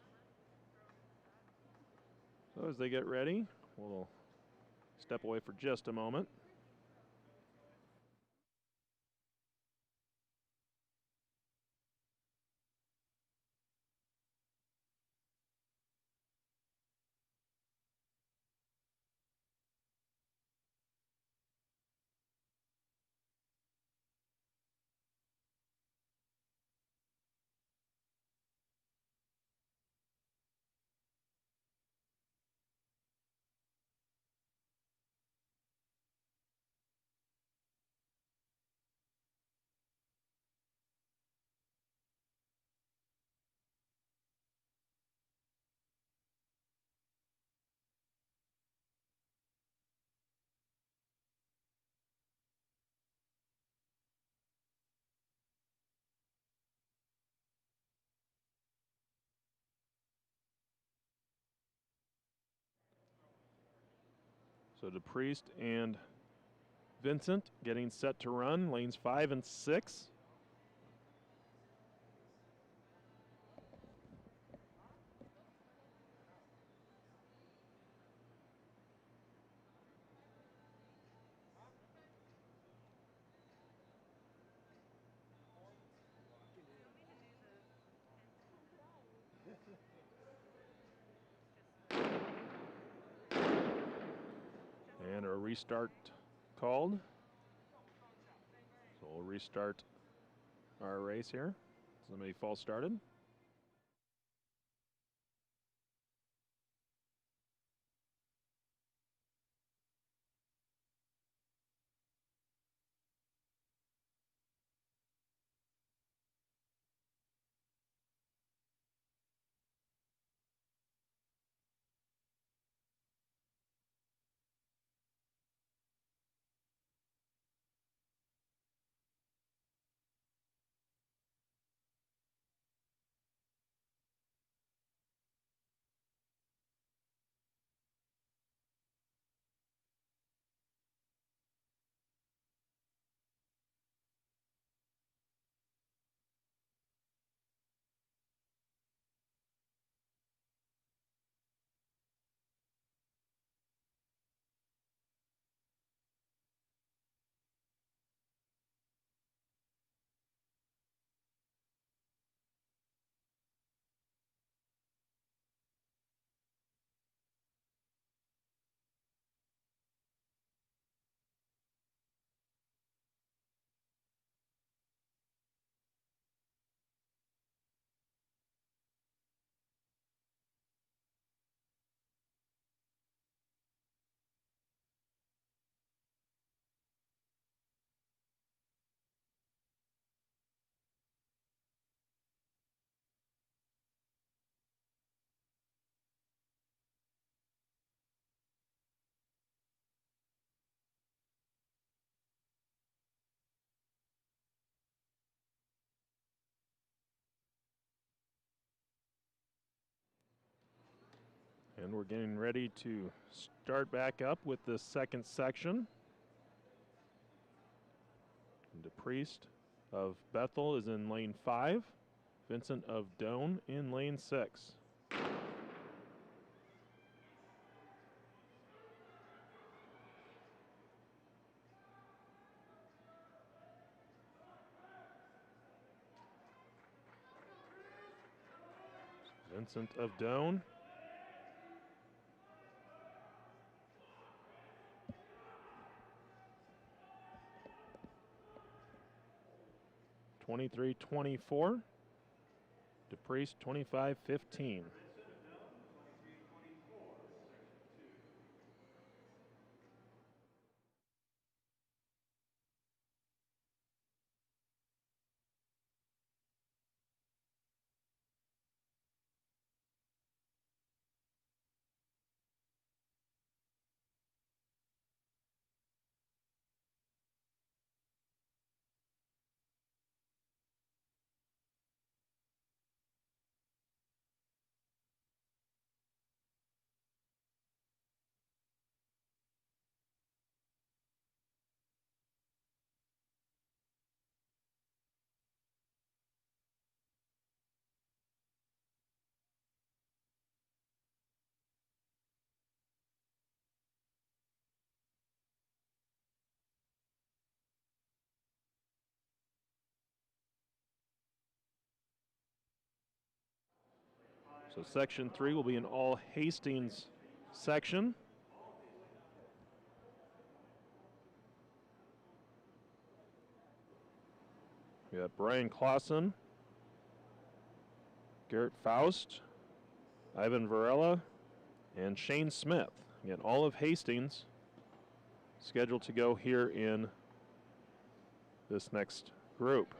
S1: So as they get ready, we'll step away for just a moment. So DePriest and Vincent getting set to run, lanes 5 and 6. And a restart called. So we'll restart our race here. Somebody false started. And we're getting ready to start back up with the second section. DePriest of Bethel is in lane 5. Vincent of Doane in lane 6. Vincent of Doane. (23-24). DePriest 25-15. So section 3 will be an all Hastings section. We have Brian Clausen, Garrett Faust, Ivan Varela, and Shane Smith. Again, all of Hastings scheduled to go here in this next group.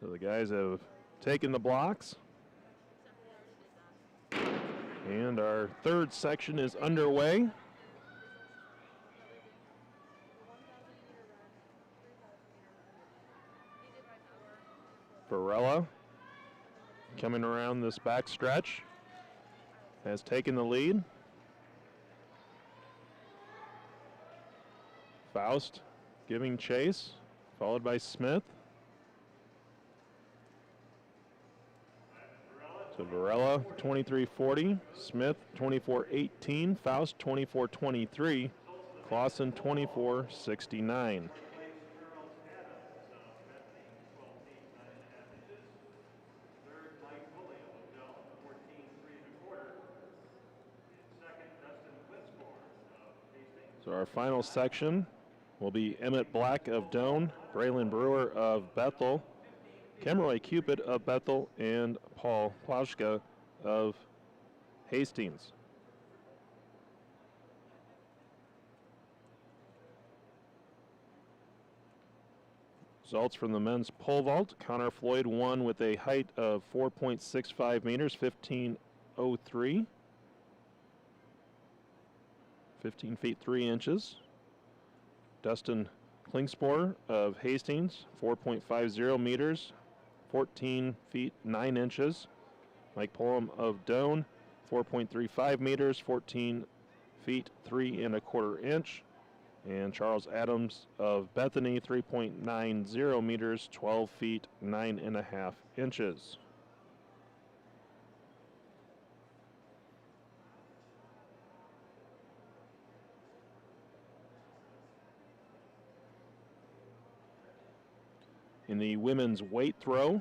S1: So the guys have taken the blocks. And our third section is underway. Varela coming around this back stretch has taken the lead. Faust giving chase, followed by Smith. So Varela 23-40, Smith 24-18, Faust 24-23, Clausen 24-69. So our final section will be Emmett Black of Doane, Braylon Brewer of Bethel, Cameron Cupid of Bethel and Paul Plauschka of Hastings. Results from the men's pole vault. Connor Floyd won with a height of 4.65 meters, 15.03. 15 feet 3 inches. Dustin Klingspor of Hastings, 4.50 meters, 14 feet 9 inches. Mike Pullum of Doane, 4.35 meters, 14 feet 3.25 inch. And Charles Adams of Bethany, 3.90 meters, 12 feet 9.5 inches. In the women's weight throw,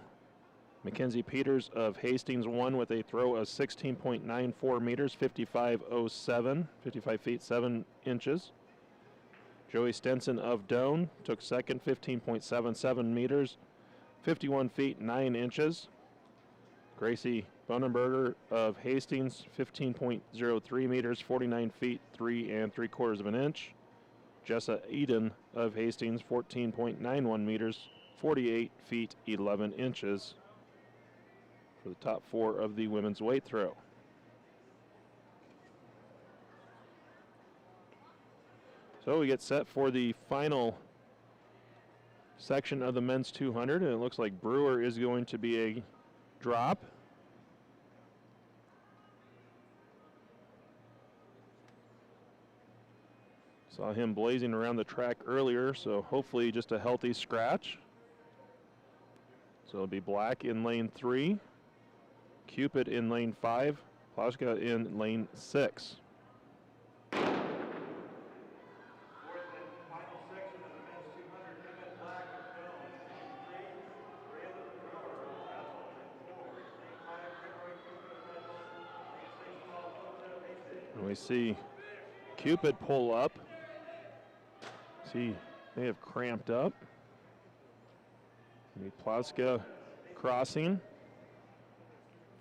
S1: Mackenzie Peters of Hastings won with a throw of 16.94 meters, 55.07, 55 feet 7 inches. Joey Stenson of Doane took second, 15.77 meters, 51 feet 9 inches. Gracie Bonenberger of Hastings, 15.03 meters, 49 feet 3.75 of an inch. Jessa Eden of Hastings, 14.91 meters, 48 feet 11 inches for the top four of the women's weight throw. So we get set for the final section of the men's 200, and it looks like Brewer is going to be a drop. Saw him blazing around the track earlier, so hopefully just a healthy scratch. So it'll be Black in lane 3, Cupid in lane 5, Plauschka in lane 6. And we see Cupid pull up. See, they have cramped up. Plauschka crossing,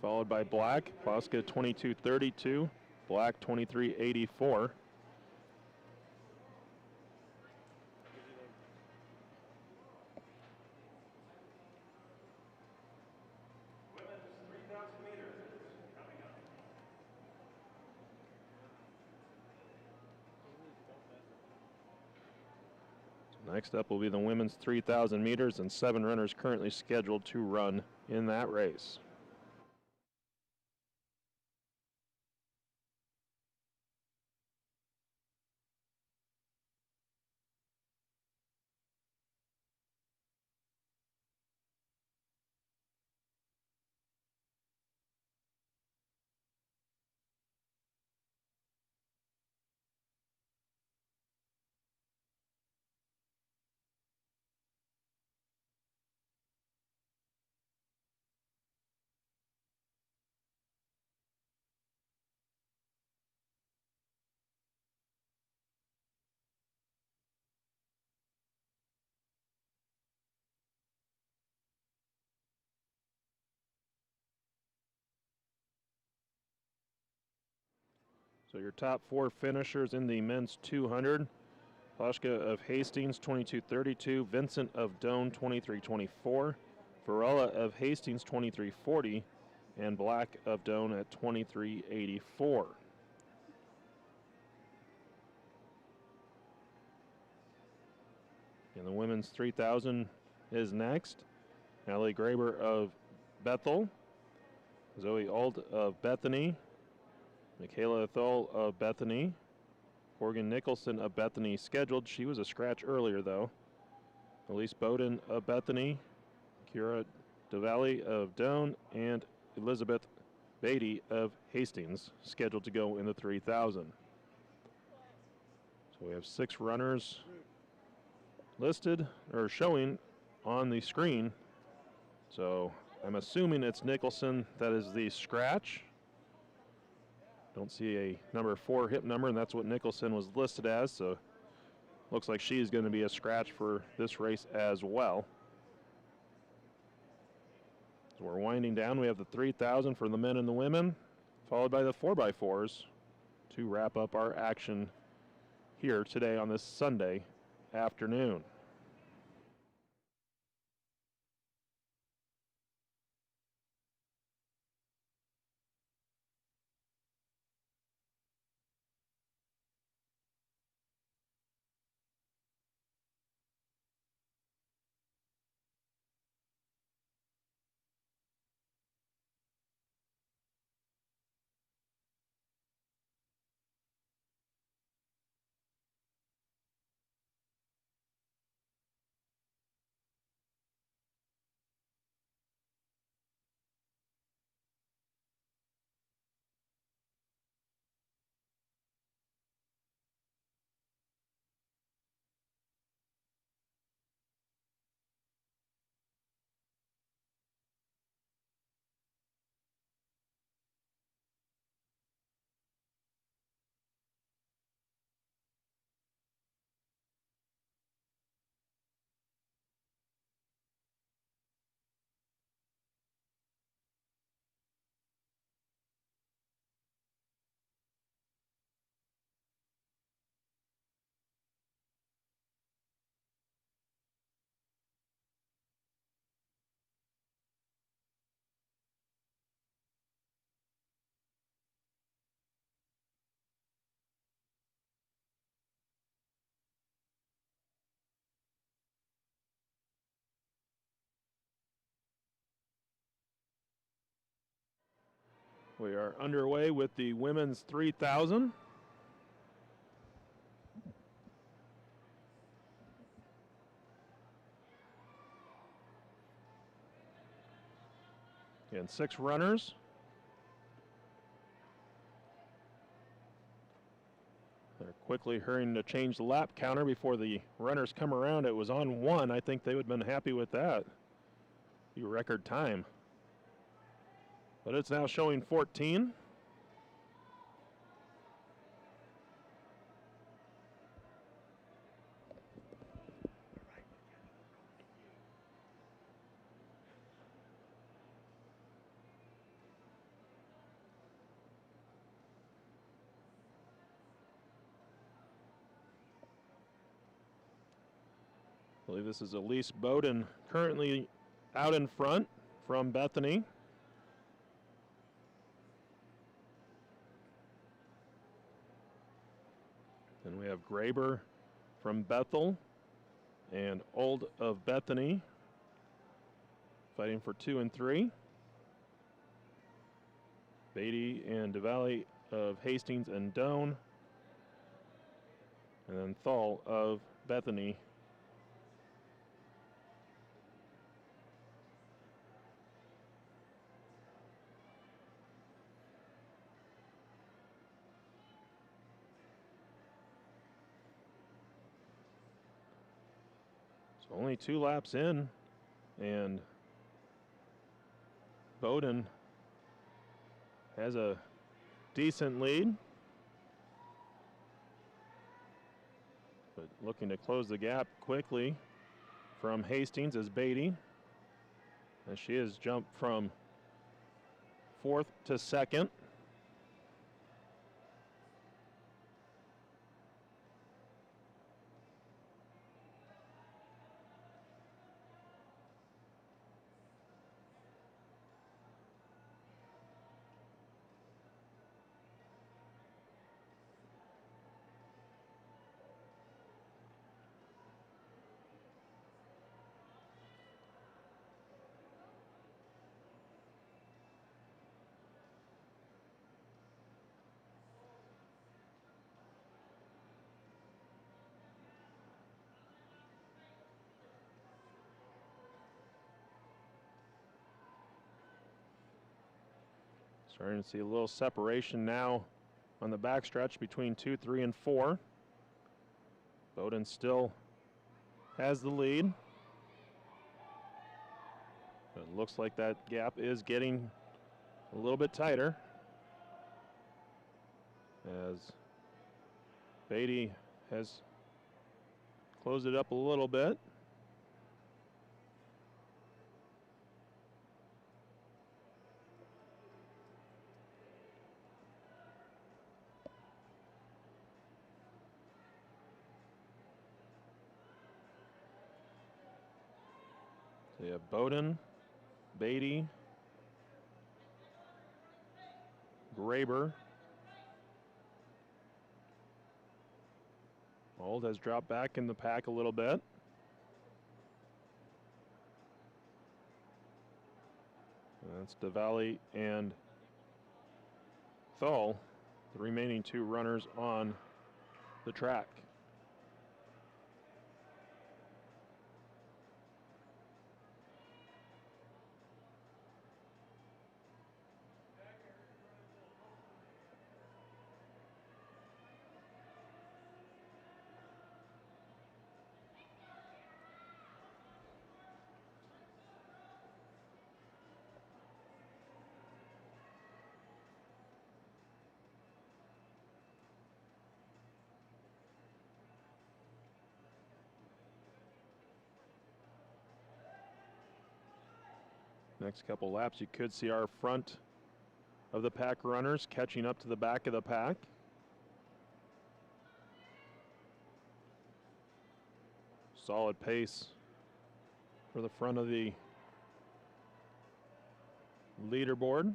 S1: followed by Black. Plauschka 22.32, Black 23.84. Next up will be the women's 3,000 meters, and 7 runners currently scheduled to run in that race. So your top 4 finishers in the men's 200. Plauschka of Hastings, 22.32. Vincent of Doane, 23.24. Varela of Hastings, 23.40. And Black of Doane at 23.84. And the women's 3,000 is next. Allie Graber of Bethel. Zoe Alt of Bethany. Michaela Thole of Bethany. Morgan Nicholson of Bethany scheduled. She was a scratch earlier, though. Elise Bowden of Bethany. Kira DeValley of Doane. And Elizabeth Beatty of Hastings scheduled to go in the 3,000. So we have 6 runners listed or showing on the screen. So I'm assuming it's Nicholson that is the scratch. Don't see a number 4 hip number, and that's what Nicholson was listed as, so looks like she's going to be a scratch for this race as well. So we're winding down. We have the 3,000 for the men and the women, followed by the 4x4s to wrap up our action here today on this Sunday afternoon. We are underway with the women's 3,000. And 6 runners. They're quickly hurrying to change the lap counter before the runners come around. It was on 1. I think they would have been happy with that. Be record time. But it's now showing 14. I believe this is Elise Bowden currently out in front from Bethany. Then we have Graber from Bethel and Old of Bethany fighting for 2 and 3. Beatty and DeValley of Hastings and Doane. And then Thal of Bethany. So only 2 laps in, and Bowden has a decent lead, but looking to close the gap quickly from Hastings is Beatty, as she has jumped from 4th to 2nd. Starting to see a little separation now on the backstretch between 2, 3, and 4. Bowden still has the lead. But it looks like that gap is getting a little bit tighter as Beatty has closed it up a little bit. They have Doane, Beatty, Graber. Old has dropped back in the pack a little bit. That's DeValley and Thal, the remaining two runners on the track. Next couple laps, you could see our front of the pack runners catching up to the back of the pack. Solid pace for the front of the leaderboard.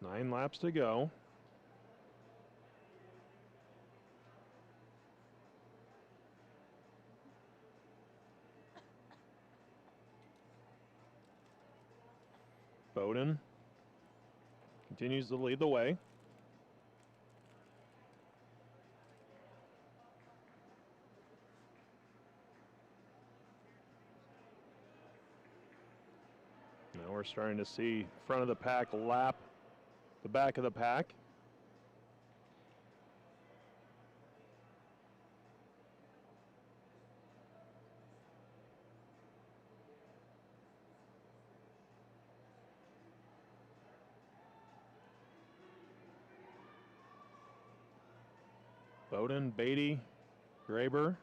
S1: Nine laps to go. Doane continues to lead the way. Now we're starting to see front of the pack lap the back of the pack. Doane, Beatty, Graber.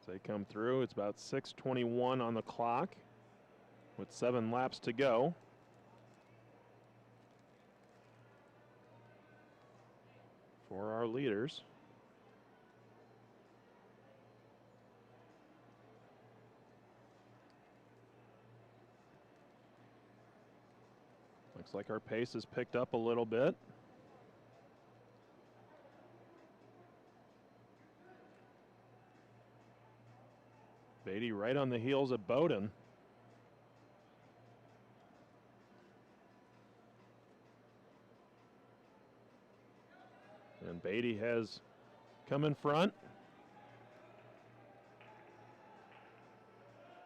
S1: They come through. It's about 6:21 on the clock with 7 laps to go. For our leaders. Looks like our pace has picked up a little bit. Beatty right on the heels of Doane. And Beatty has come in front.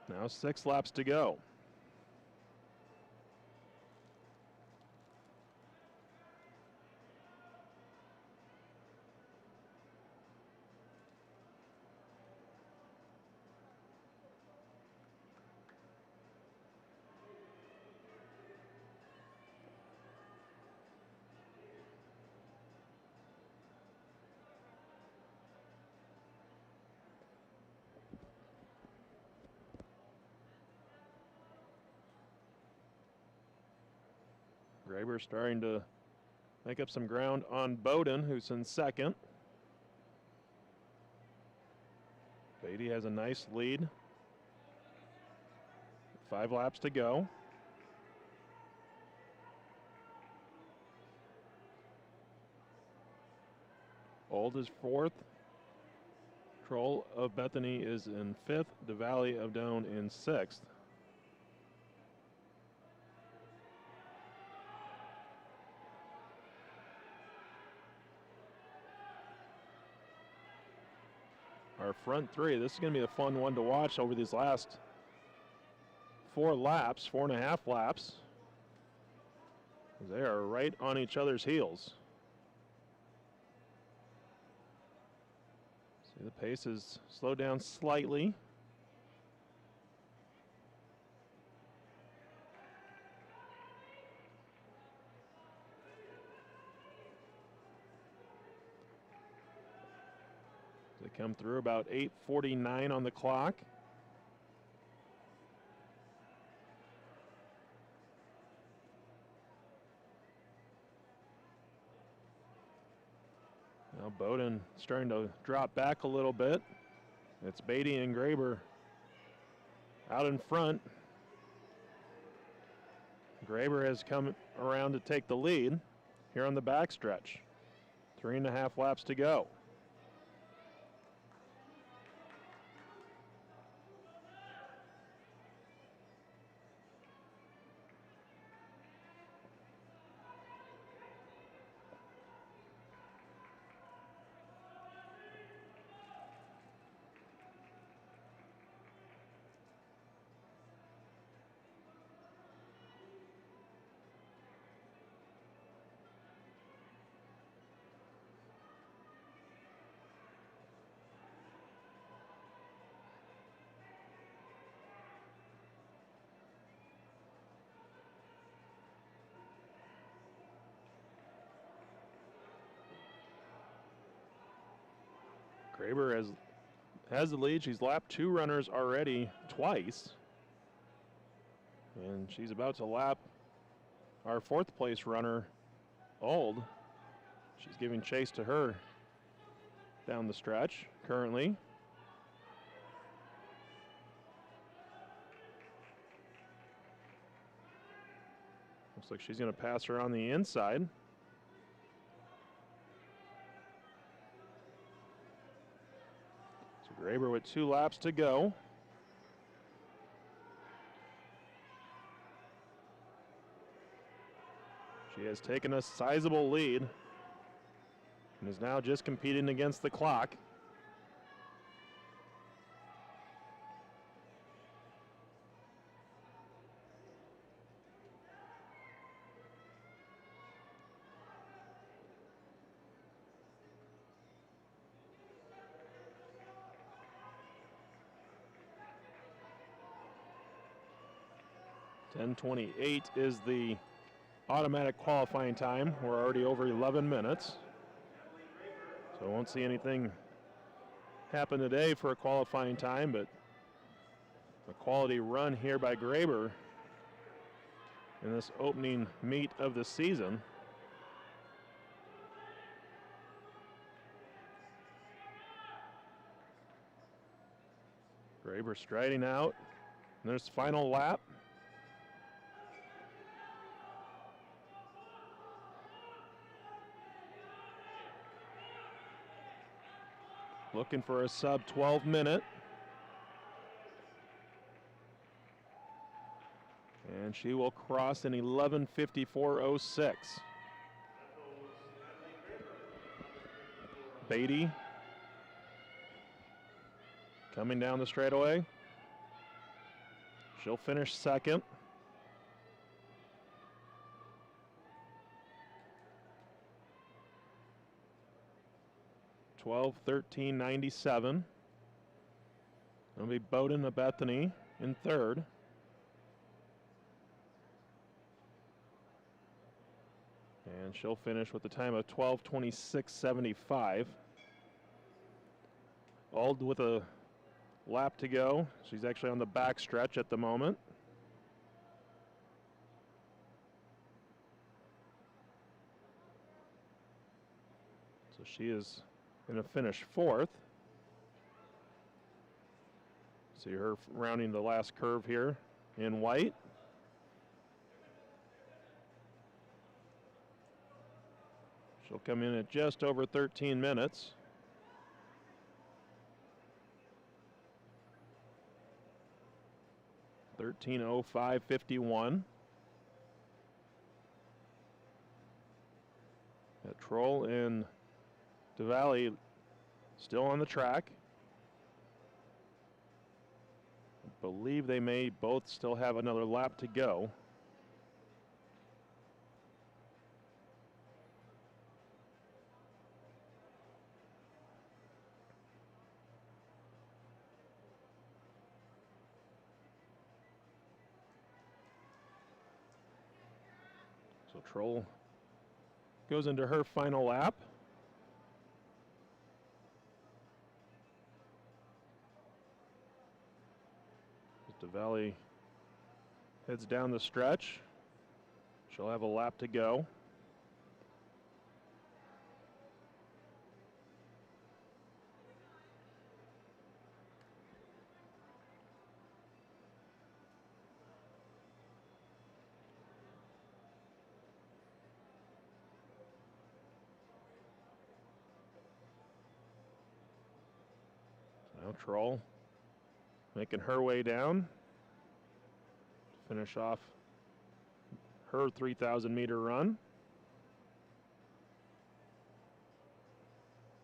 S1: Now 6 laps to go. Graber starting to make up some ground on Doane, who's in second. Beatty has a nice lead. 5 laps to go. Old is 4th. Troll of Bethany is in 5th. DeValley of Doane in 6th. Our front 3, this is going to be a fun one to watch over these last 4 laps, 4.5 laps. They are right on each other's heels. The pace has slowed down slightly. They come through about 8:49 on the clock. Now Bowden starting to drop back a little bit. It's Beatty and Graber out in front. Graber has come around to take the lead here on the backstretch. 3.5 laps to go. Graber has the lead. She's lapped 2 runners already twice. And she's about to lap our 4th place runner, Old. She's giving chase to her down the stretch currently. Looks like she's going to pass her on the inside. Graber with 2 laps to go. She has taken a sizable lead and is now just competing against the clock. .10:28 is the automatic qualifying time. We're already over 11 minutes. So I won't see anything happen today for a qualifying time, but a quality run here by Graber in this opening meet of the season. Graber striding out. And there's the final lap. Looking for a sub 12 minute. And she will cross in 11:54.06. Beatty coming down the straightaway. She'll finish second. .12:13.97. It'll be Bowden of Bethany in third. And she'll finish with a time of 12:26.75. Ald with a lap to go. She's actually on the back stretch at the moment. So she is going to finish fourth. See her rounding the last curve here in white. She'll come in at just over 13 minutes. .13:05.51. Troll and DeValley still on the track. I believe they may both still have another lap to go. Troll goes into her final lap. DeValley heads down the stretch. She'll have a lap to go. Now Troll making her way down to finish off her 3,000 meter run.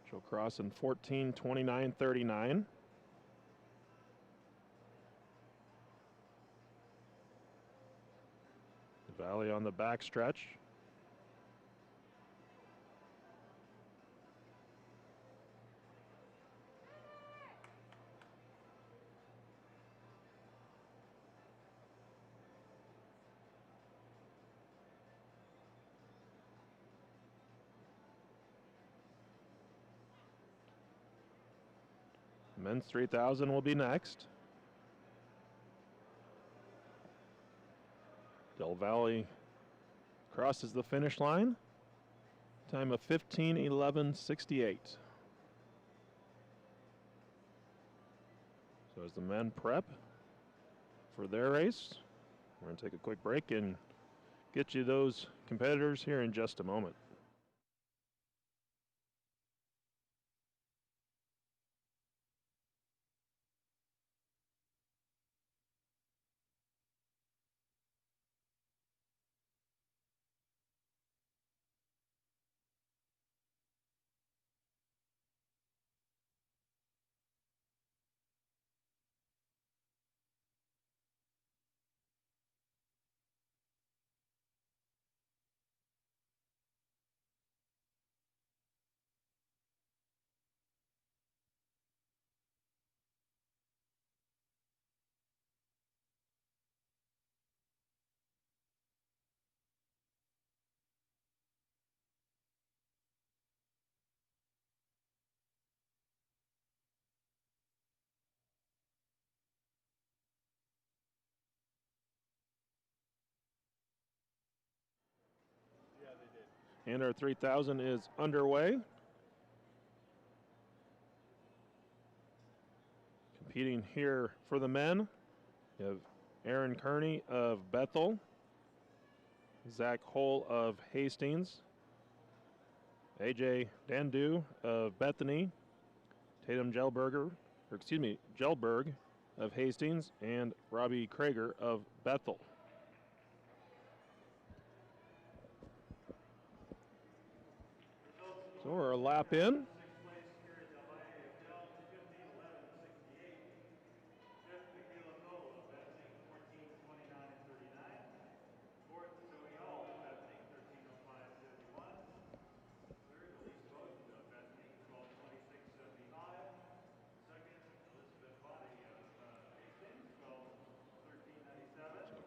S1: She'll cross in 14:29:39. Valley on the back stretch. Men's 3,000 will be next. Del Valle crosses the finish line. Time of 15:11:68. So as the men prep for their race, we're going to take a quick break and get you those competitors here in just a moment. And our 3,000 is underway. Competing here for the men, you have Aaron Kearney of Bethel, Zach Hull of Hastings, AJ Dandu of Bethany, Tatum Gelberg of Hastings, and Robbie Krager of Bethel. So we're a lap in.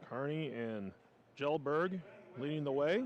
S1: Kearney and Gelberg leading the way.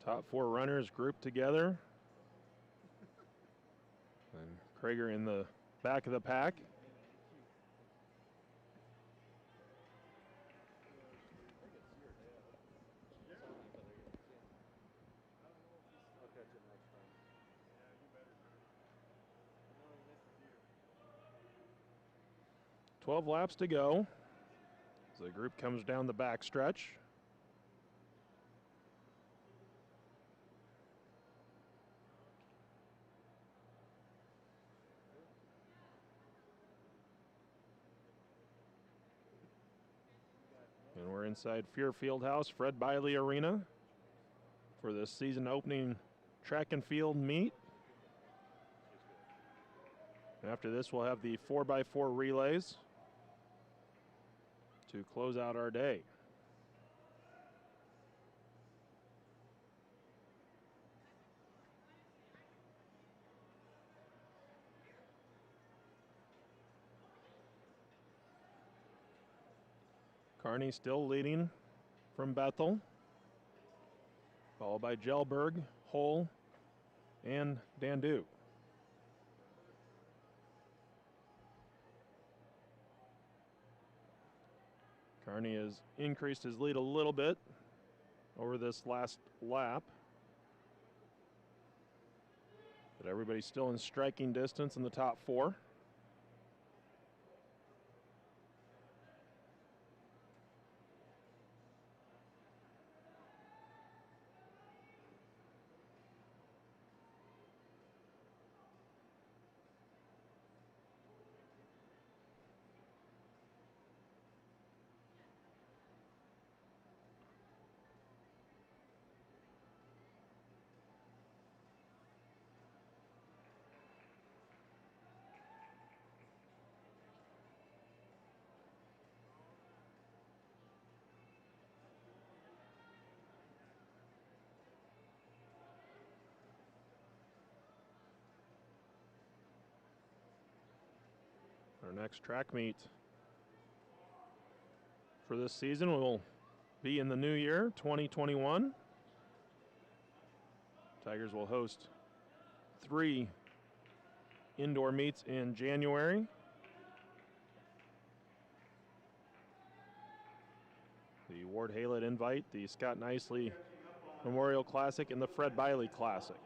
S1: Top four runners grouped together. And Krager in the back of the pack. "12 laps to go as the group comes down the back stretch. And we're inside Fuhrer Fieldhouse, Fred Biley Arena. for this season opening track and field meet. After this, we'll have the 4x4 relays to close out our day. Kearney still leading from Bethel, followed by Gelberg, Hull, and Dandu. Kearney has increased his lead a little bit over this last lap, but everybody's still in striking distance in the top four. Our next track meet for this season will be in the new year, 2021. Tigers will host 3 indoor meets in January. The Ward Haylett Invite, the Scott Nicely Memorial Classic, and the Fred Biley Classic.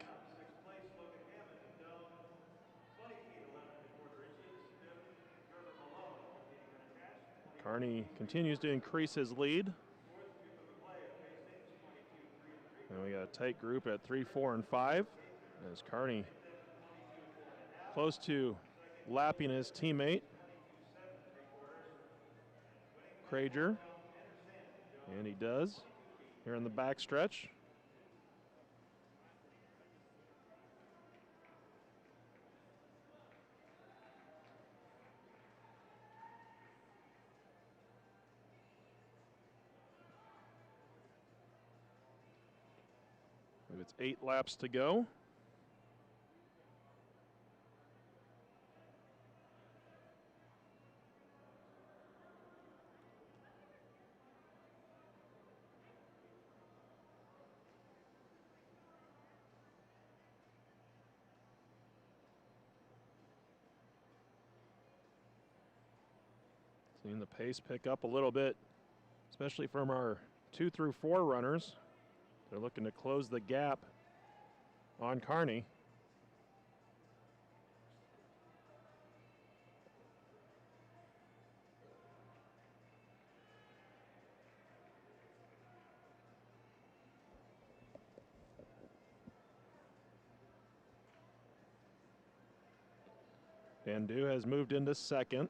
S1: Kearney continues to increase his lead. And we got a tight group at 3, 4, and 5. As Kearney close to lapping his teammate, Krager. And he does here in the back stretch. It's 8 laps to go. Seeing the pace pick up a little bit, especially from our 2 through 4 runners. They're looking to close the gap on Kearney. Dandu has moved into second.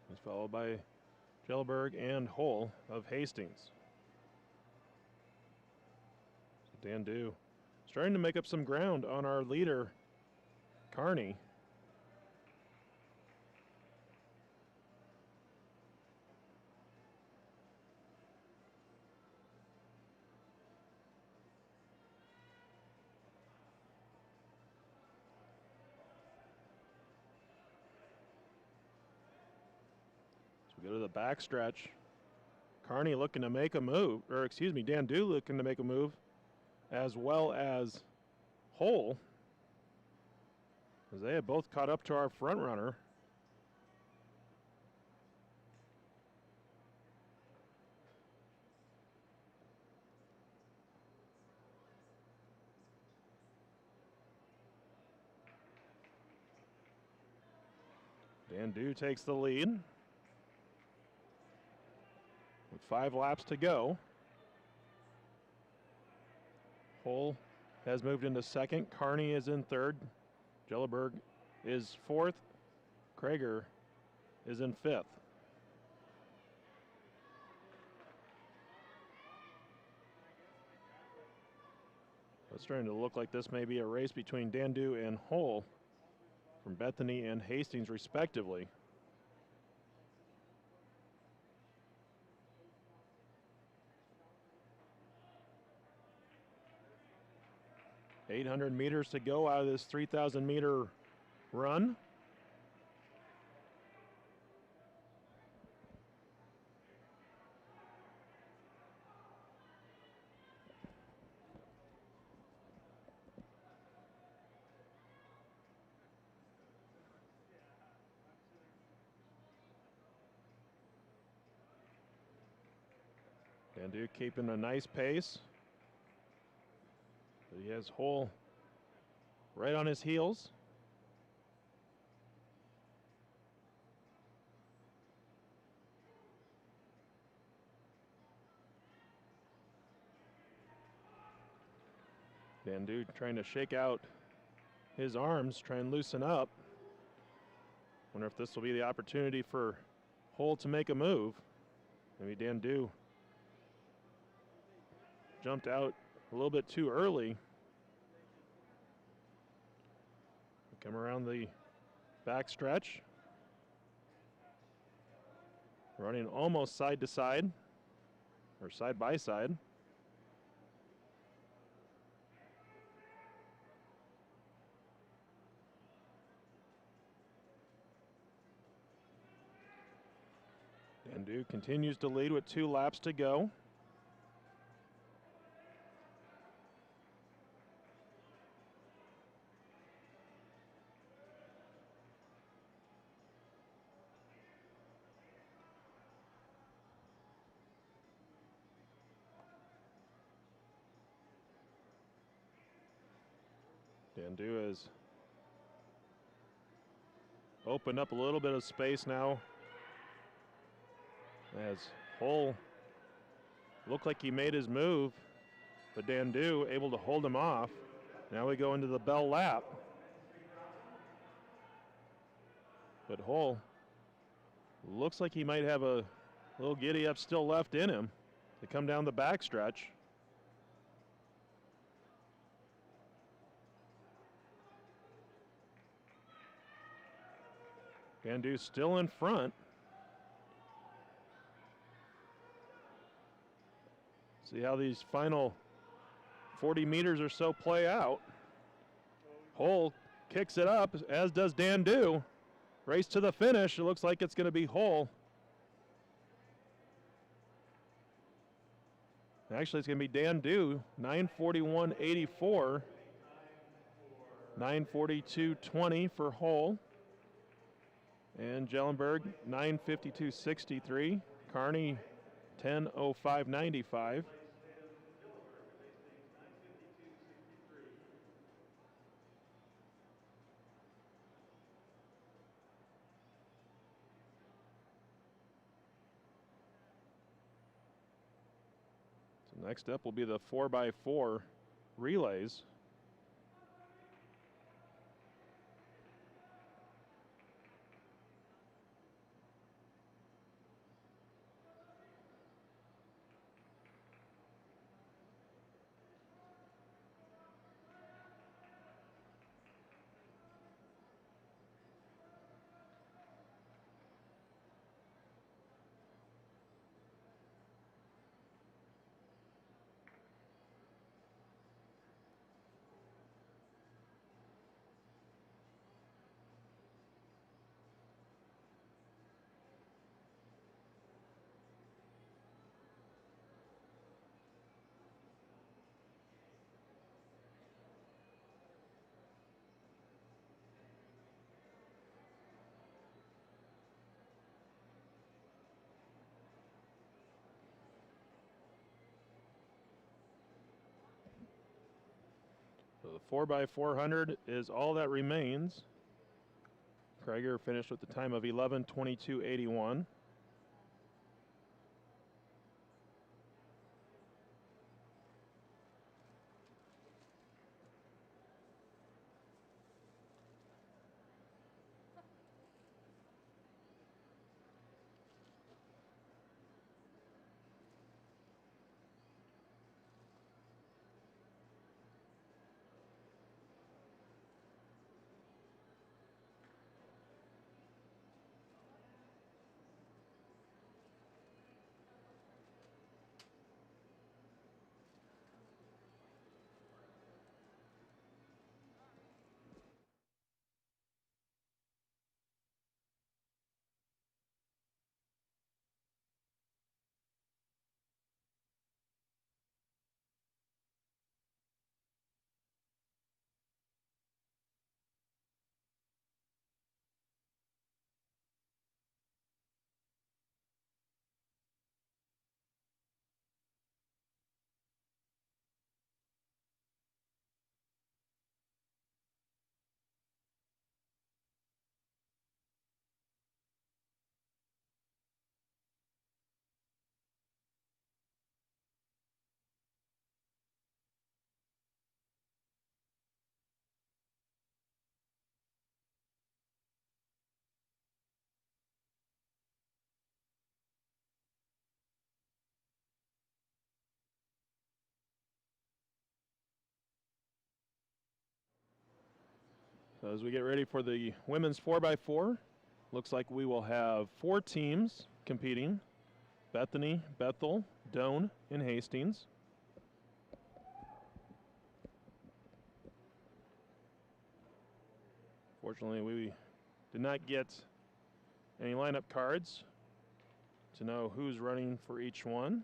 S1: He's followed by Gelberg and Hull of Hastings. So Dandu starting to make up some ground on our leader, Kearney. We go to the back stretch. Kearney looking to make a move, or excuse me, Dandu looking to make a move, as well as Hull, as they have both caught up to our front runner. Dandu takes the lead with 5 laps to go. Hull has moved into second. Kearney is in third. Gelberg is fourth. Krager is in fifth. It's starting to look like this may be a race between Dandu and Hull from Bethany and Hastings, respectively. .800 meters to go out of this 3,000 meter run. Dandu keeping a nice pace. But he has Hull right on his heels. Dandu trying to shake out his arms, try and loosen up. Wonder if this will be the opportunity for Hull to make a move. Maybe Dandu jumped out a little bit too early. Come around the back stretch. Running almost side to side, or side by side. Dandu continues to lead with 2 laps to go. Dandu has opened up a little bit of space now, as Hull looked like he made his move, but Dandu able to hold him off. Now we go into the bell lap. But Hull looks like he might have a little giddy up still left in him to come down the back stretch. Dandu still in front. See how these final 40 meters or so play out. Hull kicks it up, as does Dandu. Race to the finish. It looks like it's going to be Hull. Actually, it's going to be Dandu, 9:41.84. 9:42.20 for Hull. And Jellenberg, 9:52.63. Carney, 10:05.95. So next up will be the 4x4 relays. So the 4x400 is all that remains. Krieger finished with the time of 11:22.81. So as we get ready for the women's 4x4, looks like we will have 4 teams competing: Bethany, Bethel, Doane, and Hastings. Fortunately, we did not get any lineup cards to know who's running for each one.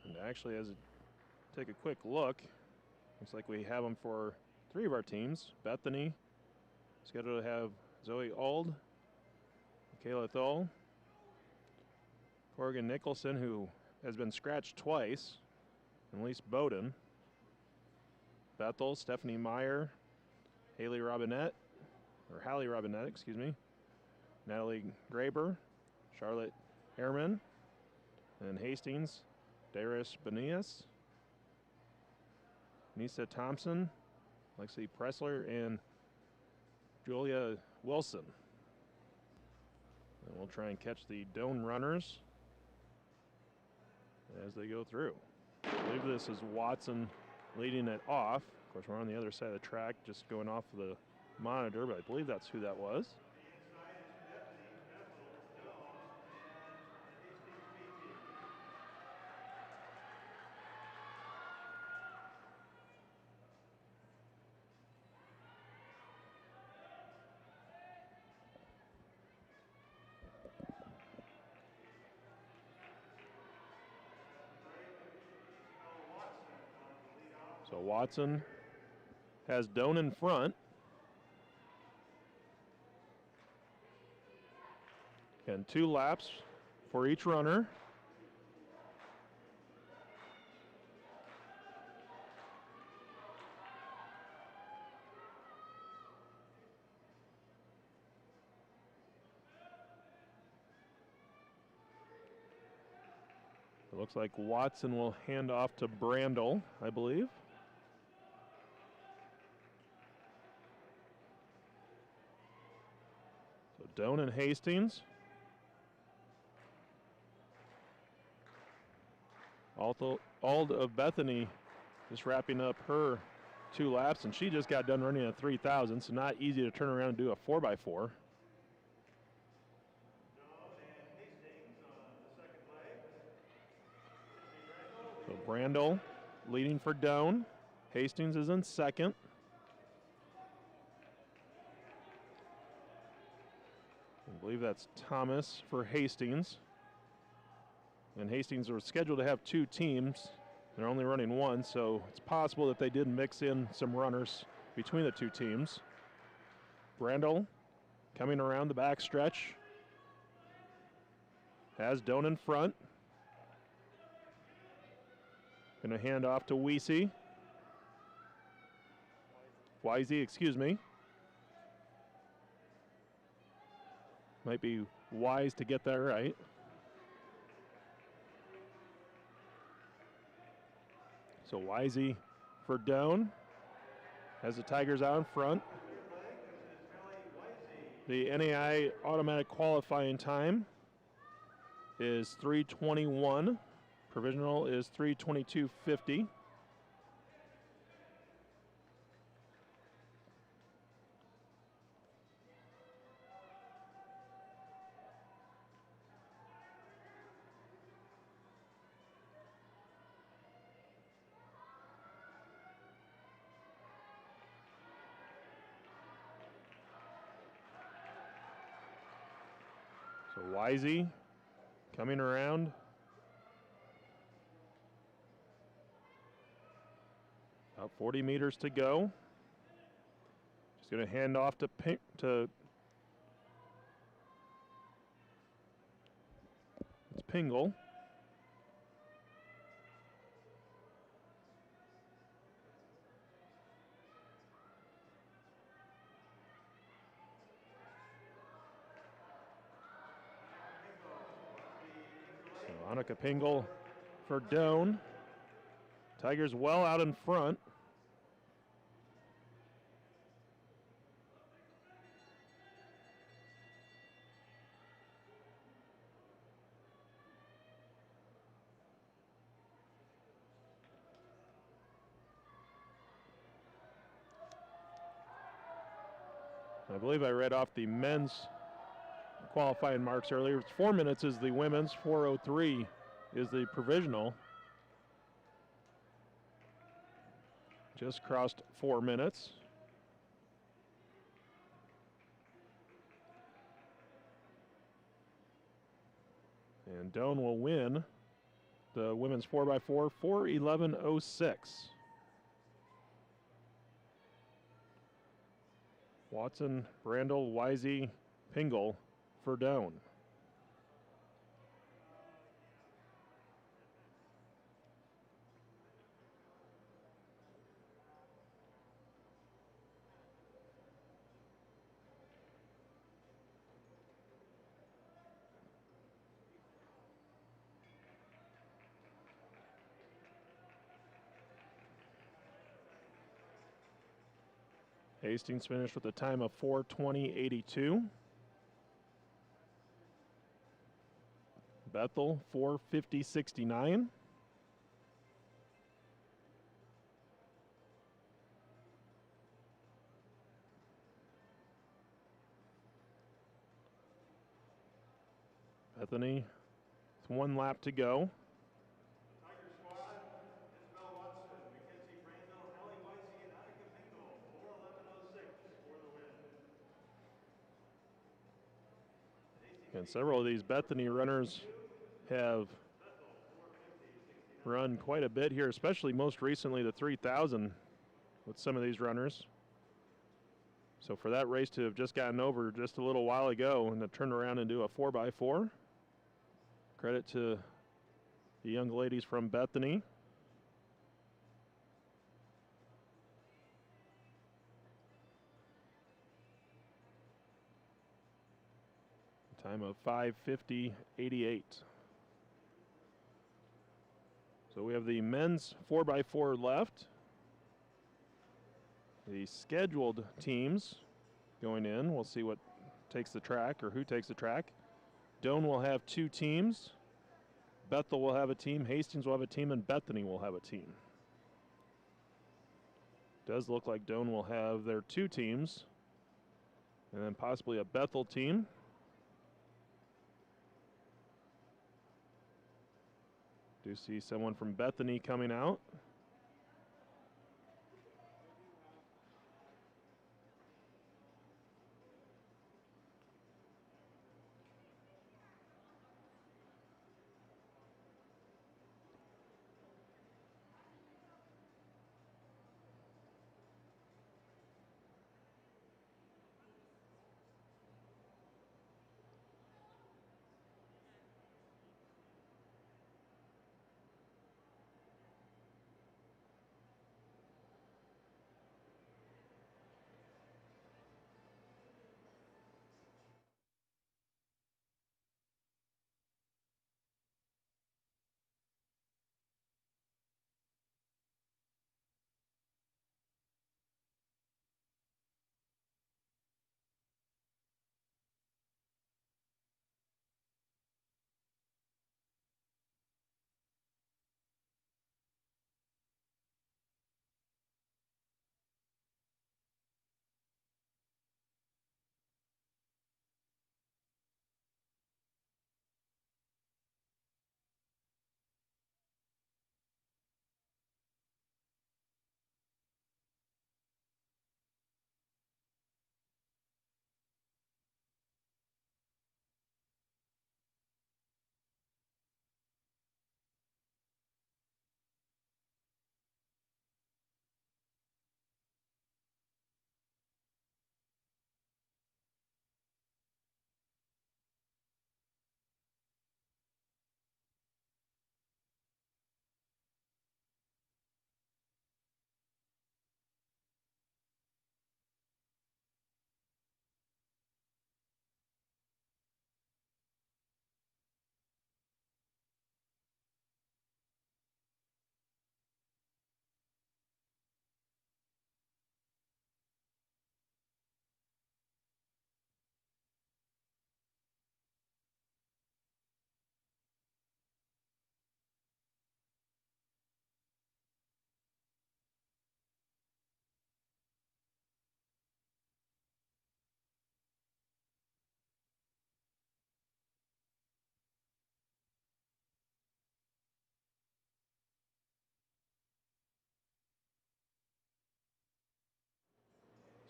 S1: And actually, as take a quick look, looks like we have them for 3 of our teams. Bethany, scheduled to have Zoe Ald, Michaela Thole, Corrigan Nicholson, who has been scratched twice, and Elise Bowden. Bethel, Stephanie Meyer, Hallie Robinette, excuse me, Natalie Graber, Charlotte Ehrman, and Hastings, Darius Benias, Nisa Thompson, Lexi Pressler, and Julia Wilson. And we'll try and catch the Doane runners as they go through. I believe this is Watson leading it off. Of course, we're on the other side of the track, just going off the monitor, but I believe that's who that was. So Watson has Doane in front. And 2 laps for each runner. It looks like Watson will hand off to Brandel, I believe. So Doane and Hastings. Ald of Bethany just wrapping up her 2 laps, and she just got done running a 3,000, so not easy to turn around and do a 4x4. So Brandel leading for Doane. Hastings is in second. I believe that's Thomas for Hastings. And Hastings are scheduled to have 2 teams. They're only running 1, so it's possible that they did mix in some runners between the 2 teams. Brandel coming around the back stretch. Has Doane in front. Going to hand off to Wisey, excuse me. Might be wise to get that right. So Wisey for Doane has the Tigers out in front. The NAI automatic qualifying time is 3:21. Provisional is 3:22.50. So Wisey coming around. About 40 meters to go. Just going to hand off to it's Pingle. So Annika Pingle for Doane. Tigers well out in front. I believe I read off the men's qualifying marks earlier. It's 4 minutes is the women's, 4:03 is the provisional. Just crossed 4 minutes. And Doane will win the women's 4x4, 4:11:06. Watson, Brandel, Wisey, Pingle for Doane. Hastings finished with a time of 4:20:82. Bethel 4:50:69. Bethany with 1 lap to go.
S2: Tiger squad, Isabel Watson, Mackenzie Brandel, Hallie Wisey, and Annika Pingle, 4:11:06 for the win.
S1: And several of these Bethany runners have run quite a bit here, especially most recently the 3,000 with some of these runners. So for that race to have just gotten over just a little while ago and to turn around and do a 4x4, credit to the young ladies from Bethany. Time of 5:50:88. So we have the men's 4x4 left. The scheduled teams going in. We'll see what takes the track or who takes the track. Doane will have 2 teams. Bethel will have a team. Hastings will have a team, and Bethany will have a team. Does look like Doane will have their 2 teams, and then possibly a Bethel team. Do see someone from Bethany coming out.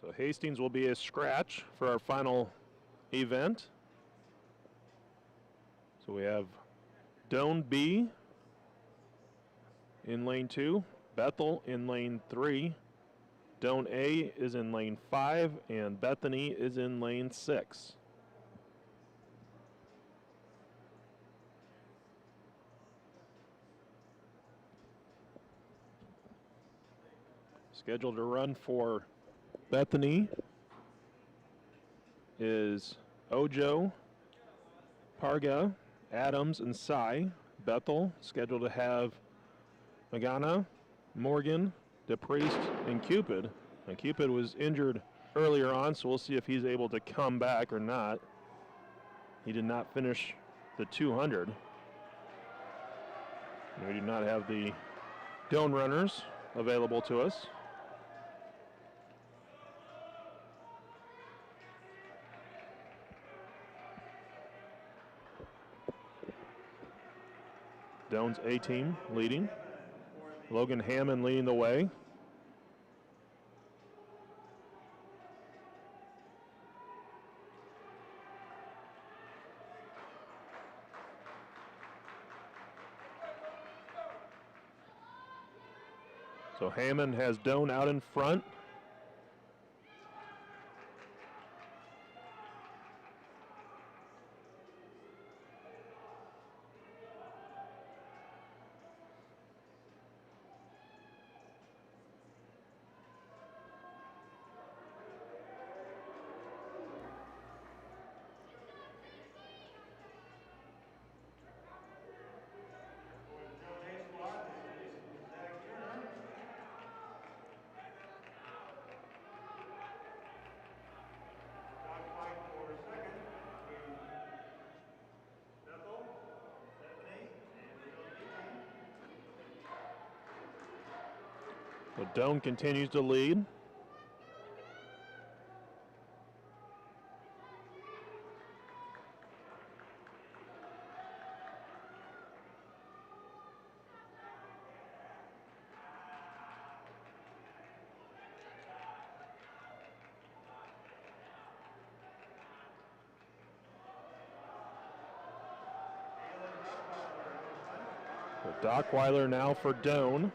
S1: So Hastings will be a scratch for our final event. So we have Doane B in lane 2, Bethel in lane 3, Doane A is in lane 5, and Bethany is in lane 6. Scheduled to run for Bethany is Ojo, Parga, Adams, and Cy. Bethel scheduled to have Magana, Morgan, DePriest, and Cupid. And Cupid was injured earlier on, so we'll see if he's able to come back or not. He did not finish the 200. We do not have the Doane runners available to us. Doane's A team leading. Logan Hammond leading the way. So Hammond has Doane out in front. So Doane continues to lead. So Dockweiler now for Doane.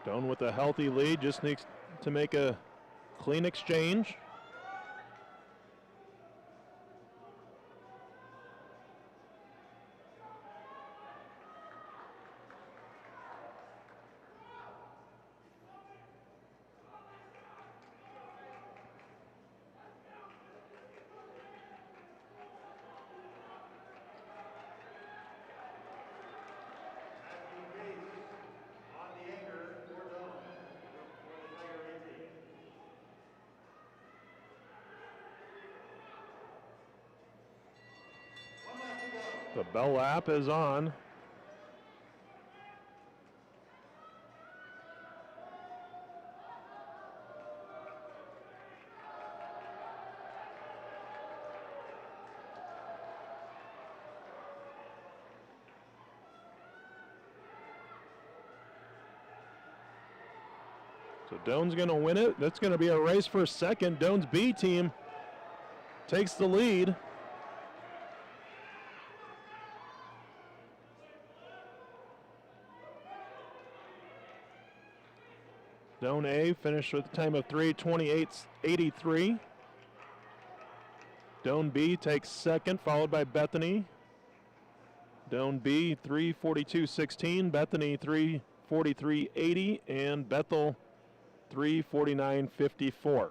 S1: Doane with a healthy lead, just needs to make a clean exchange. The bell lap is on. So Doane's going to win it. That's going to be a race for second. Doane's B team takes the lead. Doane A finished with a time of 3:28.83. Doane B takes second, followed by Bethany. Doane B 3:42.16, Bethany 3:43.80, and Bethel 3:49.54.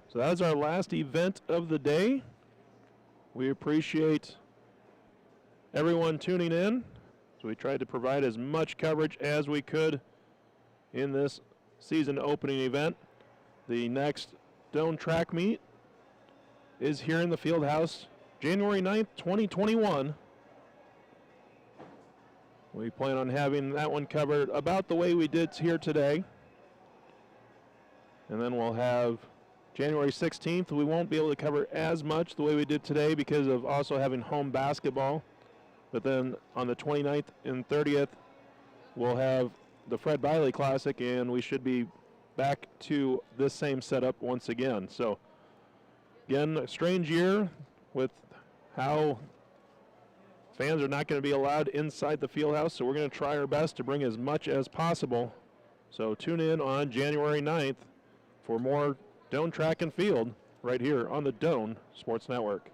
S1: So that's our last event of the day. We appreciate everyone tuning in. So we tried to provide as much coverage as we could in this season opening event. The next Doane track meet is here in the field house January 9th, 2021. We plan on having that one covered about the way we did here today. And then we'll have January 16th. We won't be able to cover as much the way we did today because of also having home basketball. But then on the 29th and 30th, we'll have the Fred Biley Classic, and we should be back to this same setup once again. So, again, a strange year with how fans are not going to be allowed inside the field house, so we're going to try our best to bring as much as possible. So tune in on January 9th for more Doane Track and Field right here on the Doane Sports Network.